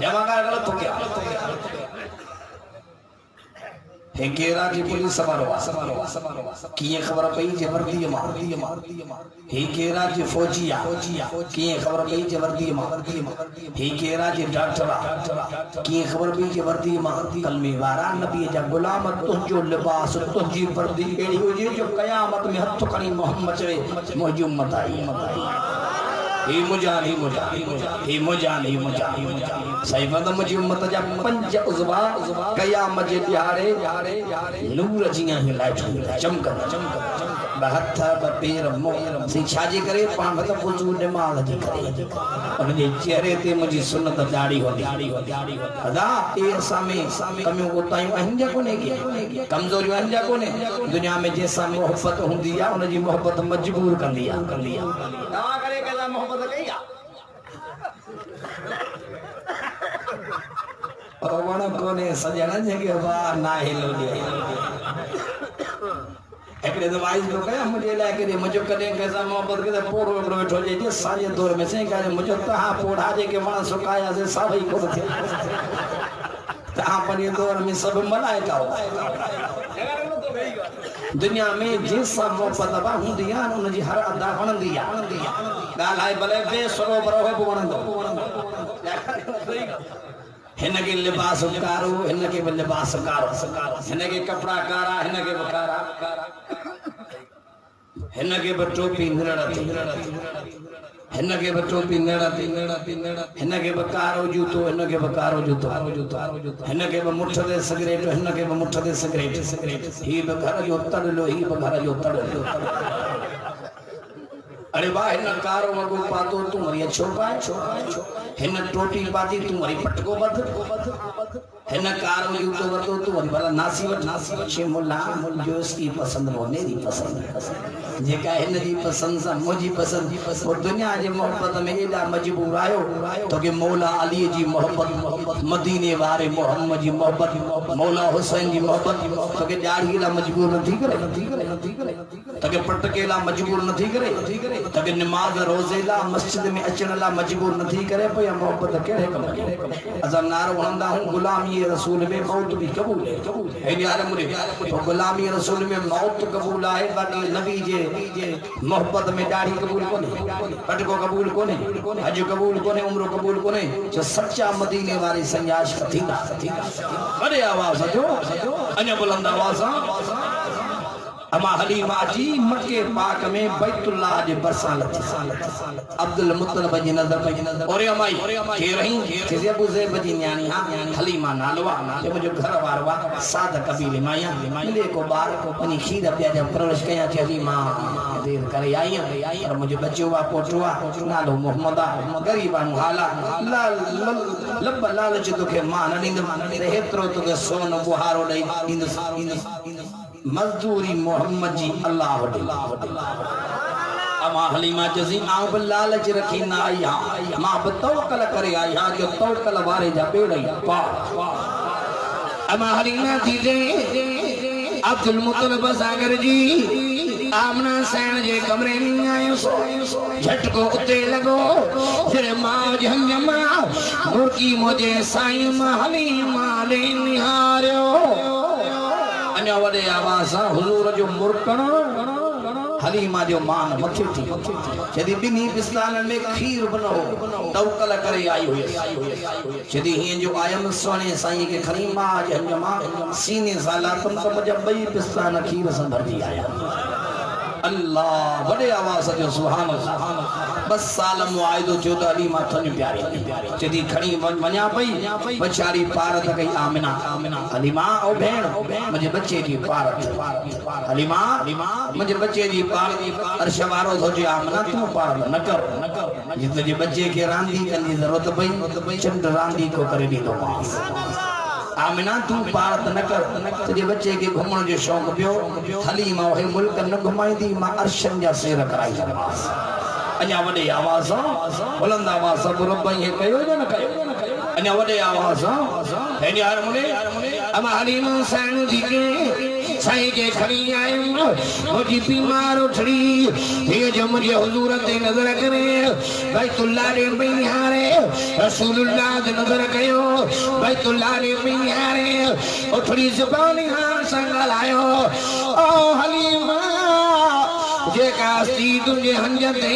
जमा गलत हो गया हेकेरा जी पुलिस सवारो किए खबर पई जे वर्दी मां हेकेरा जी फौजिया किए खबर पई जे वर्दी मां हेकेरा जी डॉक्टरा किए खबर पई जे वर्दी मां कलमी वारा नबी जा गुलाम तुझो लिबास तुझी वर्दी एड़ी हुजे जो कयामत में हथ खणी मोहम्मद चवे मुझी उम्मत आई ही मुजान सही मतलब मुझी उम्मत जा पंज उज़वा कयामत जे दिहाड़े नूर जिया ही लाइट चमकन हथ पेर मुंह सी छाजे करे पाण मतलब वजू दिमाग जी करे उन जे चेहरे ते मुझी सुन्नत दाढ़ी होंदी अदा ए सामे कमियों कोतायूं आहिन जा कोने के कमजोरियूं आहिन जा कोने दुनिया में जैसा मोहब्बत हुंदी आ उन जी मोहब्बत मजबूर कंदी आ दवा करे के मोहब्बत कई आ और वण कोने सजण जे वाह ना हिलो दे एकड़े दवाई जो कया मुझे लाके दे मुझे कदे कैसा मोहब्बत के पोड़ो एकड़ो बैठो जे सारे दौर में से का मुझे तहा पोड़ा जे के वण सुकाया से सभई को थे तहा पर ये दौर में सब मलाइका हो दुनिया में जैसा मोहब्बत बा हुंदी आ उन जी हर अदा वणंदी आ गाल है भले बेसरो पर हो वणंदो हिनके लिबास कारो हिनके भी लिबास कारो हिनके कपड़ा कारा हिनके भी कारा हिनके भी टोपी निरड़ती हिनके भी टोपी निरड़ती हिनके भी कारो जूतो हिनके भी कारो जूतो हिनके भी मुठ दे सिगरेट हिनके भी मुठ दे सिगरेट ही भी घर जो तड़लो ही भी घर जो तड़लो अरे वाह हिन कारो वगो पातो तू मरी अच्छो पाए हिन टोटी पाती तू मरी पटको बध हिन कारो जूतो वतो तू मरी भला नासी छे मुल्ला जो इसकी पसंद वो मेरी पसंद जेका हिन जी पसंद सा मुजी पसंद और दुनिया जे मोहब्बत में एडा मजबूर आयो तो के मौला अली जी मोहब्बत मदीने वाले मोहम्मद जी मोहब्बत मौला हुसैन जी मोहब्बत तो के दाढ़ी ला मजबूर नथी करे तो के पटके ला मजबूर नथी करे तो के नमाज रोजे ला मस्जिद में अचण ला मजबूर नथी करे पे मोहब्बत केड़े कम अजा नारो वंदा हूं गुलामी रसूल में मौत भी कबूल है ए यार मुरे तो गुलामी रसूल में मौत कबूल है बाकी नबी जे मोहब्बत में दाढ़ी कबूल कोने पटको कबूल कोने हज कबूल कोने उम्र कबूल कोने जो सच्चा मदीने वाली संयाश थींदा बड़े आवाज जो अने बुलंद आवाज अमा हलीमा जी मक्के पाक में बैतुल्लाह जे बरसा लथी अब्दुल मुत्तलिब जी नजर और अमाई के रही जे अबू ज़ैब जी न्याणी हां हलीमा नालवा जे मुजो घर वारवा साद कबीले माया मिले को बार को पनी खीर पिया जब परवरिश कया जे हलीमा देर करे आई और मुझे बच्चो वा पोटवा नालो मोहम्मदा गरीबा हाला लब लालच तोखे मां न नींद हेतरो तोखे सोन बुहारो दई नींद मजदूरी मोहम्मद जी अल्लाह अमा हलीमा जजी आउ बि लालच रखी ना आई मां बि तवक्कल करे आई जो तवक्कल वारे जा बेड़ई पार अमा हलीमा थी जे अब्दुल मुत्तलिब सागर जी आमना सैन जे कमरे में आयो झटको उते लगो फिर मां जंगमा मुर्गी मुझे साईं मां हलीमा ले निहारियो अन्य वडे आवाज हुजूर जो मुर्कण हलीमा जो मान मथे थी जदी बिनी बिस्तान में खीर बनो तवक्कल करे आई हुई जदी ही जो आयम सोने साईं के खलीमा जंगमा सीने साला तुम तो मुझे बई बिस्तान खीर से भर दी आया अल्लाह बड़े आवाज जो सुभान अल्लाह बस साल मुआइदो जो तो अली माथन प्यारी जदी खणी वन्या पई बेचारी पारत गई आमिना हलीमा ओ भेण मुझे बच्चे जी पारत हलीमा मुझे बच्चे जी पारत अर्श वारो तो जे आमिना तू पारत न कर जित जे बच्चे के रांदी करनी जरूरत पई चंद रांदी को करे दी तो आमिना तू पारत न कर तुझे बच्चे के घुमण जो शौक पियो हलीमा ओहे मुल्क न घुमाईंदी मां अर्शन जा सेर कराई जमास अन्या वडे आवाज बुलंद आवाज रब्बई हे कयो न कयो अन्या वडे आवाज हे यार मुने अमा हलीमा सैन जी के साईं के खड़ी आयो मुझी बीमार उठड़ी ये जो मुझे हुजूर ते नजर करे बैतुल्लाह रे बिहारे रसूलुल्लाह ते नजर कयो बैतुल्लाह रे बिहारे उठड़ी जुबान हां संगल आयो ओ हलीमा जे कास्ती तुझे हंजते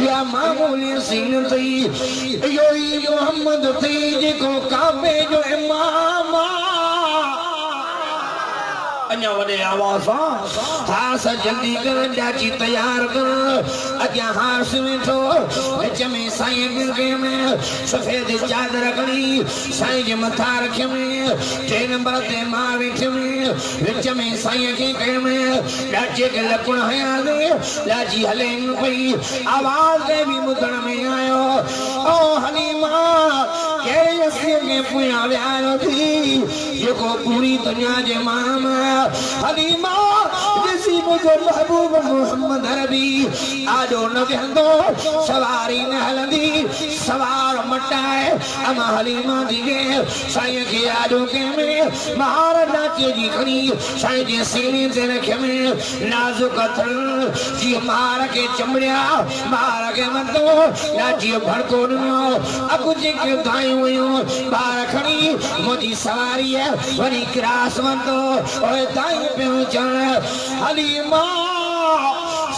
या मामूली सीन थी यो ही मोहम्मद थी जेको काबे जो इमाम अन्या वडे आवाज हास जल्दी कर जाची तैयार कर अग्या हास में तो विच में साईं बिरगे में सफेद चादर कड़ी साईं जे मथा रखे में टे नंबर ते मां विच में विच में साईं के कहे में लाचे के लकुण हया दे लाजी हले पई आवाज दे भी मुदण में आयो ओ हलीमा के असी के पुया व्यायो थी जेको पूरी दुनिया जे माम हलीमा जिसी मुझे महबूब मोहम्मद अरबी आजो न वेंदो सवारी न हलंदी सवार मटाए अमा हलीमा दिगे साईं के आजो के में महार नाचे जी खड़ी साईं जे सीने ते रखे में नाजुक थल जी मार के चमड़िया मार के मतो नाची भड़को न अगु जे के दाई हुयो बार खड़ी मोदी सवारी है वरी क्रास मतो ओए दाई पे चल हलीमा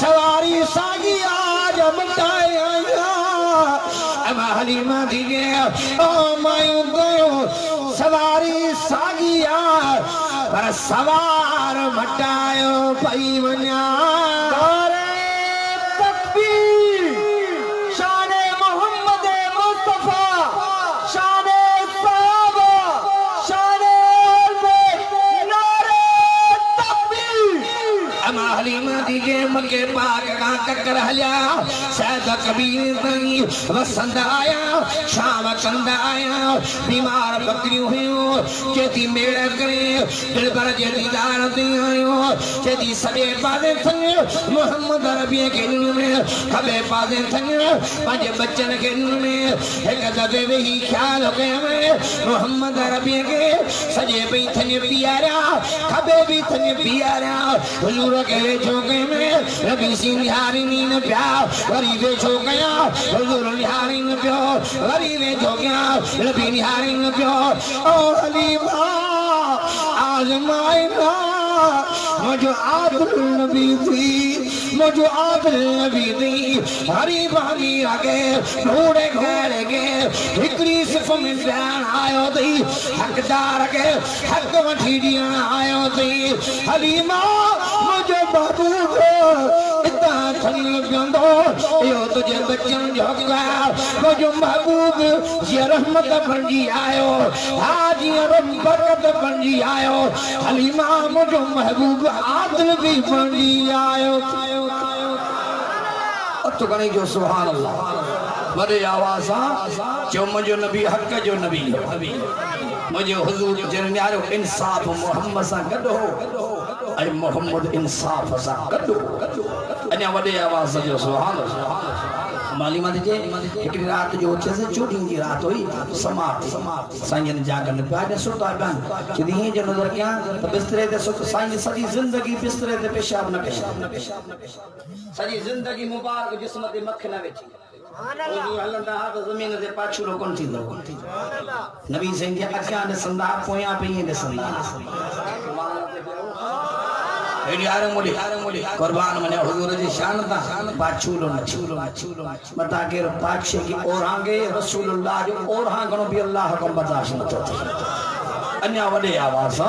सवारी सागी आज मटाए आया अमा हलीमा दीजे ओ मायूं गयो सवारी सागिया पर सवार मटायो पई वन्या मके पाक का टक्कर हलिया शायद कबीर नहीं वसंत आया शाम कंद आया बीमार बकरी हुई चेती मेड़ करे दिल पर जेती दार दियो चेती सदे पादे थने मोहम्मद अरबी के में खबे पादे थने पंज बच्चन के में एक दबे वही ख्याल हो गए में मोहम्मद अरबी के सजे भी थने पियारा खबे भी थने पियारा हुजूर के झोंके में रबी सिंह निहारी नीन प्या वरी वे छो गया हुजूर निहारी न प्यो वरी वे छो गया रबी निहारी न प्यो ओ हलीमा आजमाइना मुझे आदिल नबी थी मुझे आदिल नबी थी हरी बानी आगे ढूंढे घेरे के हिकरी सिर्फ में प्यार आयो थी हकदार के हक वठी दिया आयो थी हलीमा मुझे महबूब इतना थन प्योंदो यो तुझे बच्चन झोंका मुझे महबूब ये रहमत बणजी आयो आज ये बरकत बणजी आयो हलीमा मुझे महबूब आदिल भी बणजी आयो तो कहीं जो सुभान अल्लाह बड़े आवाज़ जो मुझे नबी हक जो नबी मुझे हुजूर जन न्यारो इंसाफ मोहम्मद सा गड हो ऐ मोहम्मद इंसाफ सा गड अने वडे आवाज़ जो सुभान अल्लाह मालिमा दीजे एक रात जो छे से चोटी की रात हुई समाप्त साईं जागन पाए सुता बन कि ही जो नजर क्या तो बिस्तरे ते सुत साईं सजी जिंदगी बिस्तरे ते पेशाब न सजी जिंदगी मुबारक जिस्म ते मख न वेची वो हलंदा तो जमीन ते पाछुरो कोन थी नबी सिंह के अखियां ने संदा पोया पे ने संदा यार मोड़ी कुर्बान मने हुजूर जी शान ता पाछुरो न मता के पाछे की ओरांगे रसूलुल्लाह जो ओरा गनो भी अल्लाह को बर्दाश्त न थो अन्या वडे आवाज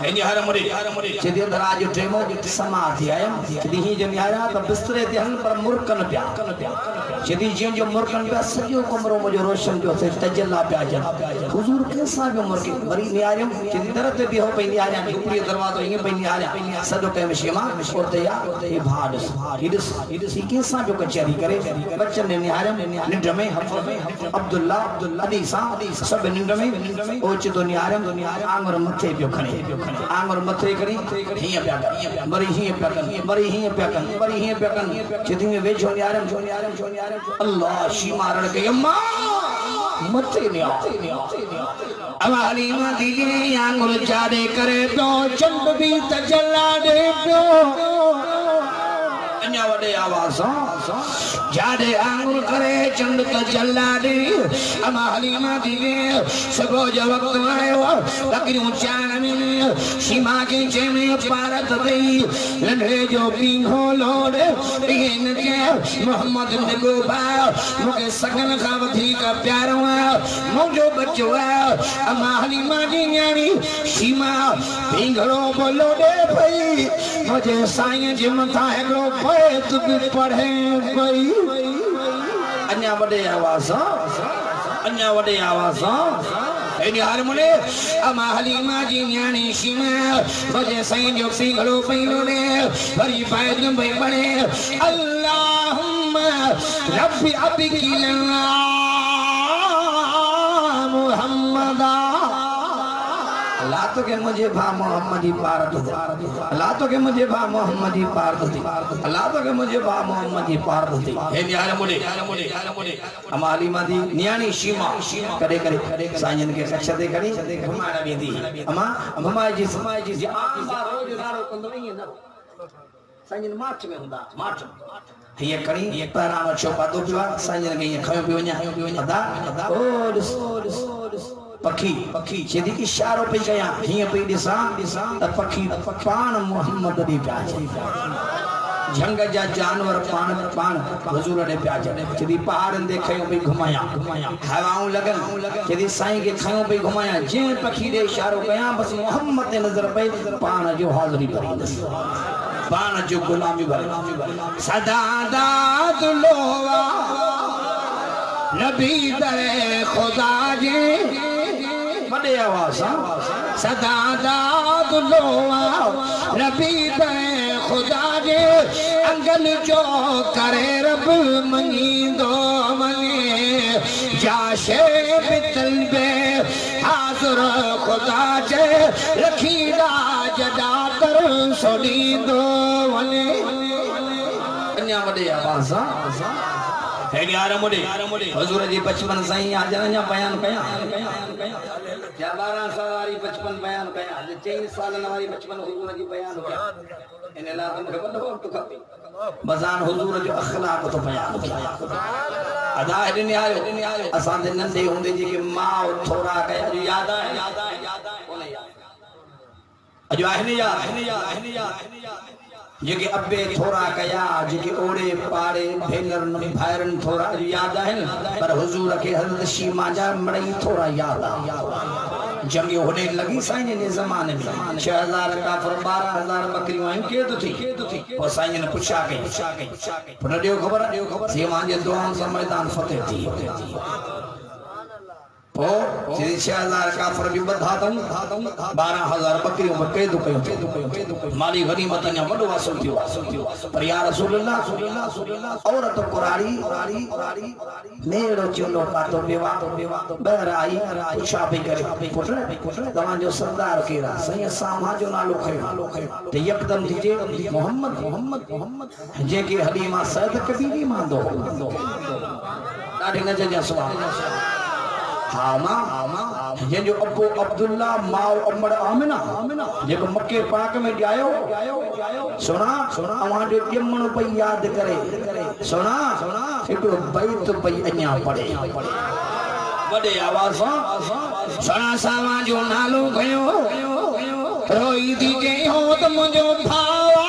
हेनी हर मोड़ी जेदी दराज टेमो समाधि आया जेदी ही जन आया तो बिस्तरे ते हन पर मुरकन प्या जेदी जियो जो मुरकन प्या सजो कमरो मुजो रोशन जो से तजल्ला प्या जन हुजूर कैसा भी मुरके बरी ने आया जेदी दरत भी हो पई आया ऊपरी दरवाजो ही पई आया सदो के मशीमा और ते या ये भाड हिदस कैसा जो कचहरी करे बच्चन ने आया निंद में अब्दुल्ला अदीसा सब निंद में ओच तो ने आया आंगर मथे पियो खणे आंगर मथे करी ही प्या कर बरी ही प्या कर बरी ही प्या कर बरी ही प्या कर जेदी में वेजो यार अल्लाह शी मारण के अम्मा मथे ने अमा हलीमा दीजे आंगर जादे करे तो चंद भी तजल्ला दे पियो अन्या वडे आवाज जादे आंगुर करे चंद तजल्ला दे अमा हलीमा दीजे सबो जो वक्त आयो लकड़ियों चान में सीमा के चेमे पारत दई लंडे जो पींघो लोड इन के मोहम्मद ने गोबा मुके सगन का वधी का प्यारो मुझो बच्चो अमा हलीमा दी न्याणी सीमा पींघरो बोलो दे भई मुझे साईं जे मथा एकड़ो बैत भी पढ़े भई अन्या वडे आवाज एनी हारमोने अमा हलीमा जी न्याणी सीमा मुझे साईं जो पींघरो पईनो ने भरी बैत भई पढ़े अल्लाहुम्मा रब्बी अबिकिलना मुहम्मदा अल्लाह तो के मुझे भा मोहम्मदी पार दो अल्लाह तो के मुझे भा मोहम्मदी पार दो अल्लाह तो के मुझे भा मोहम्मदी पार दो हे यार मोड़े हमारी मादी न्याणी सीमा करे साईं के सक्षते करी घुमाना वेंदी अमा घुमाई जी आम बार रोज नारो कंदो ई न साईं मार्च में हुंदा मार्च ये करी ये पैरा में चोपा दो पिवा साईं के ये खयो पियो अदा ओ पखी जेदी की इशारो पे गया ही पे दिसा त पखी पान मोहम्मद दी प्यार जंग जा जानवर पान पान हुजूर ने प्या जदी पहाड़न दे खयो भी घुमाया हवाऊं लगन जदी साईं के खयो भी घुमाया जे पखी दे इशारो कया बस मोहम्मद ने नजर पे पान जो हाजिरी भरी पान जो गुलामी भरी सदा दाद लोवा नबी दरे खुदा जे बड़े आवाज सदा दाद लोवा नबी दरे खुदा जे अंगल जो करे रब मनी दो मने जाशे बितलबे हाजुर खुदा जे रखीदा जदा कर सोनी दो मने अन्या बड़े आवाज है यार मुडे हुजूर जी 55 साईं आज ना बयान कया या 12 साल वाली 55 बयान कया 4 साल वाली 55 हुजूर जी बयान कया इन ला तुम खबर हो तो खपे बजान हुजूर जो अखलाक तो बयान कया अदा ने आयो असा दे नंदे होंदे जी के मां थोड़ा कया याद है कोने याद अजो आहने याद जेके अब्बे थोड़ा कया जेके ओड़े पाड़े भेनरन भाइरन थोड़ा याद है पर हुजूर के हज़रत शीमा जा मड़ई थोड़ा याद आ जंग होने लगी साईं ने जमाने में 6000 काफर 12000 बकरियों आयूं के तो थी और साईं ने पूछा के पर दियो खबर शीमा जे दुआन से मैदान फतेह थी ओ श्री 6000 काफर भी बधा तम 12000 बकरियों में कैद कयो माली गनीमत ने वडो हासिल थियो पर या रसूल अल्लाह औरत कुरारी नेड़ो चलो पातो बेवा बहराई पुछा पे करे पुत्र तवा जो सरदार केरा सही सामा जो नालो खयो ते यकदम थी मोहम्मद जेके हलीमा सैद कबीरी मांदो ॾाढी नज़र जा सुवाल हामा जे जो अबू अब्दुल्ला माओ अमर आमिना जे को मक्के पाक में जायो सुना वहां जो जमण पे याद करे सुना एक बैत पे अन्या पढ़े बड़े आवाज सुना सावा जो नालो गयो रोई दी के हो तो मुझो भावा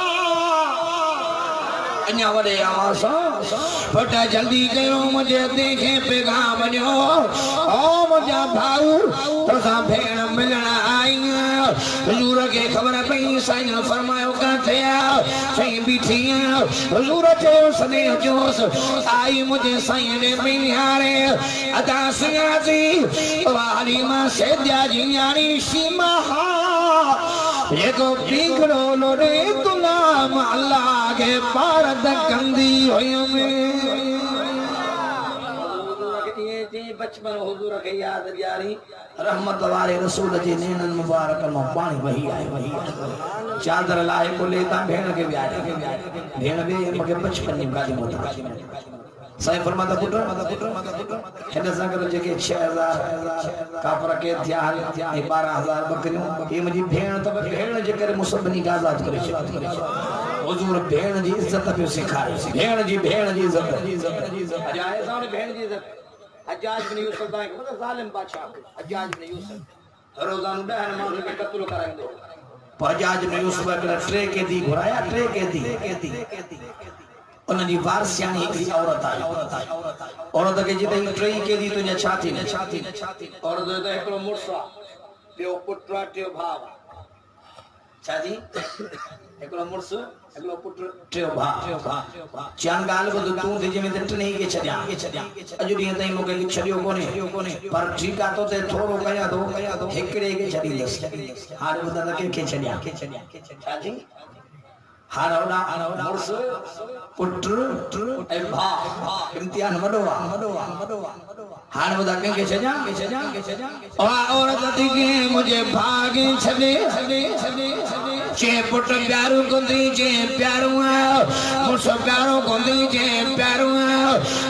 अन्या बड़े आवाज फटा जल्दी कयो मुझे देखे पैगाम ॾियो ओ मुझा भाऊ तोसा भेण मिलण आई हुजूर के खबर पई साईं ने फरमायो काथे आ साईं बीठी हुजूर चयो सने जोस आई मुझे साईं ने बिहारे अदा सियाजी वाली मां सेद्या जी न्याणी शीमा एको पीकड़ो लोडे गुलाम अल्लाह के पारद कंदी होयो में बचपन हुजूर के याद जारी रहमत वाले रसूल जे नैनन मुबारक में पानी वही आए चादर लाए को लेता भेण के ब्याह भेण भी मगे बचपन में गाली मोटा साईं फरमाता पुत्र हेन सागर जेके 6000 काफर के ध्यान 12000 बकरियों ये मुजी भेण तो भेण जे करे मुसबनी आजाद करे हुजूर भेण जी इज्जत पे सिखाए भेण जी इज्जत अजाए सामने भेण जी इज्जत हज्जाज बिन यूसुफ दाई को जालिम बादशाह हज्जाज बिन यूसुफ रोजान 10 मानू के कत्ल कराइंदो हज्जाज बिन यूसुफ के ट्रे के दी घुराया ट्रे के दी उन जी वारसियानी एक औरत आई औरत के जिते ट्रे के दी तुझे छाती औरत तो एकलो मुर्सा पियो पुत्र टियो भाव छाती एकलो मुर्स एकलो पुत्र टियो भाव चान गाल को तू दिजे में दट नहीं के छड्या अजु दी तई मोके छड्यो कोने पर ठीक आ तो ते थोड़ो कया दो एकड़े के छडी दस हार बुदा के छड्या छाती हारौड़ा मुर्स पुत्र ए भा इम्तिहान वडोवा हान बुदा के छजा ओ औरत थी के मुझे भाग छदे चे पुट प्यारो गुंदी जे प्यारो मुर्स प्यारो गुंदी जे प्यारो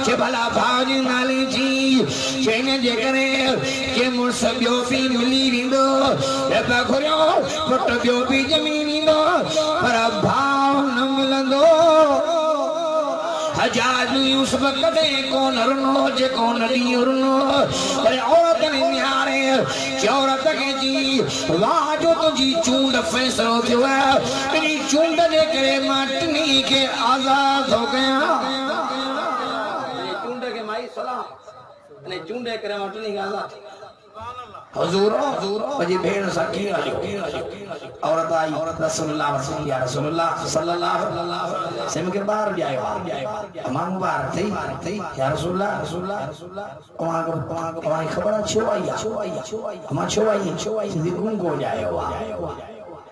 चे भला भाज नाली जी चेने जे करे के मुर्स बियो भी मिली विंदो ए बखरियो पुट बियो भी जमी विंदो पर भाव न मिलंदो हजाज यूसुफ कदे कोन रुनो जे कोन दी रुनो पर औरत ने न्यारे शौरत के जी वाह जो तुझी चूंड फैसलो थियो है तेरी चूंड दे करे माटनी के आजाद हो गया चूंड के माई सलाम ने चूंडे करे माटनी के आजाद हुजूर मुझे भेड़ सखी औरत आई रसूलुल्लाह सल्लल्लाहु अलैहि वसल्लम के बाहर जाए मां मुबारक थी या रसूलुल्लाह वहां को खबर छो आई हम छो आई गुम को जाए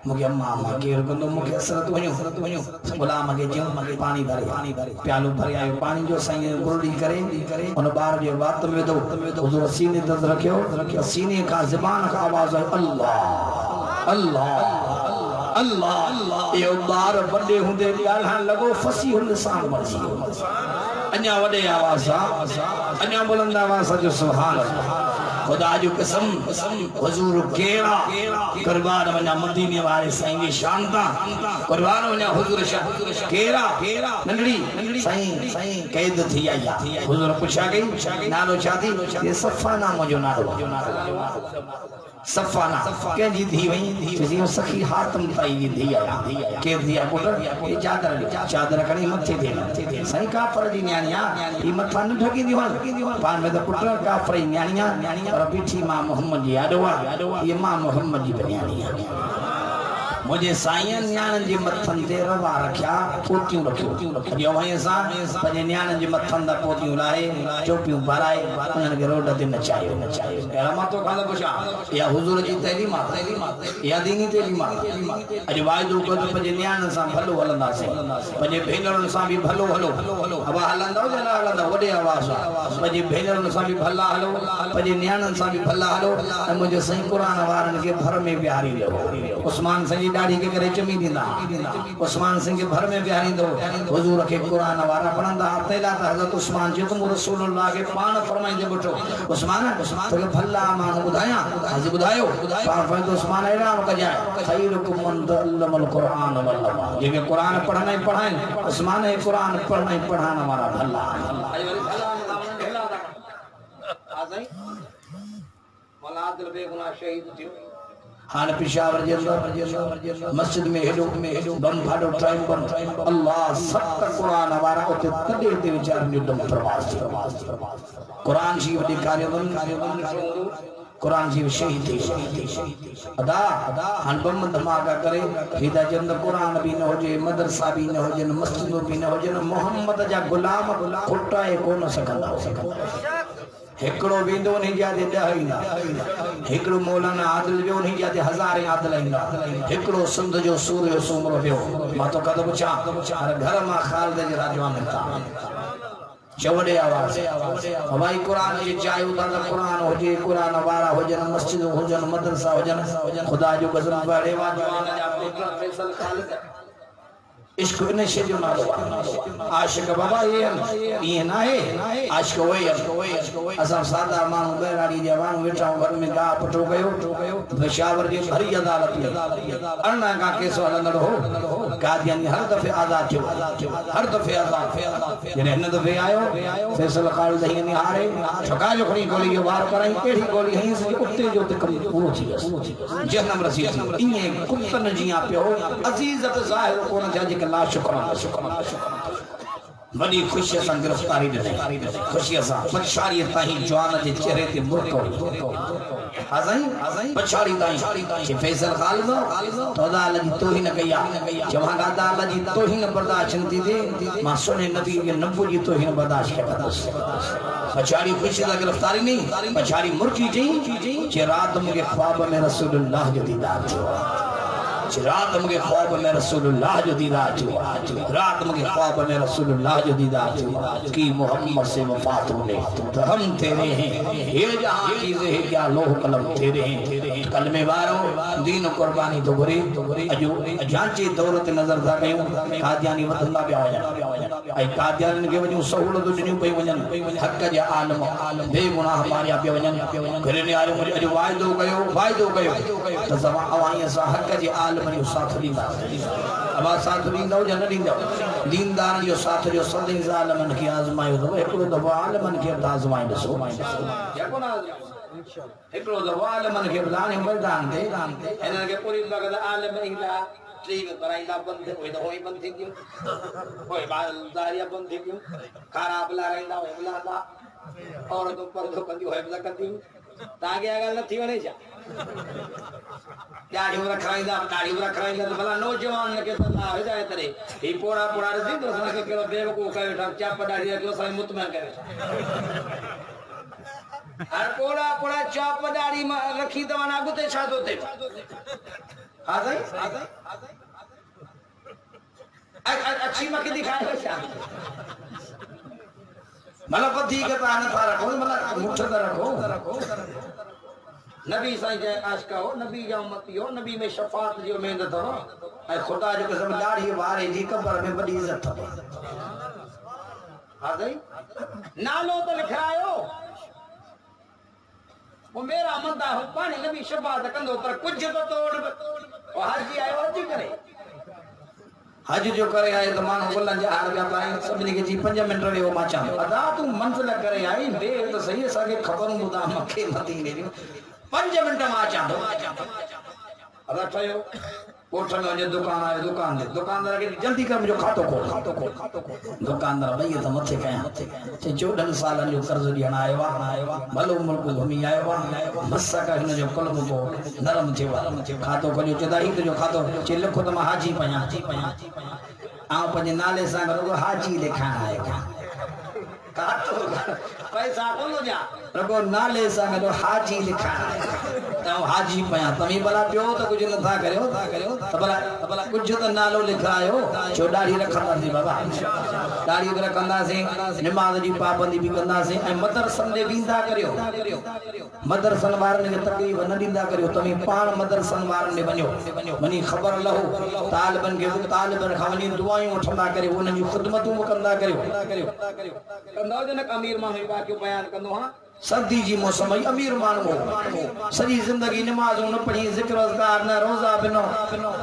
मुझे अम्मा के रखंदो मुझे असरत वणियो गुलाम के जो मगे पानी भरे प्यालो भरे आयो पानी जो साईं गुरड़ी करे उन बार जे वात में दो हुजूर सीने दर्द रखियो सीने का ज़बान का आवाज है अल्लाह अल्लाह अल्लाह ये बार बड़े हुंदे ॻाल्हाइण लॻो फसी हुन सां मर्जी अन्या वडे आवाज अन्या बुलंद आवाज जो सुभान अल्लाह खुदा जो कसम हुजूर केड़ा कुर्बान वना मदीने वाले साईं जी शान ता कुर्बान वना हुजूर केड़ा नंढड़ी साईं कैद थी आई हुजूर पुछा गई नालो छाती ये सफा नाम जो नालो सफाना के जी थी वही जी सखी हातम ताई जी थी आया के दिया पुत्र ये चादर कणी मथे दे साईं काफर जी न्याणिया ई मथा न ढकी दी पान में तो पुत्र काफर न्याणिया और पीठी मां मोहम्मद जी आडवा ये मां मोहम्मद जी न्याणिया मुझे साईं न्याणन जी मथन ते रवा रखिया पोटियूं रखियो जो वहीं सा पंजे न्याणन जी मथन दा पोटियूं लाए चोपियूं भराए उन्हन के रोड ते नचायो रमा तो खादा पुछा या हुजूर जी तैलीमात या दीनी तैलीमात अज वायदो को तो पंजे न्याणन सा भलो हलंदासे पंजे भेनरन सा भी भलो हलो अब हलंदो जना हलंदो वडे आवाज पंजे भेनरन सा भी भला हलो पंजे न्याणन सा भी भला हलो मुझे सही कुरान वारन के भर में बिहारी लो उस्मान सही दाढ़ी के करे चमी दींदा उस्मान सिंह के भर में बिहारी दो हुजूर के कुरान वारा पढ़ंदा तेला हजरत उस्मान जी तुम रसूलुल्लाह के पान फरमाइंदे बठो उस्मान तो भला मान बुधाया आज बुधायो फरमाइंदे उस्मान एड़ा कजाए खैरुकुम मन दल्लमल कुरान वल्लमा जे कुरान पढ़ना ही पढ़ाए उस्मान है कुरान पढ़ना ही पढ़ाना हमारा भला आजाई मौला दिल बेगुनाह शहीद थियो हान पेशावर जे अंदर मस्जिद में हेडो बम फाडो टाइम बम अल्लाह सत कुरान वारा उते तडे ते विचार जो दम प्रवास कुरान जी वडी कार्य कुरान जी शहीद थी अदा हान बम धमाका करे हिदा जे अंदर कुरान भी न होजे मदरसा भी न होजे मस्जिद भी न होजे मोहम्मद जा गुलाम खुटाए कोन सकंदा हेकड़ो विंदो नहीं जाते 10 ईंदा हेकड़ो मौलाना आदिल जो नहीं जाते 1000 आदिल ईंदा हेकड़ो सिंध जो सूर्य सुमरो वियो मां तो कद पुछा घर मां खालिद जे राजवान था चवड़े आवाज भाई कुरान जे चाहे उधर कुरान होजे कुरान वारा होजन मस्जिद होजन मदरसा होजन खुदा जो कसम बड़े वाजवान जा पुत्र फैसल खालिद इश्क ने शे जो नालो आशिक बाबा ये ना है आशिक वही असा सादा मानू बेराड़ी जवान वेठा घर में गा पटो गयो पेशावर जे भरी अदालत में अरना का केस हलंदड़ हो कादियानी हर दफे आजाद थियो हर दफे आजाद जने न दफे आयो फैसल खालिद ही ने हारे छका जो खणी गोली जो वार कराई केड़ी गोली हई से उते जो तक पूरो थी जहनम रसी थी इने कुतन जिया पियो अजीजत जाहिर कोन जा ला शुक्राना बड़ी खुशी से गिरफ्तारी दे खुशी से पछाड़ी ताही जवान जे चेहरे ते मुर्को आजाई पछाड़ी ताही फैसल खालिद तो अल्लाह जी तोहीन कया जमा गादा अल्लाह जी तोहीन बर्दाश्त नथी दे मां सुने नबी के नबू जी तोहीन बर्दाश्त करदा पछाड़ी खुशी से गिरफ्तारी नहीं पछाड़ी मुर्की जी जे रात मुझे ख्वाब में रसूलुल्लाह जो दीदार हुआ रात मुझे ख्वाब में रसूलुल्लाह जो दीदार हुआ रात मुझे ख्वाब में रसूलुल्लाह जो दीदार हुआ कि मोहम्मद से वफात होने तो हम तेरे हैं ये जहां चीजें हैं क्या लोह कलम तेरे हैं कलमे वारो दीन कुर्बानी तो बुरे अजो जांची दौलत नजर था कयूं कादियानी वधंदा पिया वञन ऐं कादियानी के वजू सहूलत ॾिनियूं पई वञन हक़ जे आलम बेगुनाह मारिया पिया वञन घरे ने आयो मुझे अजो वाइदो कयो त सवा अवाई असां हक़ जे आलम जो साथ दींदा अब साथ दींदा या न दींदा दीनदार जो साथ जो सदी जालमन की आजमायो तो एकड़ो दफा आलमन के आजमाई दसो या कोन एकड़ो तो आलमन के लाने मैदान दे इन्हनि खे पूरी लॻंदा आलम ईंदा टी में कराईंदा बंदि होई त होई बंदि थी वियूं होई ॿाहिरियां बंदि थी वियूं खारा बि लाराईंदा होई बि लाहींदा औरतूं पर्दो कंदियूं होई बि कंदियूं तव्हांखे इहा ॻाल्हि नथी वणे छा ॾाढ़ियूं रखाईंदा त भला नौजवान खे त तव्हां हिदायत ॾे ही पोड़ा ॾिसी त असांखे कहिड़ो बेवकूफ़ करे वेठा चाप ॾाढ़ी रखियो असांखे मुतमइन करे वेठा हर पोड़ा चाप ॾाढ़ी रखी त माना अॻिते छा थो थिए हा साईं अच्छी मूंखे ॾेखारियो छा मतलब वधीक तव्हां नथा रखो मतलब मुठ त रखो नबी साईं जे आशिक़ हो नबी जा उम्मती हो नबी में शफ़ाअत जो उमेद अथव ऐं ख़ुदा जो कसम ॾाढ़ी वारे जी कब्र में वॾी इज़त अथव हा साईं नालो त लिखायो वो मेरा मंदा हो पाणी नबी शफ़ाअत कंदो पर कुझु त तोड़ हाजी आयो हज करे हज जो करे आए तो मानो गुलन जा हार गया पाए सभिनी के जी 5 मिनट रे मां चा अदा तू मंजिल करे आई दे तो सही सके खबर बुदा मखे मती ने 5 मिनट मां चा अदा ठयो कोठ में वने दुकान आयो दुकानदार के जल्दी कर मुझे खातो खोल दुकानदार भई तो मथे कया ते 14 सालन जो कर्ज दियण आयो भलो मुल्क घुमी आयो मस्सा का हिन जो कलम को नरम थियो खातो कयो चदाई जो खातो चे लिखो त मां हाजी पया आ पंजे नाले सां गरो हाजी लिखाण आयो खातो पैसा कोन जा रगो नाले सां गरो हाजी लिखाण त हाजी पया तमी भला पियो त कुछ नथा करियो त भला कुछ त नालो लिखायो छो ॾाढ़ी रखंदासीं बाबा ॾाढ़ी बि रखंदासीं निमाज़ जी पाबंदी बि कंदासीं ऐं मदरसन ॾे वेंदा करियो मदरसन वारनि खे तकलीफ़ न ॾींदा करियो तमी पाण मदरसन वारनि ॾे वञो वञी ख़बर लहो तालिबनि खां वञी दुआयूं वठंदा करियो उन्हनि जूं ख़िदमतूं बि कंदा करियो कंदा हुजो न अमीर माण्हू बाक़ी बयान कंदो हां सर्दी जी मौसम अमीर माण्हू सॼी ज़िंदगी नमाज़ूं न पढ़ी ज़िक्र अज़कार न रोज़ा बिनो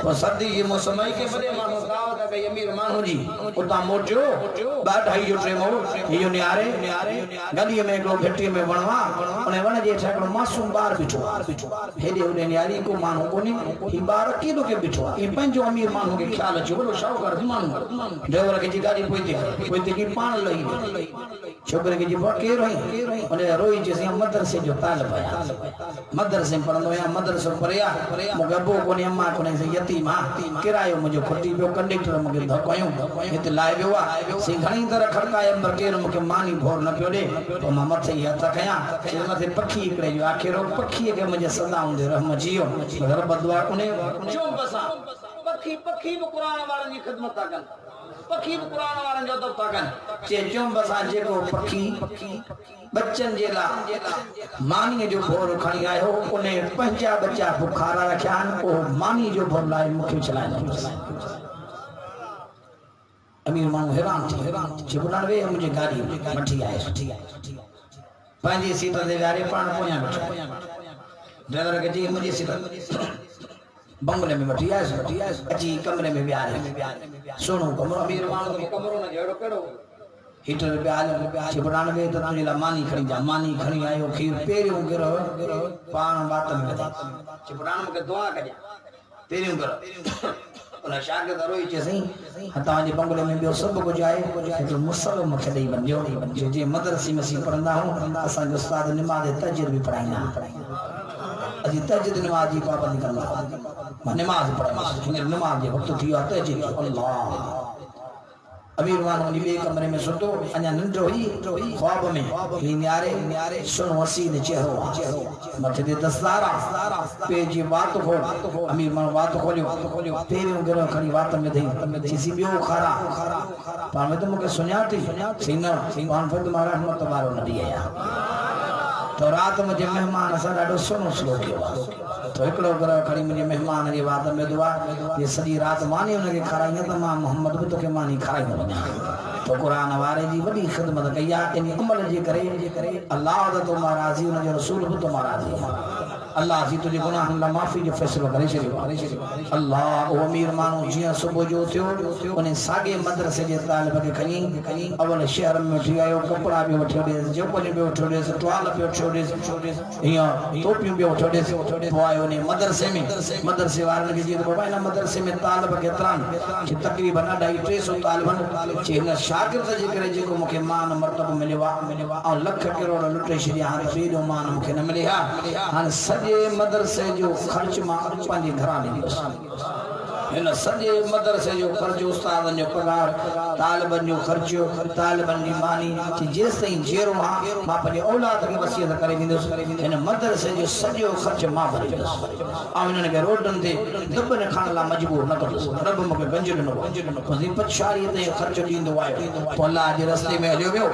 तो सर्दी जी मौसम के बड़े माण्हू दावत कई अमीर माण्हू जी उतां मोटियो 2:30 जो ट्रेन हो इहो नियारे गलीअ में हिकिड़ो घिटीअ में वणवा उन वण जे हेठि हिकिड़ो मासूम ॿार बीठो हेॾे होॾे नियारी को माण्हू कोन्हे ही ॿार केॾो के बीठो आहे ही पंहिंजो अमीर माण्हू खे ख़्याल अचे वॾो शाहूकार माण्हू ड्राइवर खे जी गाॾी पोइ की पाण लही छोकिरे खे जी केरु आई उन रोई जैसे मदरसे जो तालिब आया मदरसे पढ़ंदो या मदरसो पढ़िया मूंखे अबो कोन्हे अम्मा कोन्हे से यतीम आहे किरायो मुंहिंजो खुटी पियो कंडक्टर मूंखे धकयूं हिते लाइ वियो आहे सी घणी तरह खड़काए अंदरि केरु मूंखे मानी भोर न पियो ॾे पोइ मां मथे ई हथ कयां मथे पखी हिकिड़े जो आखिर पखीअ खे मुंहिंजे सदा हूंदे रहम जियो रब दुआ कोन्हे पखी बि क़ुरान वारनि जी ख़िदमत था कनि पखी भी कुरान वारन जो दब ताकन चे चुम बसा जेको पखी बच्चन जे ला मानी जो भोर खणी आयो उन्हें पंजा बच्चा बुखारा रखियान ओ मानी जो भोर लाए मुखे चलाए अमीर मानू हैरान थी चिबुना वे मुझे गाड़ी मठी आए पंजी सीट ते गाड़ी पाण पोया ड्राइवर के जी मुझे सीट बंगले में मठी आए अची कमरे में बिहार सोनो कमरो अमीर मानू के कमरो न जेड़ो केड़ो हीटर बिहार चिबुना वे तो तुझे ला मानी खणी जा मानी खणी आयो खीर पेरियो गिरो पाण बात में चिबुना के दुआ कजा पेरियो करो उन शागिर्द रोई जे सही हता जे बंगले में बियो सब कुछ आए तो मुसल मखे दई बंजो जे मदरसे में सी पढ़ंदा हूं असा जो उस्ताद नमाज तजवीद भी पढ़ाइना अजी तजवीद नमाज जी पाबंदी करना नमाज पढ़ना नमाज जे वक्त थी तजवीद अल्लाह अमीर मानू बे कमरे में सुतो अना नंढो ही ख्वाब में ही न्यारे सुन हसीन चेहरो मथे ते दस्तारा पे जी बात हो अमीर मानू बात खोलियो पेरियो गिरो खणी बात में दई जिसी बियो खारा पावे तो मुके सुनिया थी सीना पान फद मारा रहमत वारो नबी आया तो रात मुझे मेहमान असा ॾाढो सुनो स्लो कियो तो एकड़ो घर खड़ी मुझे मेहमान जी बात में दुआ ये सॼी रात मानी उनके खाराई त मां मोहम्मद भी तोखे मानी खाराई न वञा तो कुरान वारे जी वॾी ख़िदमत कई आहे इन अमल जे करे अल्लाह त तो राज़ी उन जो रसूल बि तो राज़ी अल्लाह जी तुझे गुनाहनि लाइ माफ़ी जो फ़ैसिलो करे छॾियो अल्लाह ओ अमीर माण्हू जीअं सुबुह जो थियो उन साॻे मदरसे जे तालिब खे खणी अवल शहर में वठी आयो कपिड़ा बि वठी ॾियसि जबल बि वठी ॾियसि टुवाल बि वठी ॾियसि हीअं टोपियूं बि वठी ॾियसि पोइ आयो उन मदरसे में मदरसे वारनि खे जीअं बाबा हिन मदरसे में तालिब केतिरा आहिनि तक़रीबन 250-300 तालिबनि चई हिन शागिर्द जे करे जेको मूंखे मान मर्तबो मिलियो आहे ऐं लख करोड़ लुटे छॾिया हाणे त एॾो मान मूंखे न मिले हा हाणे सॼे मदरसे जो ख़र्च मां पंहिंजे घरां ॾींदुसि हिन सॼे मदरसे जो ख़र्च उस्तादनि जो पगार तालिबनि जो ख़र्चो तालिबनि जी मानी जेसि ताईं जेरो आहे मां पंहिंजे औलाद खे वसीयत करे ॾींदुसि हिन मदरसे जो सॼो ख़र्च मां भरींदुसि ऐं हिननि खे रोडनि ते दॿनि खणण लाइ मजबूर न कंदुसि रब मूंखे गंज ॾिनो पछाड़ीअ ते ख़र्च ॾींदो आहे पोइ अलाह जे रस्ते में हलियो वियो